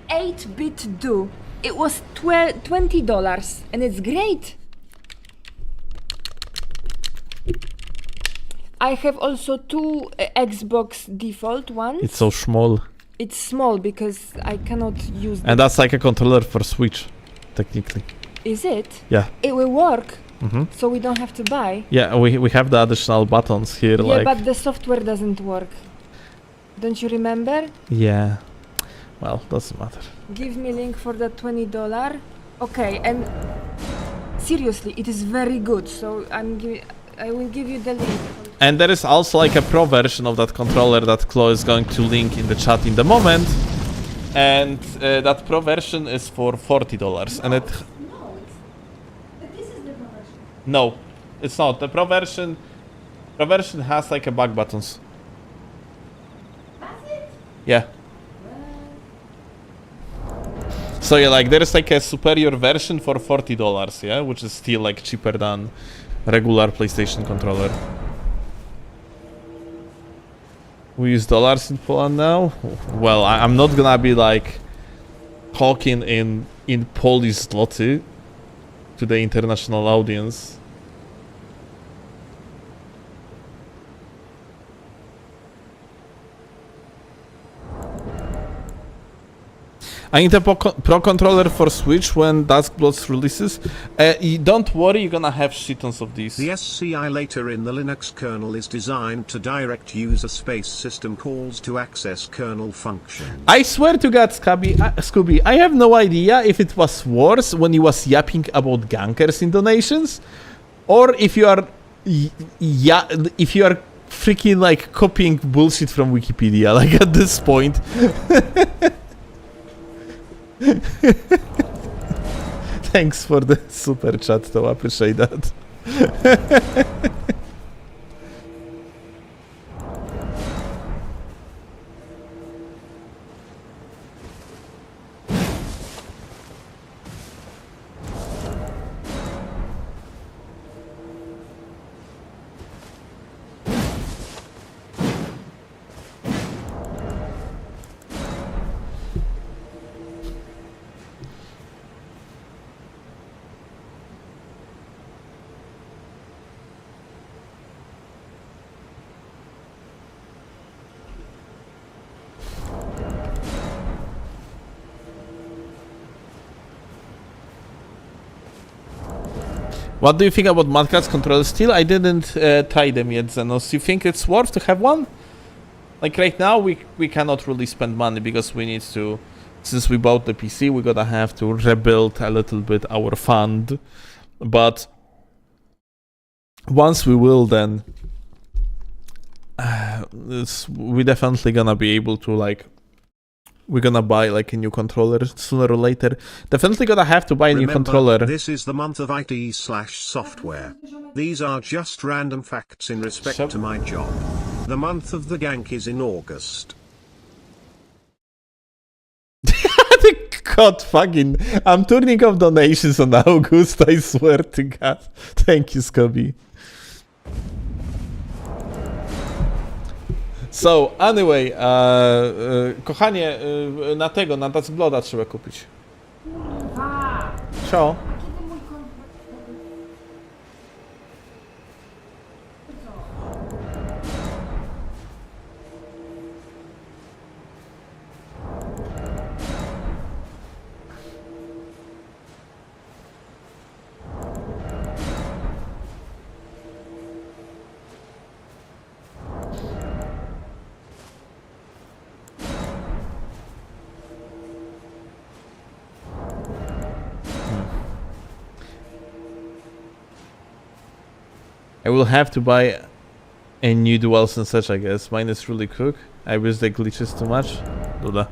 8-bit do. It was $20 and it's great. I have also 2 Xbox default ones. It's so small. It's small because I cannot use them. And that's like a controller for Switch, technically. Is it? Yeah. It will work. Mm-hmm. So we don't have to buy. Yeah, we have the additional buttons here. Yeah, like. but the software doesn't work. Don't you remember? Yeah. Well, doesn't matter. Give me link for that $20. Okay, and seriously, it is very good. So I will give you the link. And there is also like a pro version of that controller that Chloe is going to link in the chat in the moment. And that pro version is for $40. And it... This is the pro version. No, it's not. The pro version has like a back buttons. That's it? Yeah. So yeah, like there is like a superior version for $40, yeah, which is still like cheaper than regular PlayStation controller. We use dollars in Poland now. Well, I'm not gonna be like talking in Polish zloty to the international audience. I need a pro controller for Switch when Duskbloods releases. Don't worry, you're gonna have shitons of these. The SCI later in the Linux kernel is designed to direct user space system calls to access kernel functions. I swear to God, Scooby, I have no idea if it was worse when he was yapping about gankers in donations, or if you are, if you are freaking like copying bullshit from Wikipedia. Like at this point. Thanks for the super chat, though. I appreciate that. What do you think about Mudcats controllers still? I didn't try them yet, Zenos. You think it's worth to have one? Like right now, we cannot really spend money because we need to, since we bought the PC, we're gonna have to rebuild a little bit our fund. But once we will, then we're definitely gonna be able to like. We're gonna buy like a new controller sooner or later. Definitely gonna have to buy a new controller. This is the month of IT/software. These are just random facts in respect to my job. The month of the gank is in August. God fucking... I'm turning off donations on August, I swear to God. Thank you, Scobie. So, anyway, kochanie, na Duskblooda trzeba kupić. Co? I will have to buy a new DualSense Edge, I guess. Mine is really quick. I wish they glitches too much. Duda.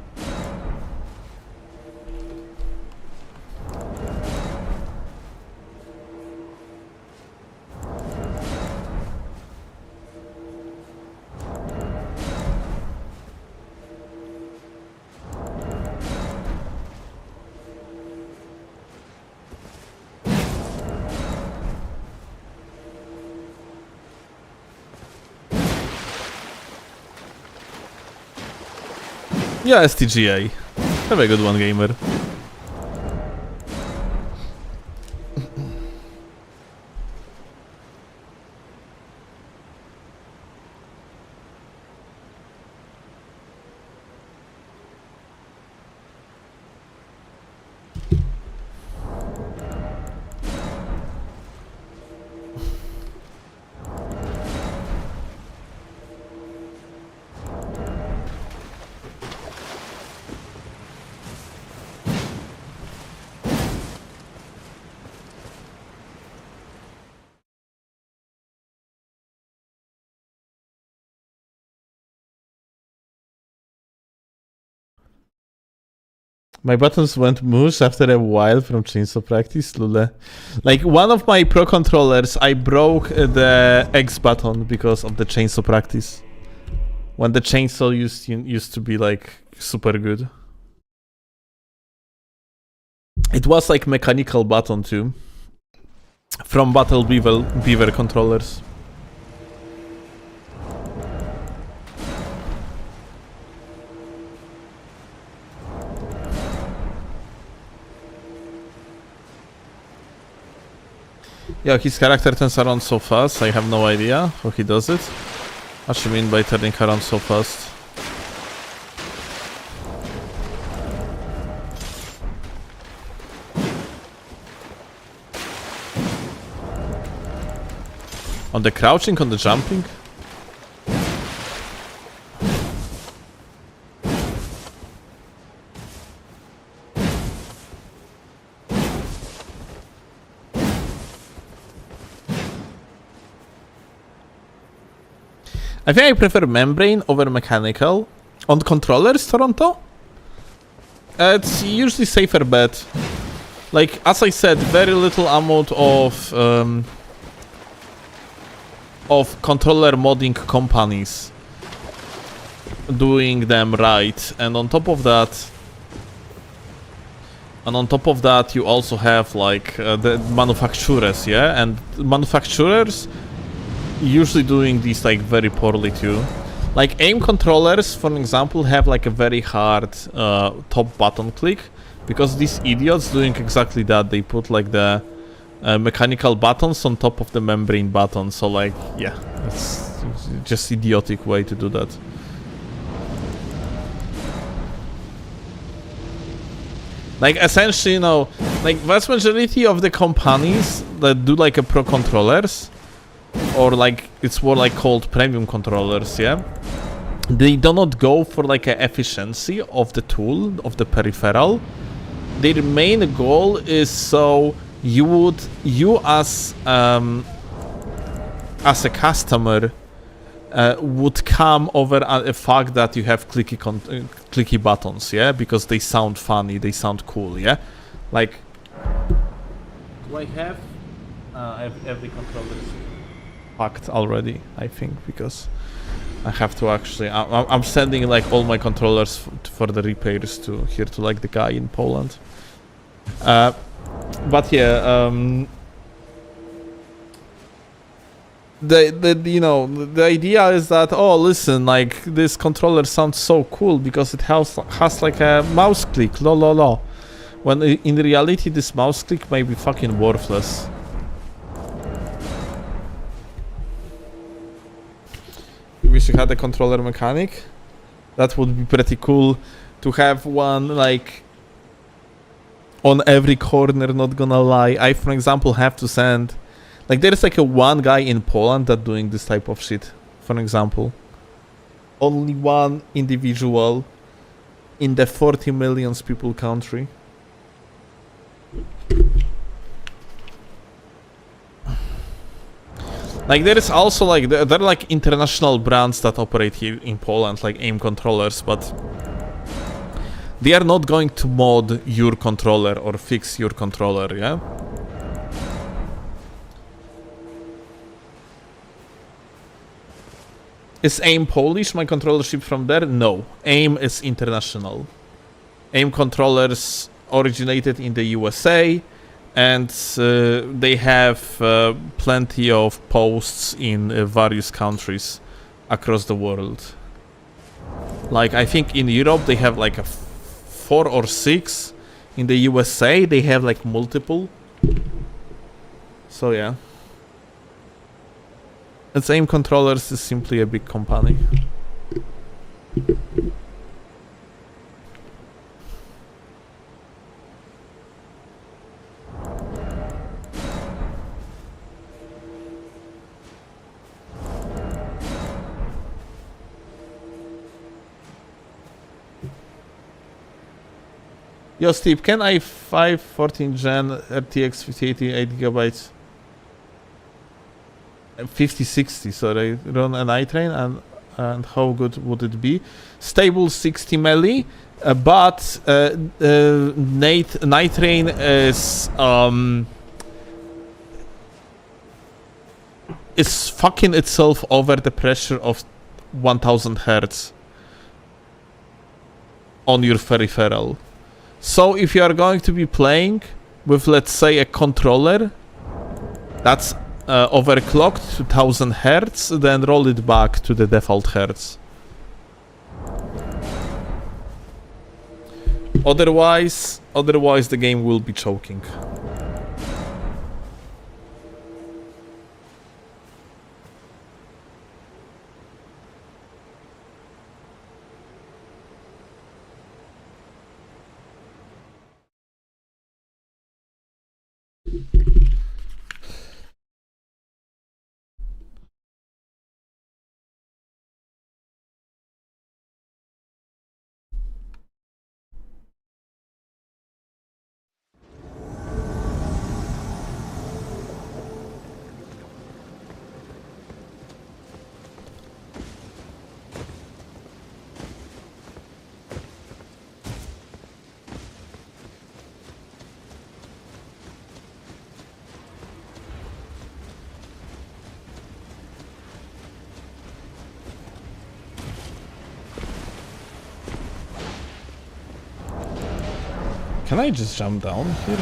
Yeah, STGA. Have a good one, gamer. My buttons went mush after a while from chainsaw practice, lule. Like, one of my pro controllers, I broke the X button because of the chainsaw practice. When the chainsaw used to be, like, super good. It was, like, mechanical button, too. From Battle Beaver controllers. Yeah, his character turns around so fast, I have no idea how he does it. What do you mean by turning around so fast? On the crouching, on the jumping? I think I prefer membrane over mechanical. On controllers, Toronto? It's usually safer bet. Like, as I said, very little amount of controller modding companies doing them right. And on top of that, you also have like the manufacturers, yeah? And manufacturers usually doing these like very poorly too. Like aim controllers, for example, have like a very hard top button click because these idiots doing exactly that. They put like the mechanical buttons on top of the membrane button. So like, yeah, it's just idiotic way to do that. Like essentially, you know, like vast majority of the companies that do like a pro controllers, or like it's more like called premium controllers, yeah, they do not go for like a efficiency of the tool, of the peripheral. Their main goal is so you as a customer would come over a fact that you have clicky buttons, yeah, because they sound funny, they sound cool, yeah. Like, do I have every controller packed already? I think because I have to actually. I'm sending like all my controllers for the repairs to here to like the guy in Poland. But yeah, the idea is that, oh listen, like this controller sounds so cool because it has like a mouse click, lol. When in reality this mouse click may be fucking worthless. Wish you had a controller mechanic. That would be pretty cool to have one like on every corner, not gonna lie. I, for example, have to send... Like, there's like a one guy in Poland that doing this type of shit, for example. Only one individual in the 40 million people country. Like, there is also like... There are like international brands that operate here in Poland, like aim controllers, but... They are not going to mod your controller or fix your controller, yeah? Is AIM Polish, my controller shipped from there? No. AIM is international. AIM controllers originated in the USA, and they have plenty of posts in various countries across the world. Like, I think in Europe they have like a 4 or 6. In the USA they have like multiple. So yeah. It's AIM Controllers is simply a big company. Yo Steve, can i5 14 Gen RTX 5080 8GB 5060, sorry, run an iTrain, and how good would it be? Stable 60 melee. But Night Rain is fucking itself over the pressure of 1000 Hz on your peripheral. So if you are going to be playing with, let's say, a controller that's overclocked to 1000 Hz, then roll it back to the default Hertz. Otherwise the game will be choking. Can I just jump down here?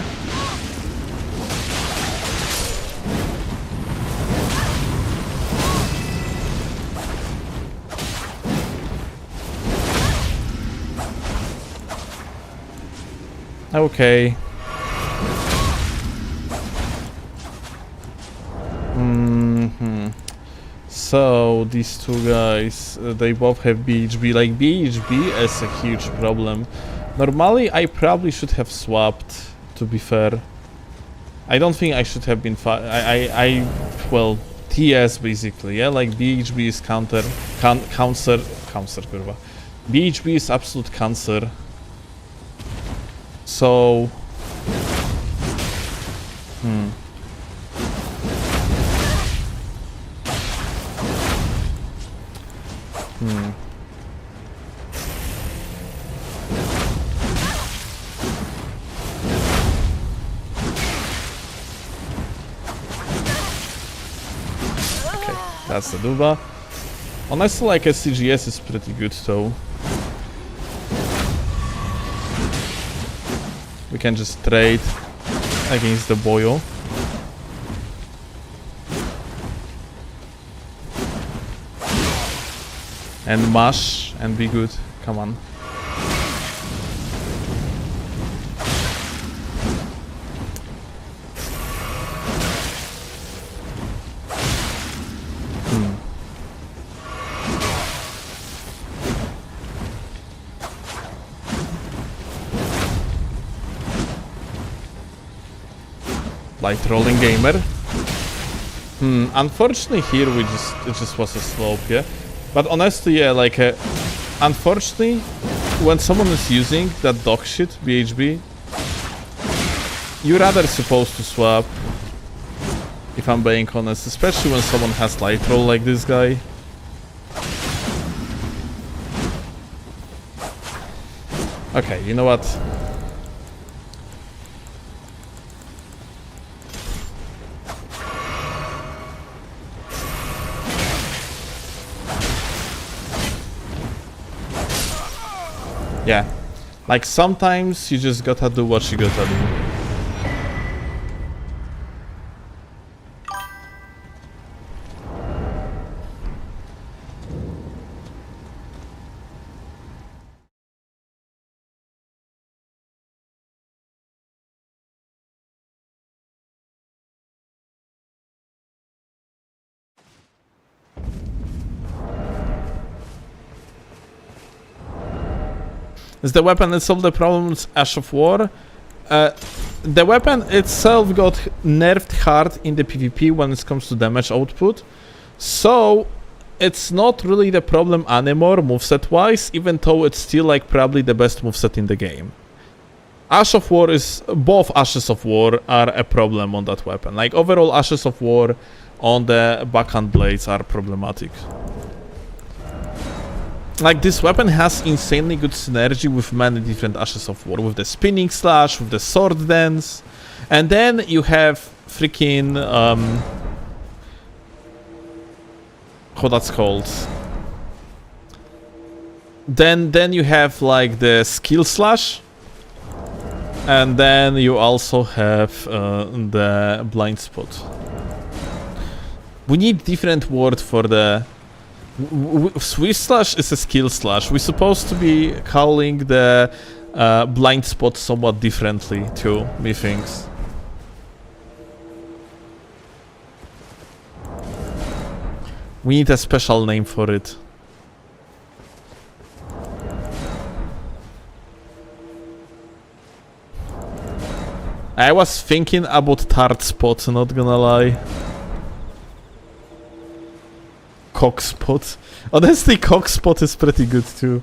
Okay. So these two guys, they both have BHB. Like BHB is a huge problem. Normally, I probably should have swapped, to be fair. I don't think I should have been well, TS basically, yeah? Like BHB is cancer, kurwa. BHB is absolute cancer. So... That's the Duba. Honestly, like a CGS is pretty good though. We can just trade against the Boyo. And mash and be good. Come on. Light rolling gamer. Unfortunately here it just was a slope, yeah. But honestly, yeah, like unfortunately, when someone is using that dog shit BHB, you're rather supposed to swap. If I'm being honest, especially when someone has light roll like this guy. Okay, you know what? Yeah, like sometimes you just gotta do what you gotta do. Is the weapon itself the problem with Ash of War? The weapon itself got nerfed hard in the PvP when it comes to damage output. So it's not really the problem anymore moveset wise, even though it's still like probably the best moveset in the game. Ash of War is... both Ashes of War are a problem on that weapon. Like overall Ashes of War on the backhand blades are problematic. like this weapon has insanely good synergy with many different Ashes of War, with the spinning slash, with the sword dance, and then you have freaking how that's called. Then you have like the skill slash, and then you also have the blind spot. We need different word for the. Swift slash is a skill slash. We're supposed to be calling the blind spot somewhat differently too, methinks. We need a special name for it. I was thinking about tart spot, not gonna lie. Cock spot. Honestly, cock spot is pretty good too.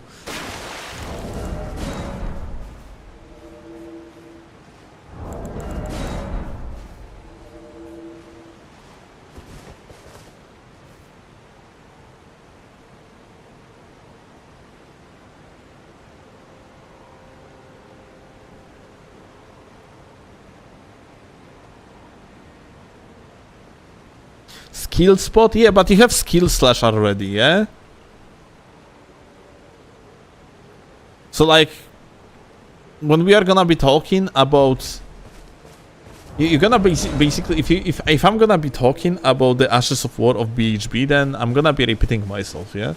Skill spot? Yeah, but you have skill slash already, yeah? So like, when we are gonna be talking about... You're gonna basically, if I'm gonna be talking about the Ashes of War of BHB, then I'm gonna be repeating myself, yeah?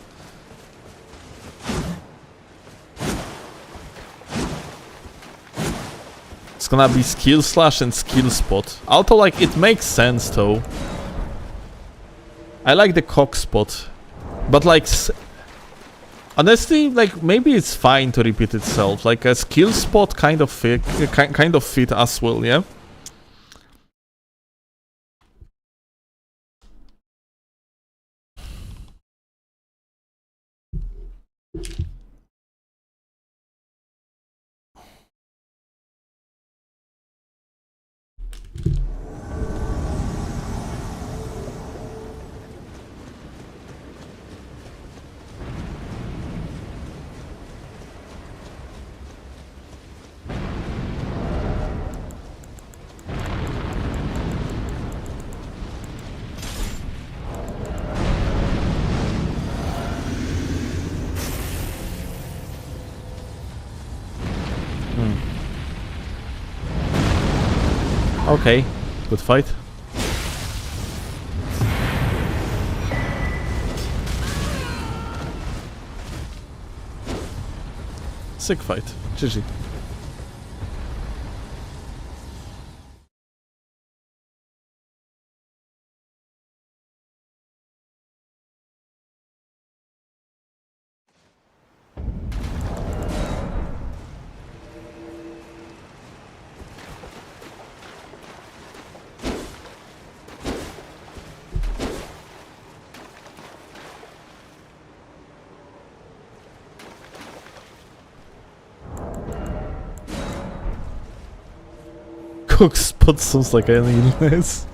It's gonna be skill slash and skill spot. Although, like, it makes sense, though. I like the cock spot, but like, honestly, like maybe it's fine to repeat itself. Like a skill spot kind of fit as well, yeah. Okay, good fight. Sick fight. GG. Cook spot sounds like any illness.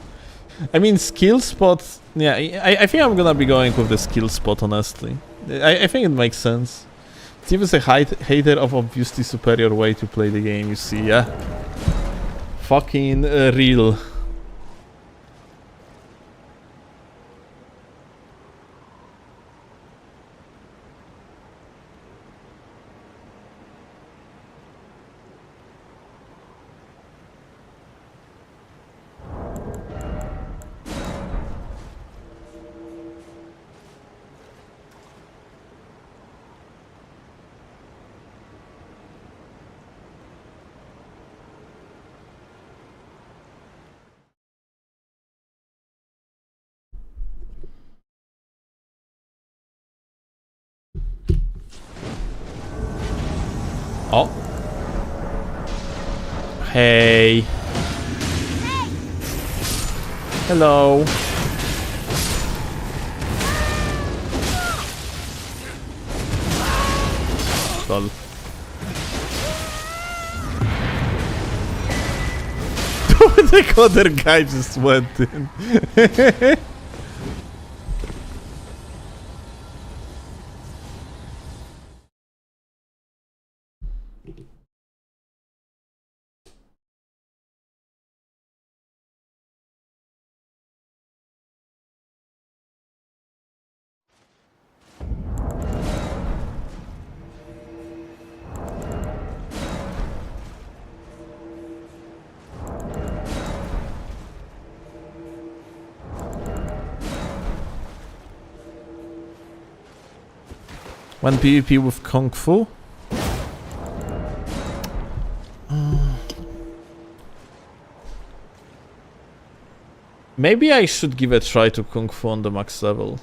I mean, skill spot. Yeah, I think I'm gonna be going with the skill spot, honestly. I think it makes sense. Steve is a hater of obviously superior way to play the game, you see, yeah? Fucking real. Oh. Hey. Hello. Lol. The other guy just went in. One PvP with Kung Fu. Maybe I should give a try to Kung Fu on the max level.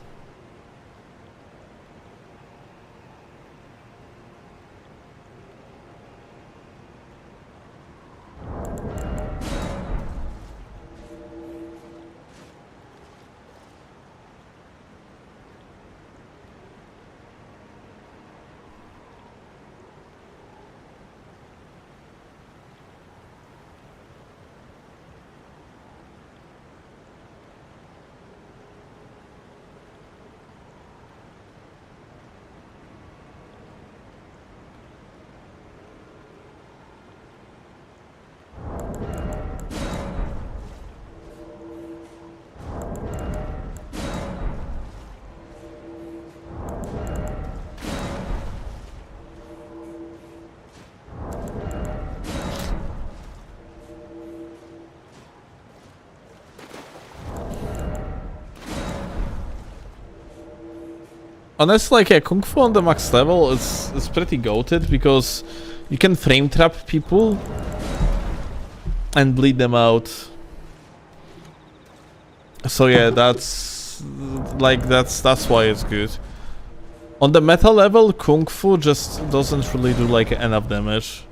Honestly, like, Kung Fu on the max level is pretty goated because you can frame trap people and bleed them out. So yeah, that's why it's good. On the meta level, Kung Fu just doesn't really do like enough damage.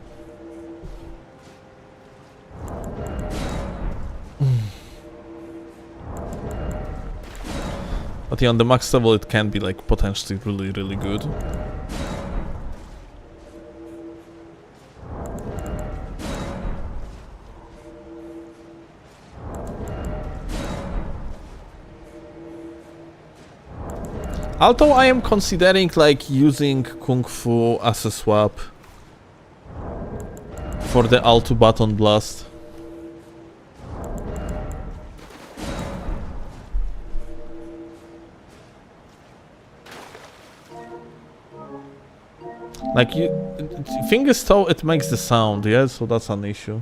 But yeah, on the max level it can be like potentially really good. Although I am considering like using Kung Fu as a swap for the Alto Baton Blast. Like, thing is though, it makes the sound, yeah, so that's an issue.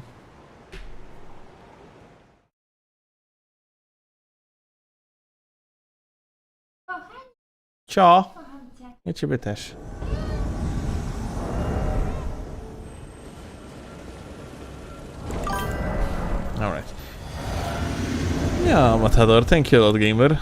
Cio! Ja ciebie też. Alright. Yeah, Matador, thank you a lot, gamer.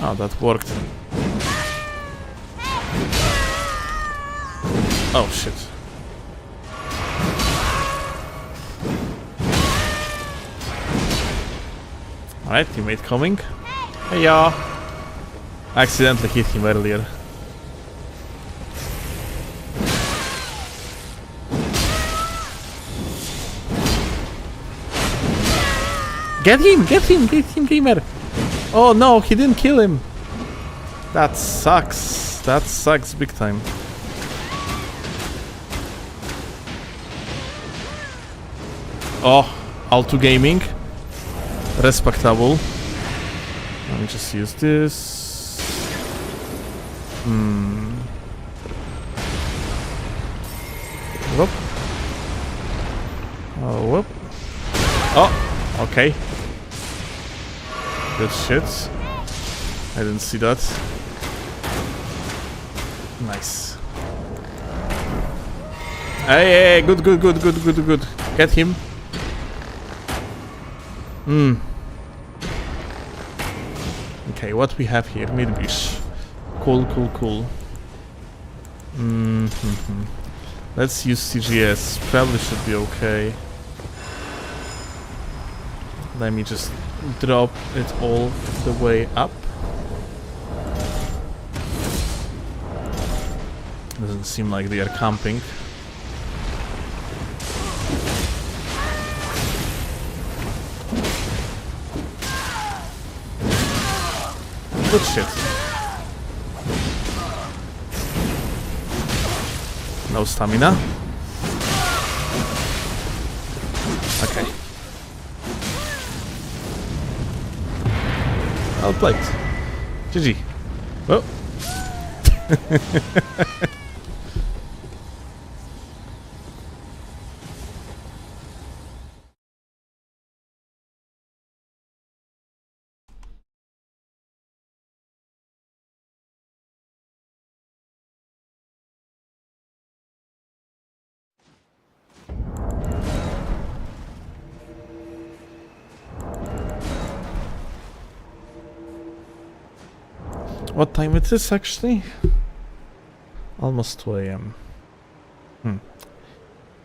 Oh, that worked. Oh shit. Alright, teammate coming. Hey ya! I accidentally hit him earlier. Get him, gamer! Oh no, he didn't kill him! That sucks. That sucks big time. Oh, Alto Gaming. Respectable. Let me just use this. Whoop. Oh, whoop. Oh, okay. Good shit. I didn't see that. Nice. Hey, good. Get him. Okay, what we have here? Midbish. Cool. Let's use CGS. Probably should be okay. Let me just drop it all the way up. Doesn't seem like they are camping. Good shit. No stamina. Okay. Well played. GG. Well. What time it is actually? Almost 2 AM.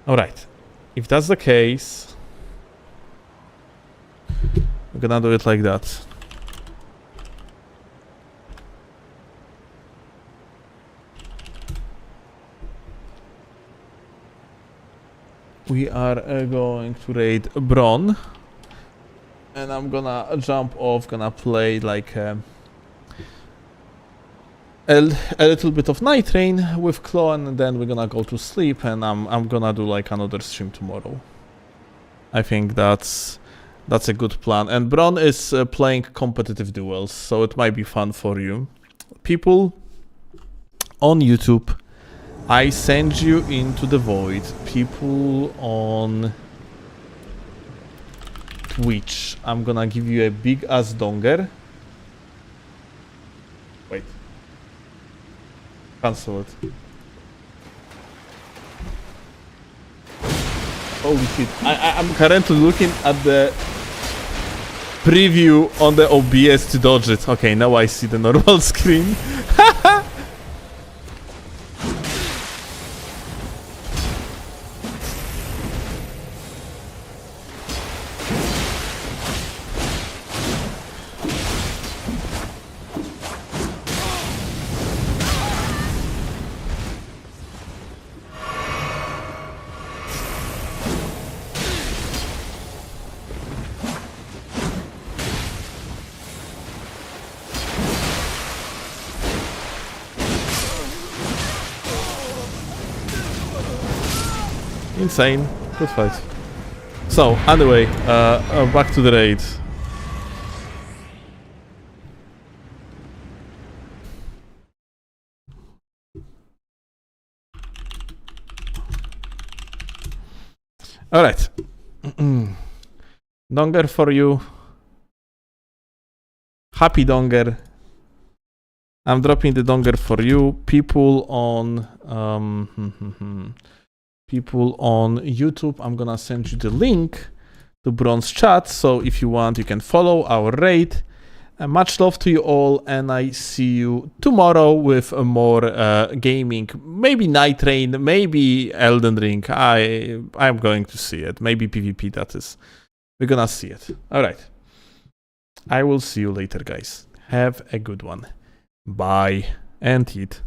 Alright. If that's the case, we're gonna do it like that. We are going to raid Bron. And I'm gonna jump off, gonna play like a little bit of Night Rain with Claw, and then we're gonna go to sleep, and I'm gonna do like another stream tomorrow. I think that's a good plan. And Bron is playing competitive duels, so it might be fun for you. People on YouTube, I send you into the void. People on Twitch, I'm gonna give you a big ass donger. Wait. Cancel it. Holy shit. I'm currently looking at the preview on the OBS to dodge it. Okay, now I see the normal screen. Insane. Good fight. So, anyway, back to the raid. Alright. Donger for you. Happy donger. I'm dropping the donger for you. People on people on YouTube, I'm gonna send you the link to Bron's chat, so if you want, you can follow our raid. Much love to you all, and I see you tomorrow with a more gaming, maybe Night Rain, maybe Elden Ring. I'm going to see it. Maybe PvP, that is. We're gonna see it. Alright. I will see you later, guys. Have a good one. Bye and eat.